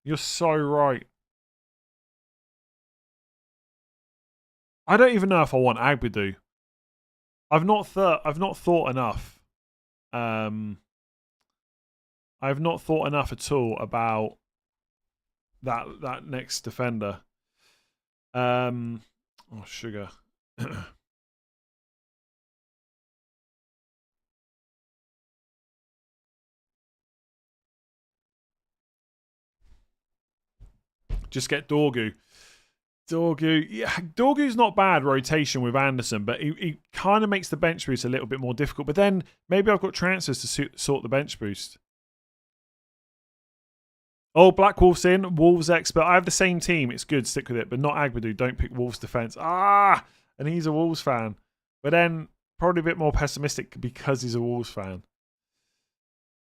you're so right. I don't even know if I want Agbadu. I've not thought enough. I've not thought enough at all about that next defender. Oh, sugar. Just get Dorgu. Yeah, Dorgu's not bad rotation with Anderson, but he kind of makes the bench boost a little bit more difficult. But then maybe I've got transfers to sort the bench boost. Oh, Black Wolf's in. Wolves expert. I have the same team. It's good. Stick with it. But not Agbadou. Don't pick Wolves defense. Ah! And he's a Wolves fan. But then probably a bit more pessimistic because he's a Wolves fan.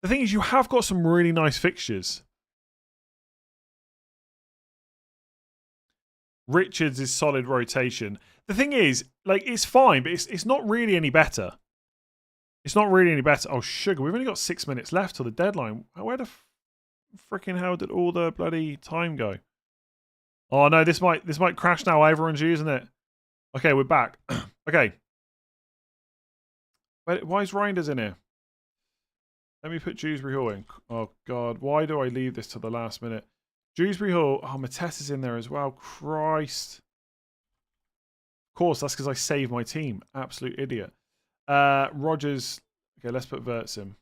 The thing is, you have got some really nice fixtures. Richards is solid rotation. The thing is, like, it's fine, but it's not really any better. It's not really any better. Oh, sugar. We've only got 6 minutes left till the deadline. Where the freaking hell did all the bloody time go? Oh no, this might crash now. Everyone's using it. Okay, we're back. Okay. Why is Reinders in here? Let me put Dewsbury Hall in. Oh god, why do I leave this to the last minute? Dewsbury Hall. Oh, Mateta's in there as well. Christ. Of course, that's because I saved my team. Absolute idiot. Rogers. Okay, let's put Verts in.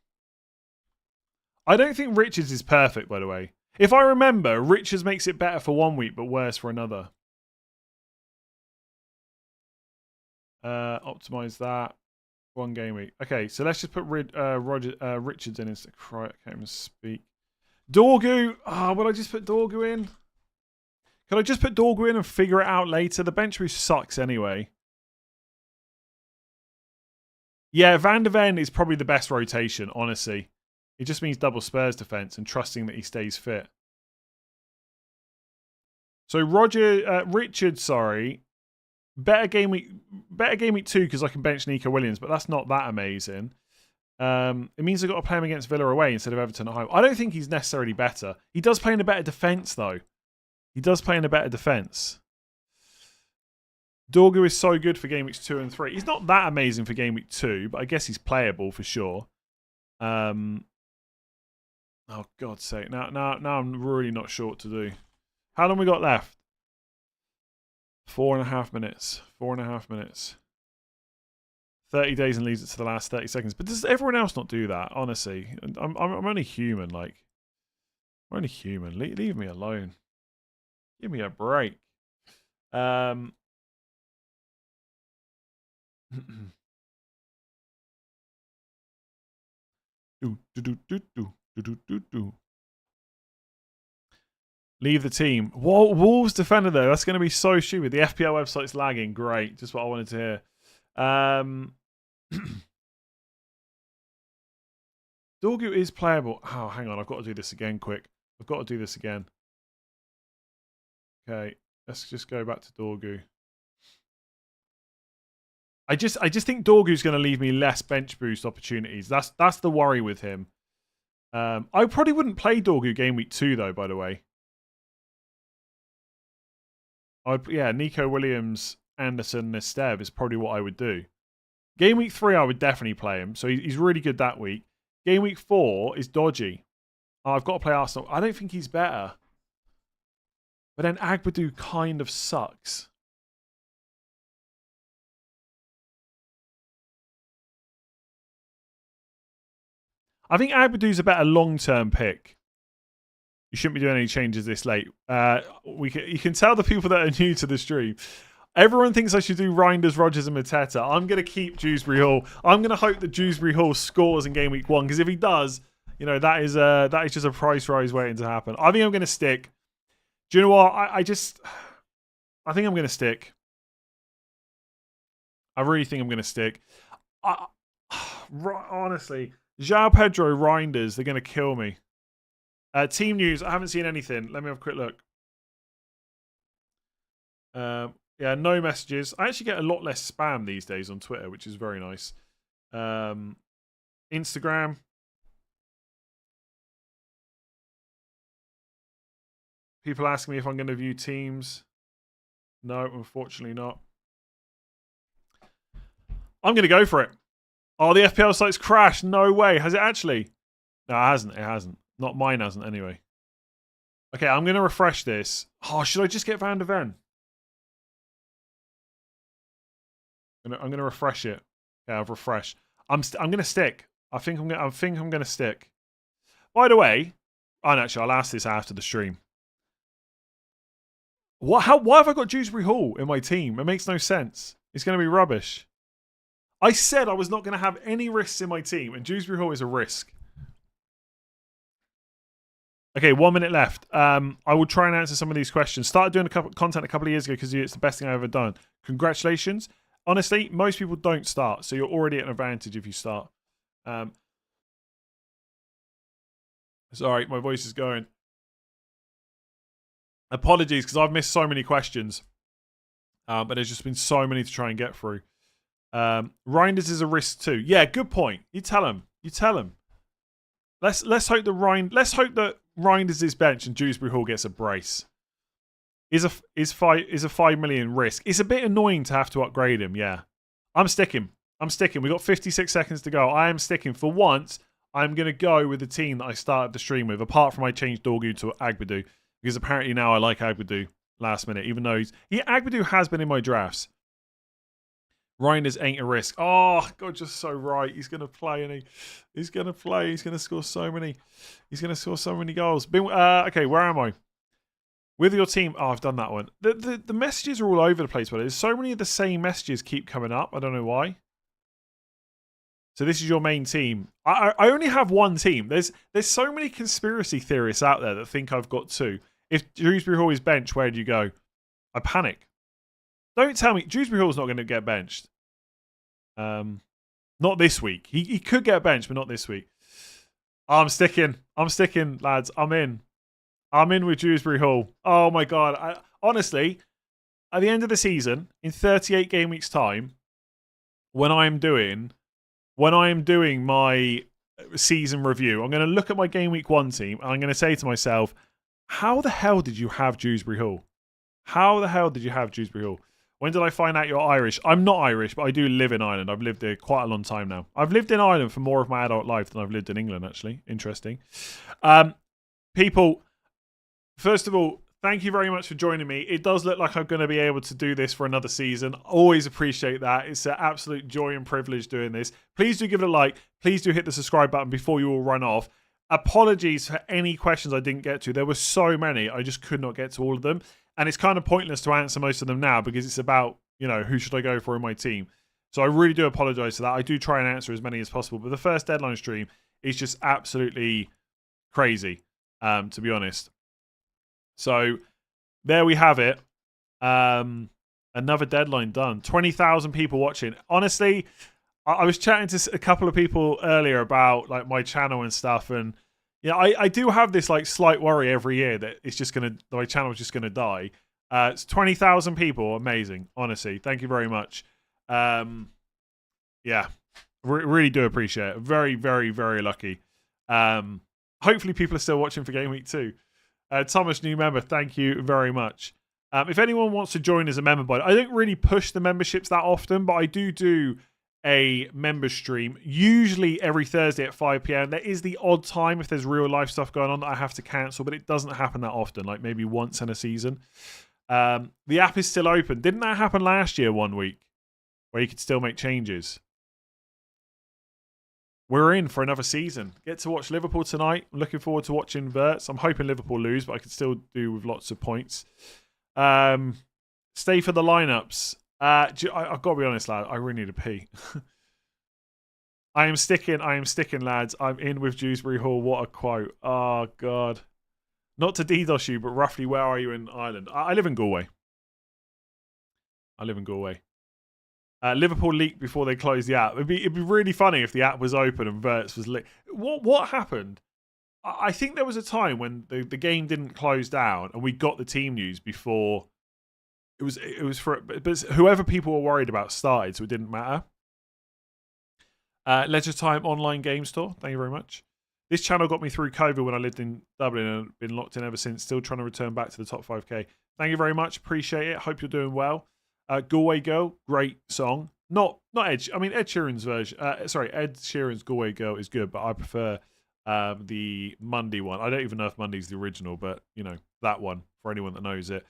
I don't think Richards is perfect, by the way. If I remember, Richards makes it better for 1 week, but worse for another. Optimize that. 1 game week. Okay, so let's just put Richards in instead. I can't even speak. Dorgu. Will I just put Dorgu in? Can I just put Dorgu in and figure it out later? The bench boost sucks anyway. Yeah, Van der Ven is probably the best rotation, honestly. It just means double Spurs defense and trusting that he stays fit. So Richard, sorry. Better game week 2 because I can bench Nico Williams, but that's not that amazing. It means I've got to play him against Villa away instead of Everton at home. I don't think he's necessarily better. He does play in a better defence, though. He does play in a better defence. Dorgu is so good for game weeks 2 and 3. He's not that amazing for game week 2, but I guess he's playable for sure. Oh, God's sake. Now I'm really not sure what to do. How long we got left? 4.5 minutes. 4.5 minutes. 30 days and leaves it to the last 30 seconds. But does everyone else not do that? Honestly, I'm only human. Like, I'm only human. Leave me alone. Give me a break. Leave the team. Whoa, Wolves defender though. That's going to be so stupid. The FPL website's lagging. Great. Just what I wanted to hear. Dorgu is playable. Oh, hang on. I've got to do this again quick. I've got to do this again. Okay. Let's just go back to Dorgu. I just think Dorgu's going to leave me less bench boost opportunities. That's the worry with him. I probably wouldn't play Dorgu game week 2 though, by the way. Nico Williams, Anderson, Nestev is probably what I would do. Game week 3, I would definitely play him. So he's really good that week. Game week 4 is dodgy. I've got to play Arsenal. I don't think he's better. But then Agbadou kind of sucks. I think Agbadou's a better long-term pick. You shouldn't be doing any changes this late. You can tell the people that are new to the stream. Everyone thinks I should do Reinders, Rogers, and Mateta. I'm going to keep Dewsbury Hall. I'm going to hope that Dewsbury Hall scores in game week 1 because if he does, you know that is just a price rise waiting to happen. I think I'm going to stick. Do you know what? I think I'm going to stick. I really think I'm going to stick. Honestly, João Pedro, Reinders, they're going to kill me. Team news. I haven't seen anything. Let me have a quick look. Yeah, no messages. I actually get a lot less spam these days on Twitter, which is very nice. Instagram. People asking me if I'm going to view teams. No, unfortunately not. I'm going to go for it. Oh, the FPL site's crashed. No way. Has it actually? No, it hasn't. It hasn't. Not mine hasn't, anyway. Okay, I'm going to refresh this. Oh, should I just get Van de Ven? I'm going to refresh it. Okay, I've refreshed. I'm going to stick. I think I'm going to stick. By the way, actually, I'll ask this after the stream. Why have I got Dewsbury Hall in my team? It makes no sense. It's going to be rubbish. I said I was not going to have any risks in my team, and Dewsbury Hall is a risk. Okay, 1 minute left. I will try and answer some of these questions. Started doing content a couple of years ago because it's the best thing I've ever done. Congratulations. Honestly, most people don't start, so you're already at an advantage if you start. Sorry, my voice is going. Apologies, because I've missed so many questions. But there's just been so many to try and get through. Reinders is a risk too. Yeah, good point. You tell him. Let's hope that Reinders is bench and Dewsbury Hall gets a brace. Is a 5 million risk. It's a bit annoying to have to upgrade him. Yeah, I'm sticking. We got 56 seconds to go. I am sticking. For once, I'm gonna go with the team that I started the stream with. Apart from I changed Dorgu to Agbadu because apparently now I like Agbadu last minute, even though Agbadu has been in my drafts. Reinders ain't a risk. Oh, God, just so right. He's going to play, and he's going to play. He's going to score so many. He's going to score so many goals. Okay, where am I? With your team. Oh, I've done that one. The messages are all over the place, but there's so many of the same messages keep coming up. I don't know why. So this is your main team. I only have one team. There's so many conspiracy theorists out there that think I've got two. If Dewsbury Hall is bench, where do you go? I panic. Don't tell me Dewsbury Hall's not going to get benched. Not this week. He could get benched, but not this week. I'm sticking, lads. I'm in with Dewsbury Hall. Oh my God. Honestly, at the end of the season, in 38 game weeks time, when I am doing my season review, I'm going to look at my game week 1 team and I'm going to say to myself, how the hell did you have Dewsbury Hall? How the hell did you have Dewsbury Hall? When did I find out you're Irish? I'm not Irish, but I do live in Ireland. I've lived there quite a long time now. I've lived in Ireland for more of my adult life than I've lived in England, actually. Interesting. People, first of all, thank you very much for joining me. It does look like I'm going to be able to do this for another season. Always appreciate that. It's an absolute joy and privilege doing this. Please do give it a like. Please do hit the subscribe button before you all run off. Apologies for any questions I didn't get to. There were so many. I just could not get to all of them. And it's kind of pointless to answer most of them now because it's about, who should I go for in my team. So I really do apologise for that. I do try and answer as many as possible. But the first deadline stream is just absolutely crazy, to be honest. So there we have it. Another deadline done. 20,000 people watching. Honestly, I was chatting to a couple of people earlier about like my channel and stuff, and I do have this like slight worry every year that my channel's just gonna die. It's 20,000 people, amazing. Honestly, thank you very much. Really do appreciate it. Very, very, very lucky. Hopefully, people are still watching for Game Week 2. Thomas, new member, thank you very much. If anyone wants to join as a member, I don't really push the memberships that often, but I do a member stream, usually every Thursday at 5 p.m. There is the odd time if there's real life stuff going on that I have to cancel, but it doesn't happen that often, like maybe once in a season. The app is still open. Didn't that happen last year 1 week where you could still make changes? We're in for another season. Get to watch Liverpool tonight. I'm looking forward to watching Verts. I'm hoping Liverpool lose, but I could still do with lots of points. Stay for the lineups. I've got to be honest, lad. I really need to pee. I am sticking, lads. I'm in with Dewsbury Hall. What a quote. Oh, God. Not to DDoS you, but roughly where are you in Ireland? I live in Galway. Liverpool leaked before they closed the app. It'd be really funny if the app was open and Verts was leaked. What happened? I think there was a time when the game didn't close down and we got the team news before... It was for, but whoever people were worried about started, so it didn't matter. Leisure Time online game store. Thank you very much. This channel got me through COVID when I lived in Dublin and I've been locked in ever since. Still trying to return back to the top 5k. Thank you very much. Appreciate it. Hope you're doing well. Galway Girl, great song. Not Ed. I mean Ed Sheeran's version. Ed Sheeran's Galway Girl is good, but I prefer The Monday one. I don't even know if Monday's the original, but you know, that one for anyone that knows it.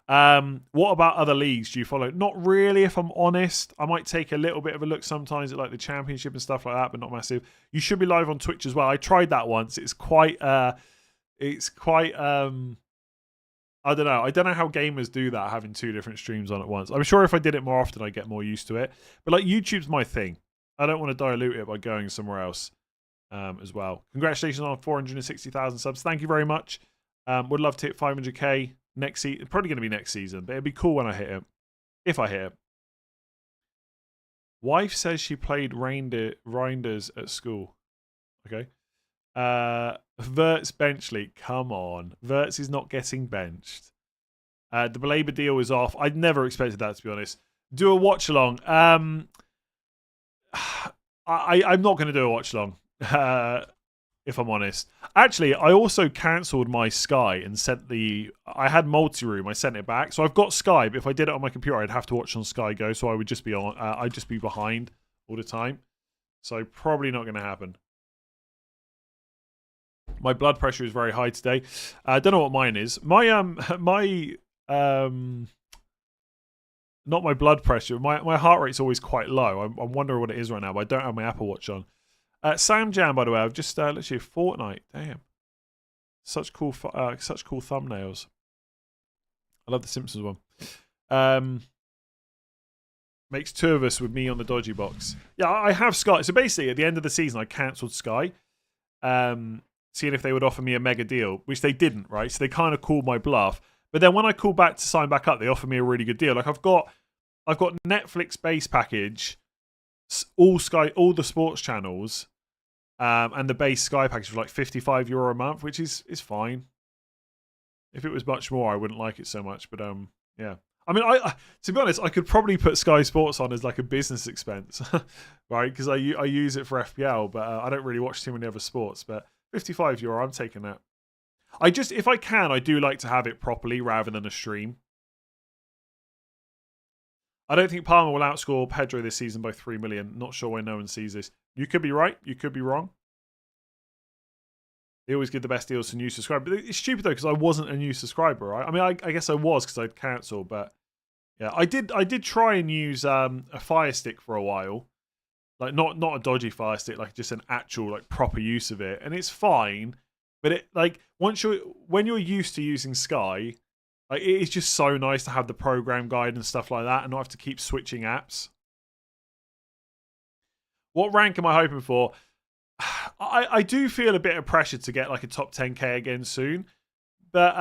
What about other leagues do you follow? Not really, if I'm honest. I might take a little bit of a look sometimes at like the championship and stuff like that, but not massive. You should be live on Twitch as well. I tried that once. It's quite I don't know. I don't know how gamers do that, having 2 different streams on at once. I'm sure if I did it more often, I'd get more used to it. But like YouTube's my thing. I don't want to dilute it by going somewhere else as well. Congratulations on 460,000 subs. Thank you very much. Would love to hit 500k next season. Probably going to be next season, but it'd be cool when I hit it. If I hit it. Wife says she played Reinders at school. Okay. Verts bench league. Come on. Verts is not getting benched. The Belabor deal is off. I'd never expected that, to be honest. Do a watch along. I'm not going to do a watch along. If I'm honest. Actually, I also cancelled my Sky and sent I had multi-room. I sent it back. So I've got Sky, but if I did it on my computer, I'd have to watch on Sky Go. So I would just be on. I'd just be behind all the time. So probably not going to happen. My blood pressure is very high today. I don't know what mine is. Not my blood pressure. My heart rate's always quite low. I'm wondering what it is right now, but I don't have my Apple Watch on. Sam Jam, by the way, I've just literally Fortnite. Damn, such cool thumbnails. I love the Simpsons one. Makes 2 of us with me on the dodgy box. Yeah, I have Sky. So basically, at the end of the season, I cancelled Sky. Seeing if they would offer me a mega deal, which they didn't, right? So they kind of called my bluff. But then when I called back to sign back up, they offered me a really good deal. Like I've got Netflix base package, all the sports channels, and the base Sky package for like €55 a month, which is fine. If it was much more, I wouldn't like it so much. But yeah. I mean, I to be honest, I could probably put Sky Sports on as like a business expense, right? Because I use it for FPL, but I don't really watch too many other sports. But €55, I'm taking that. If I can, I do like to have it properly rather than a stream. I don't think Palmer will outscore Pedro this season by 3 million. Not sure why no one sees this. You could be right. You could be wrong. They always give the best deals to new subscribers. But it's stupid though because I wasn't a new subscriber, right? I mean, I guess I was because I'd cancelled, but yeah, I did try and use a Fire Stick for a while. Like not a dodgy Fire Stick, like just an actual like proper use of it, and it's fine. But it like when you're used to using Sky, like it is just so nice to have the program guide and stuff like that, and not have to keep switching apps. What rank am I hoping for? I do feel a bit of pressure to get like a top 10k again soon, but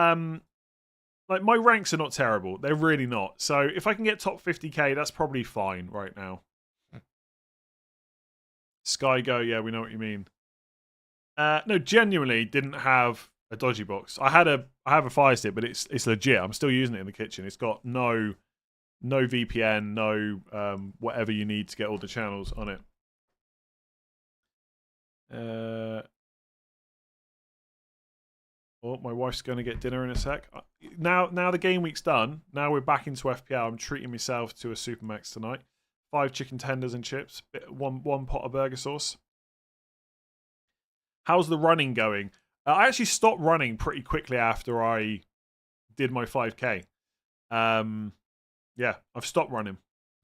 like my ranks are not terrible. They're really not. So if I can get top 50k, that's probably fine right now. Sky Go, yeah, we know what you mean. No, genuinely didn't have a dodgy box. I have a Fire Stick, but it's legit. I'm still using it in the kitchen. It's got no VPN, no whatever you need to get all the channels on it. Oh, my wife's going to get dinner in a sec. Now the game week's done. Now we're back into FPL. I'm treating myself to a Supermax tonight. 5 chicken tenders and chips. One pot of burger sauce. How's the running going? I actually stopped running pretty quickly after I did my 5k. Yeah, I've stopped running.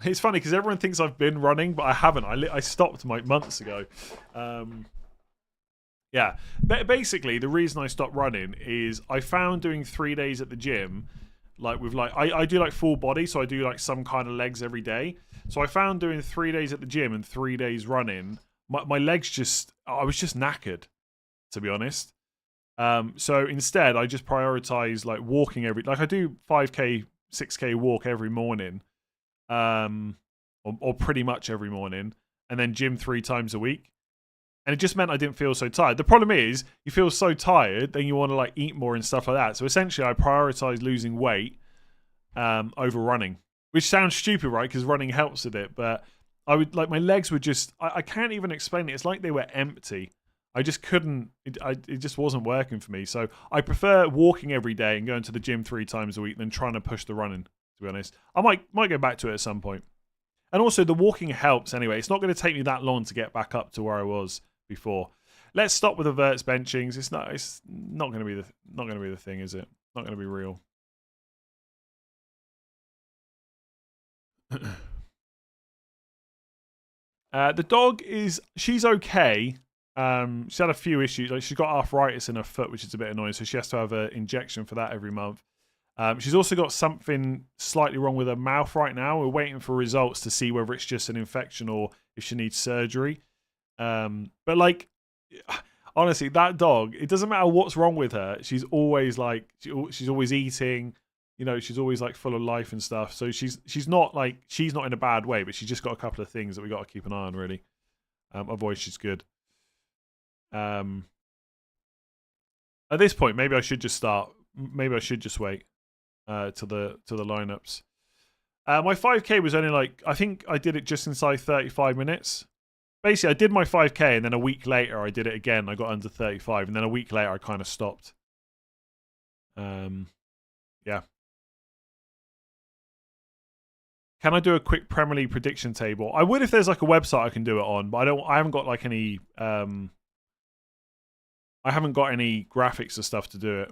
It's funny because everyone thinks I've been running, but I haven't. I stopped like months ago. Yeah, basically the reason I stopped running is I found doing 3 days at the gym, like with like I do like full body, so I do like some kind of legs every day. So I found doing 3 days at the gym and 3 days running, my legs I was just knackered, to be honest. So instead I just prioritize like walking like I do 5k, 6k walk every morning, or pretty much every morning, and then gym 3 times a week. And it just meant I didn't feel so tired. The problem is, you feel so tired, then you want to like eat more and stuff like that. So essentially, I prioritize losing weight over running, which sounds stupid, right? Because running helps with it. But I would like my legs were just I can't even explain it. It's like they were empty. I just couldn't. It just wasn't working for me. So I prefer walking every day and going to the gym 3 times a week than trying to push the running. To be honest, I might go back to it at some point. And also, the walking helps anyway. It's not going to take me that long to get back up to where I was before. let's stop with the Verts benchings. It's not going to be the thing, is it? Not going to be real. The dog she's okay. She's had a few issues. Like she's got arthritis in her foot, which is a bit annoying. So she has to have an injection for that every month. She's also got something slightly wrong with her mouth right now. We're waiting for results to see whether it's just an infection or if she needs surgery. But like, honestly, that dog, it doesn't matter what's wrong with her. She's always like, she's always eating. You know, she's always like full of life and stuff. So she's not in a bad way, but she's just got a couple of things that we got to keep an eye on, really. Otherwise, she's good. At this point, maybe I should just start. Maybe I should just wait to the lineups. My 5K was only like, I think I did it just inside 35 minutes. Basically, I did my 5K and then a week later I did it again. I got under 35 and then a week later I kind of stopped. Yeah. Can I do a quick Premier League prediction table? I would if there's like a website I can do it on, but I haven't got like any I haven't got any graphics or stuff to do it.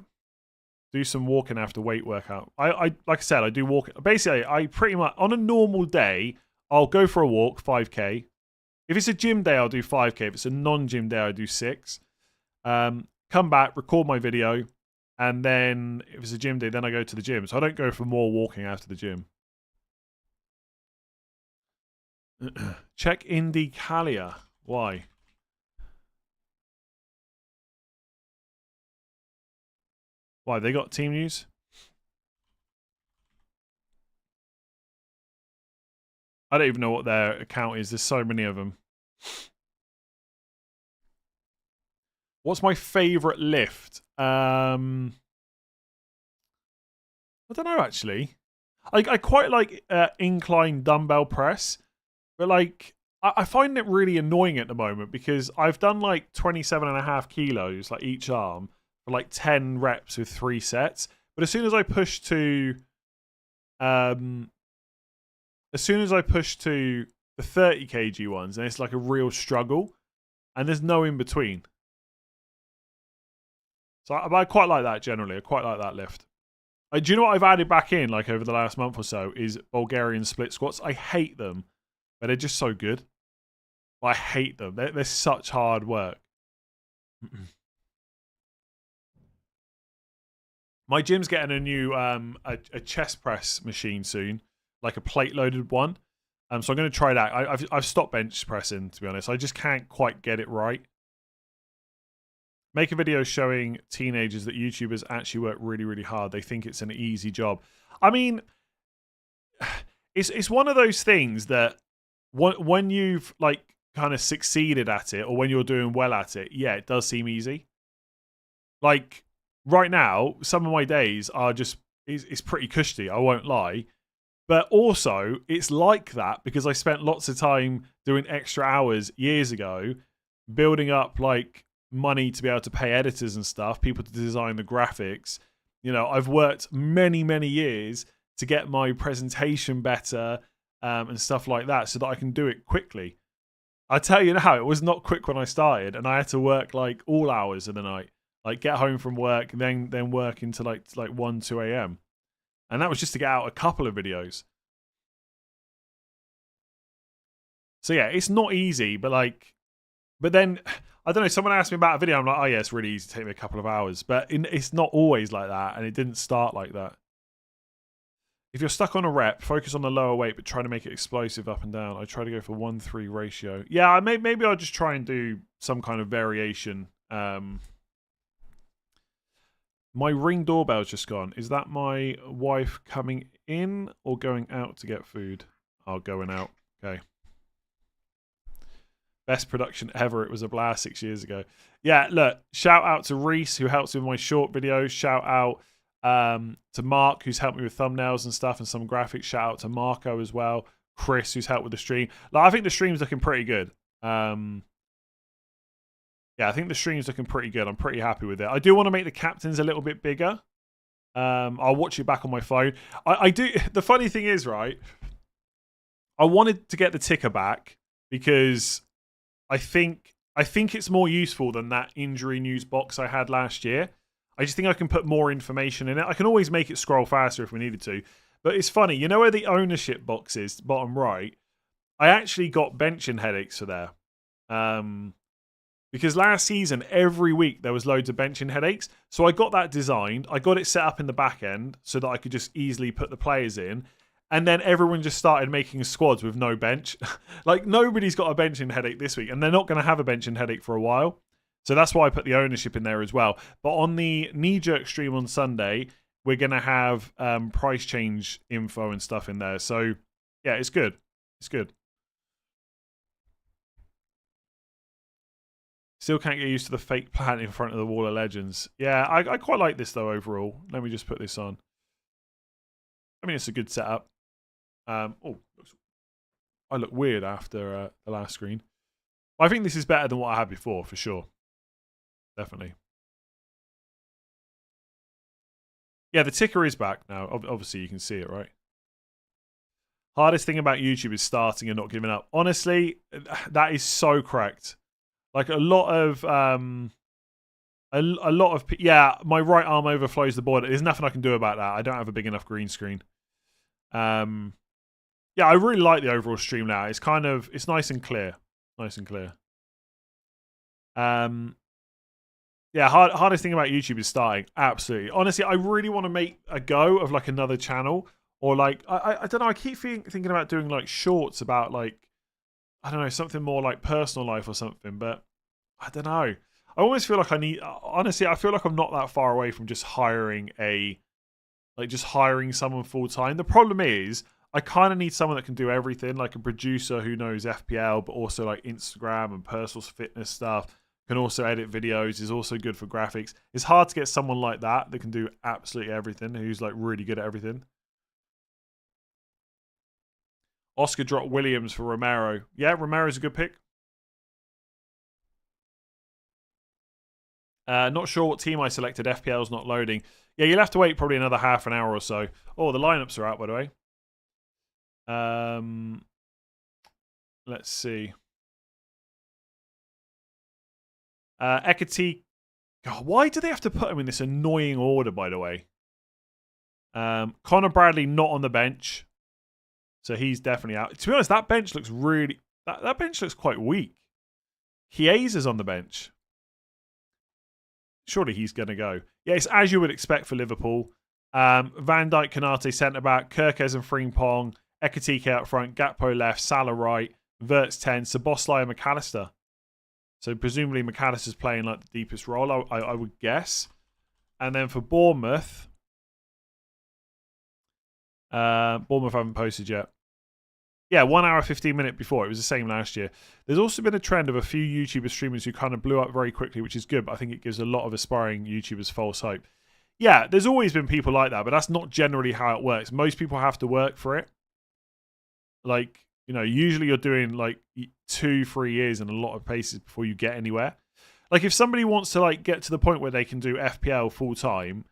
Do some walking after weight workout. I like I said, I do walk. Basically, I pretty much on a normal day, I'll go for a walk, 5K. If it's a gym day, I'll do 5K. If it's a non-gym day, I do 6. Come back, record my video, and then if it's a gym day, then I go to the gym. So I don't go for more walking after the gym. Check Indy Calia. Why? Why, they got team news? I don't even know what their account is. There's so many of them. What's my favourite lift? I don't know, actually. I quite like incline dumbbell press. But, like, I find it really annoying at the moment because I've done, like, 27.5 kilos, like, each arm. For like 10 reps with 3 sets. But as soon as I push to the 30 kg ones, then it's like a real struggle. And there's no in between. So I quite like that generally. I quite like that lift. Do you know what I've added back in like over the last month or so is Bulgarian split squats. I hate them, but they're just so good. I hate them. They're such hard work. My gym's getting a new a chest press machine soon, like a plate loaded one. So I'm going to try that. I've stopped bench pressing, to be honest. I just can't quite get it right. Make a video showing teenagers that YouTubers actually work really, really hard. They think it's an easy job. I mean, it's one of those things that when you've like kind of succeeded at it or when you're doing well at it, yeah, it does seem easy. Like right now, some of my days are just it's pretty cushy, I won't lie. But also, it's like that because I spent lots of time doing extra hours years ago, building up like money to be able to pay editors and stuff, people to design the graphics. You know, I've worked many, many years to get my presentation better and stuff like that so that I can do it quickly. I tell you now, it was not quick when I started, and I had to work like all hours of the night, like get home from work, then work into like 1, 2 a.m. And that was just to get out a couple of videos. So yeah, it's not easy, but then, I don't know, someone asked me about a video, I'm like, oh yeah, it's really easy to take me a couple of hours. But it's not always like that, and it didn't start like that. If you're stuck on a rep, focus on the lower weight, but try to make it explosive up and down. I try to go for 1-3 ratio. Yeah, maybe I'll just try and do some kind of variation. My Ring doorbell's just gone. Is that my wife coming in or going out to get food? Oh, going out. Okay. Best production ever. It was a blast 6 years ago. Yeah, look, shout out to Reese, who helps with my short videos. Shout out to Mark, who's helped me with thumbnails and stuff and some graphics. Shout out to Marco as well. Chris, who's helped with the stream. Like, I think the stream's looking pretty good. Yeah, I think the stream's looking pretty good. I'm pretty happy with it. I do want to make the captains a little bit bigger. I'll watch it back on my phone. I do. The funny thing is, right, I wanted to get the ticker back because I think I think it's more useful than that injury news box I had last year. I just think I can put more information in it. I can always make it scroll faster if we needed to. But it's funny, you know where the ownership box is, bottom right? I actually got benching headaches for there. Because last season, every week, there was loads of benching headaches. So I got that designed. I got it set up in the back end so that I could just easily put the players in. And then everyone just started making squads with no bench. Like, nobody's got a benching headache this week. And they're not going to have a benching headache for a while. So that's why I put the ownership in there as well. But on the knee-jerk stream on Sunday, we're going to have price change info and stuff in there. So, yeah, it's good. It's good. Still can't get used to the fake plant in front of the Wall of Legends. Yeah, I quite like this, though, overall. Let me just put this on. I mean, it's a good setup. I look weird after the last screen. I think this is better than what I had before, for sure. Definitely. Yeah, the ticker is back now. Obviously, you can see it, right? Hardest thing about YouTube is starting and not giving up. Honestly, that is so correct. Like a lot of yeah, my right arm overflows the board. There's nothing I can do about that. I don't have a big enough green screen. Yeah, I really like the overall stream now. It's it's nice and clear. Nice and clear. Yeah, hardest thing about YouTube is starting. Absolutely. Honestly, I really want to make a go of like another channel, or like I don't know. I keep thinking about doing like shorts about like, I don't know, something more like personal life or something. But I don't know. I almost feel like honestly, I feel like I'm not that far away from just hiring someone full time. The problem is, I kind of need someone that can do everything, like a producer who knows FPL, but also like Instagram and personal fitness stuff. Can also edit videos, is also good for graphics. It's hard to get someone like that can do absolutely everything, who's like really good at everything. Oscar dropped Williams for Romero. Yeah, Romero's a good pick. Not sure what team I selected. FPL's not loading. Yeah, you'll have to wait probably another half an hour or so. Oh, the lineups are out, by the way. Let's see. Ekati. God, why do they have to put him in this annoying order, by the way? Connor Bradley not on the bench. So he's definitely out. To be honest, that bench looks really... That bench looks quite weak. Chiesa's on the bench. Surely he's going to go. Yeah, it's as you would expect for Liverpool. Van Dijk, Kanate centre-back, Kirkes and Frimpong, Ekatike out front, Gakpo left, Salah right, Wirtz 10, Szoboszlai and McAllister. So presumably McAllister's playing like the deepest role, I would guess. And then for Bournemouth... Bournemouth haven't posted yet. Yeah, 1 hour, 15 minutes before. It was the same last year. There's also been a trend of a few YouTuber streamers who kind of blew up very quickly, which is good, but I think it gives a lot of aspiring YouTubers false hope. Yeah, there's always been people like that, but that's not generally how it works. Most people have to work for it. Like, you know, usually you're doing like 2-3 years in a lot of places before you get anywhere. Like, if somebody wants to like get to the point where they can do FPL full time,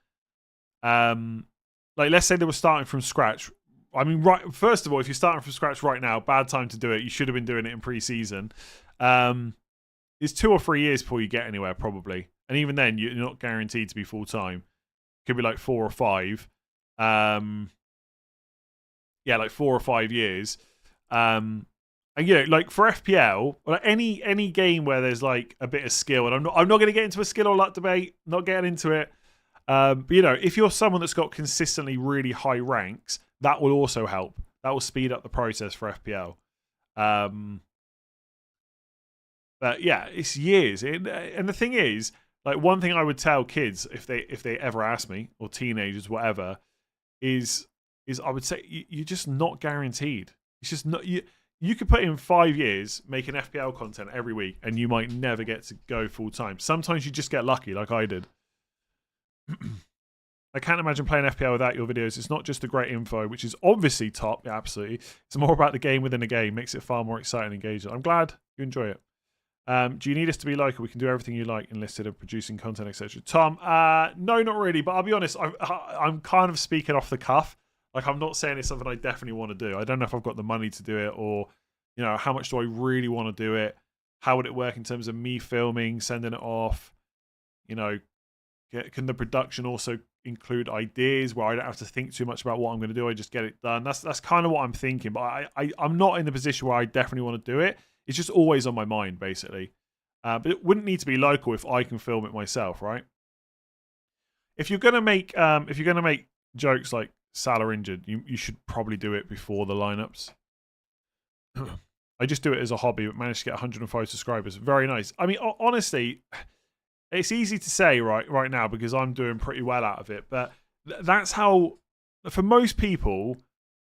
like let's say they were starting from scratch. I mean, right. First of all, if you're starting from scratch right now, bad time to do it. You should have been doing it in pre-season. It's 2 or 3 years before you get anywhere, probably. And even then, you're not guaranteed to be full time. Could be like 4 or 5. Yeah, like 4 or 5 years. And you know, like for FPL, like any game where there's like a bit of skill, and I'm not going to get into a skill or luck debate. Not getting into it. But you know, if you're someone that's got consistently really high ranks, that will also help. That will speed up the process for FPL. But yeah, it's years. And the thing is, like one thing I would tell kids if they ever ask me, or teenagers, whatever, is I would say you're just not guaranteed. It's just not you. You could put in 5 years making FPL content every week, and you might never get to go full time. Sometimes you just get lucky, like I did. I can't imagine playing FPL without your videos. It's not just the great info, which is obviously top. Yeah, absolutely. It's more about the game within a game. Makes it far more exciting and engaging. I'm glad you enjoy it. Do you need us to be local? We can do everything you like enlisted of producing content, etc. Tom, no, not really. But I'll be honest, I'm kind of speaking off the cuff. Like, I'm not saying it's something I definitely want to do. I don't know if I've got the money to do it, or, you know, how much do I really want to do it. how would it work in terms of me filming, sending it off? You know, can the production also include ideas where I don't have to think too much about what I'm going to do? I just get it done. That's kind of what I'm thinking. But I'm not in the position where I definitely want to do it. It's just always on my mind, basically. But it wouldn't need to be local if I can film it myself, right? If you're gonna make jokes like Salah injured, you should probably do it before the lineups. I just do it as a hobby, but managed to get 105 subscribers. Very nice. I mean, honestly, it's easy to say right now because I'm doing pretty well out of it. But that's how, for most people,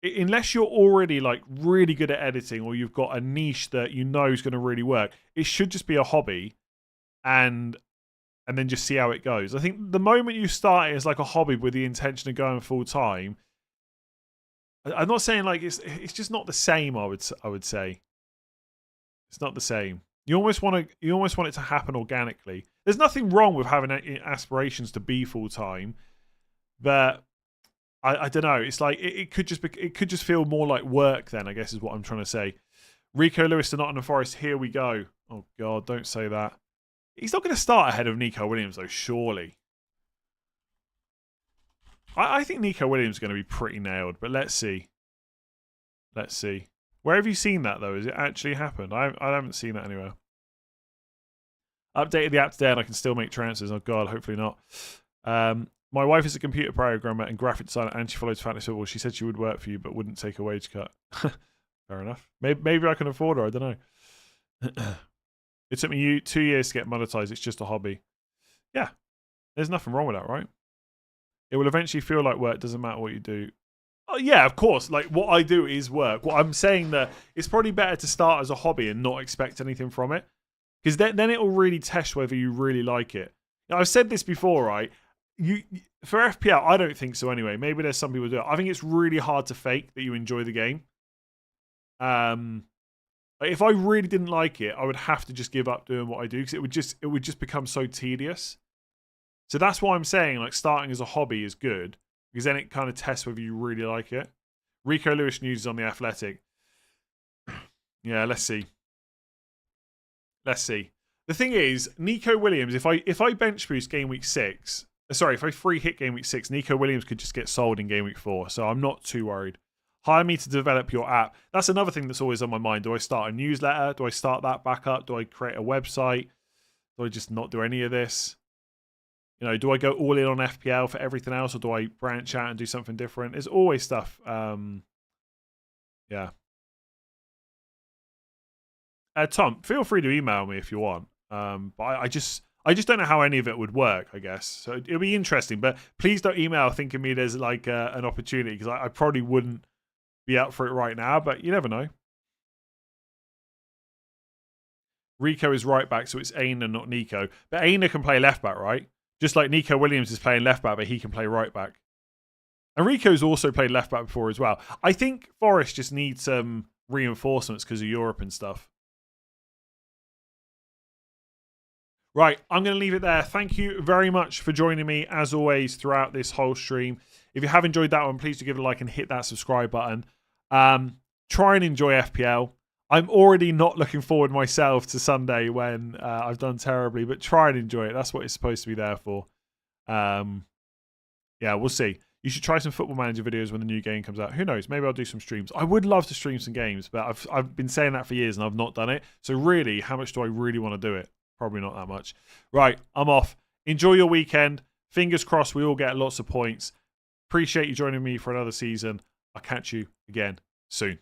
unless you're already like really good at editing or you've got a niche that you know is going to really work, it should just be a hobby, and then just see how it goes. I think the moment you start it as like a hobby with the intention of going full time, I'm not saying like it's just not the same. I would say it's not the same. You almost want it to happen organically. There's nothing wrong with having aspirations to be full time, but I don't know. It's like it could just feel more like work then, I guess is what I'm trying to say. Rico Lewis to Nottingham Forest. Here we go. Oh God, don't say that. He's not going to start ahead of Nico Williams though, surely. I think Nico Williams is going to be pretty nailed, but let's see. Let's see. Where have you seen that though? Has it actually happened? I haven't seen that anywhere. Updated the app today and I can still make transfers. Oh God, hopefully not. My wife is a computer programmer and graphic designer and she follows fantasy football. She said she would work for you but wouldn't take a wage cut. Fair enough. Maybe I can afford her. I don't know. It took me 2 years to get monetized. It's just a hobby. Yeah. There's nothing wrong with that, right? It will eventually feel like work. Doesn't matter what you do. Oh, yeah, of course. Like, what I do is work. What I'm saying that it's probably better to start as a hobby and not expect anything from it. Because then it'll really test whether you really like it. Now, I've said this before, right? For FPL, I don't think so anyway. Maybe there's some people who do it. I think it's really hard to fake that you enjoy the game. If I really didn't like it, I would have to just give up doing what I do because it would just become so tedious. So that's why I'm saying like starting as a hobby is good because then it kind of tests whether you really like it. Rico Lewis news is on The Athletic. Yeah, let's see. Let's see. The thing is, Nico Williams, if I bench boost game week 6, sorry, if I free hit game week 6, Nico Williams could just get sold in game week 4. So I'm not too worried. Hire me to develop your app. That's another thing that's always on my mind. Do I start a newsletter? Do I start that back up? Do I create a website? Do I just not do any of this? You know, do I go all in on FPL for everything else, or do I branch out and do something different? There's always stuff. Yeah. Tom, feel free to email me if you want. But I just don't know how any of it would work, I guess. So it'll be interesting. But please don't email thinking me there's like an opportunity because I probably wouldn't be out for it right now, but you never know. Rico is right back, so it's Aina, not Nico. But Aina can play left back, right? Just like Nico Williams is playing left back, but he can play right back. And Rico's also played left back before as well. I think Forest just needs some reinforcements because of Europe and stuff. Right, I'm going to leave it there. Thank you very much for joining me, as always, throughout this whole stream. If you have enjoyed that one, please do give it a like and hit that subscribe button. Try and enjoy FPL. I'm already not looking forward myself to Sunday when I've done terribly, but try and enjoy it. That's what it's supposed to be there for. Yeah, we'll see. You should try some Football Manager videos when the new game comes out. Who knows? Maybe I'll do some streams. I would love to stream some games, but I've been saying that for years and I've not done it. So really, how much do I really want to do it? Probably not that much. Right, I'm off. Enjoy your weekend. Fingers crossed we all get lots of points. Appreciate you joining me for another season. I'll catch you again soon.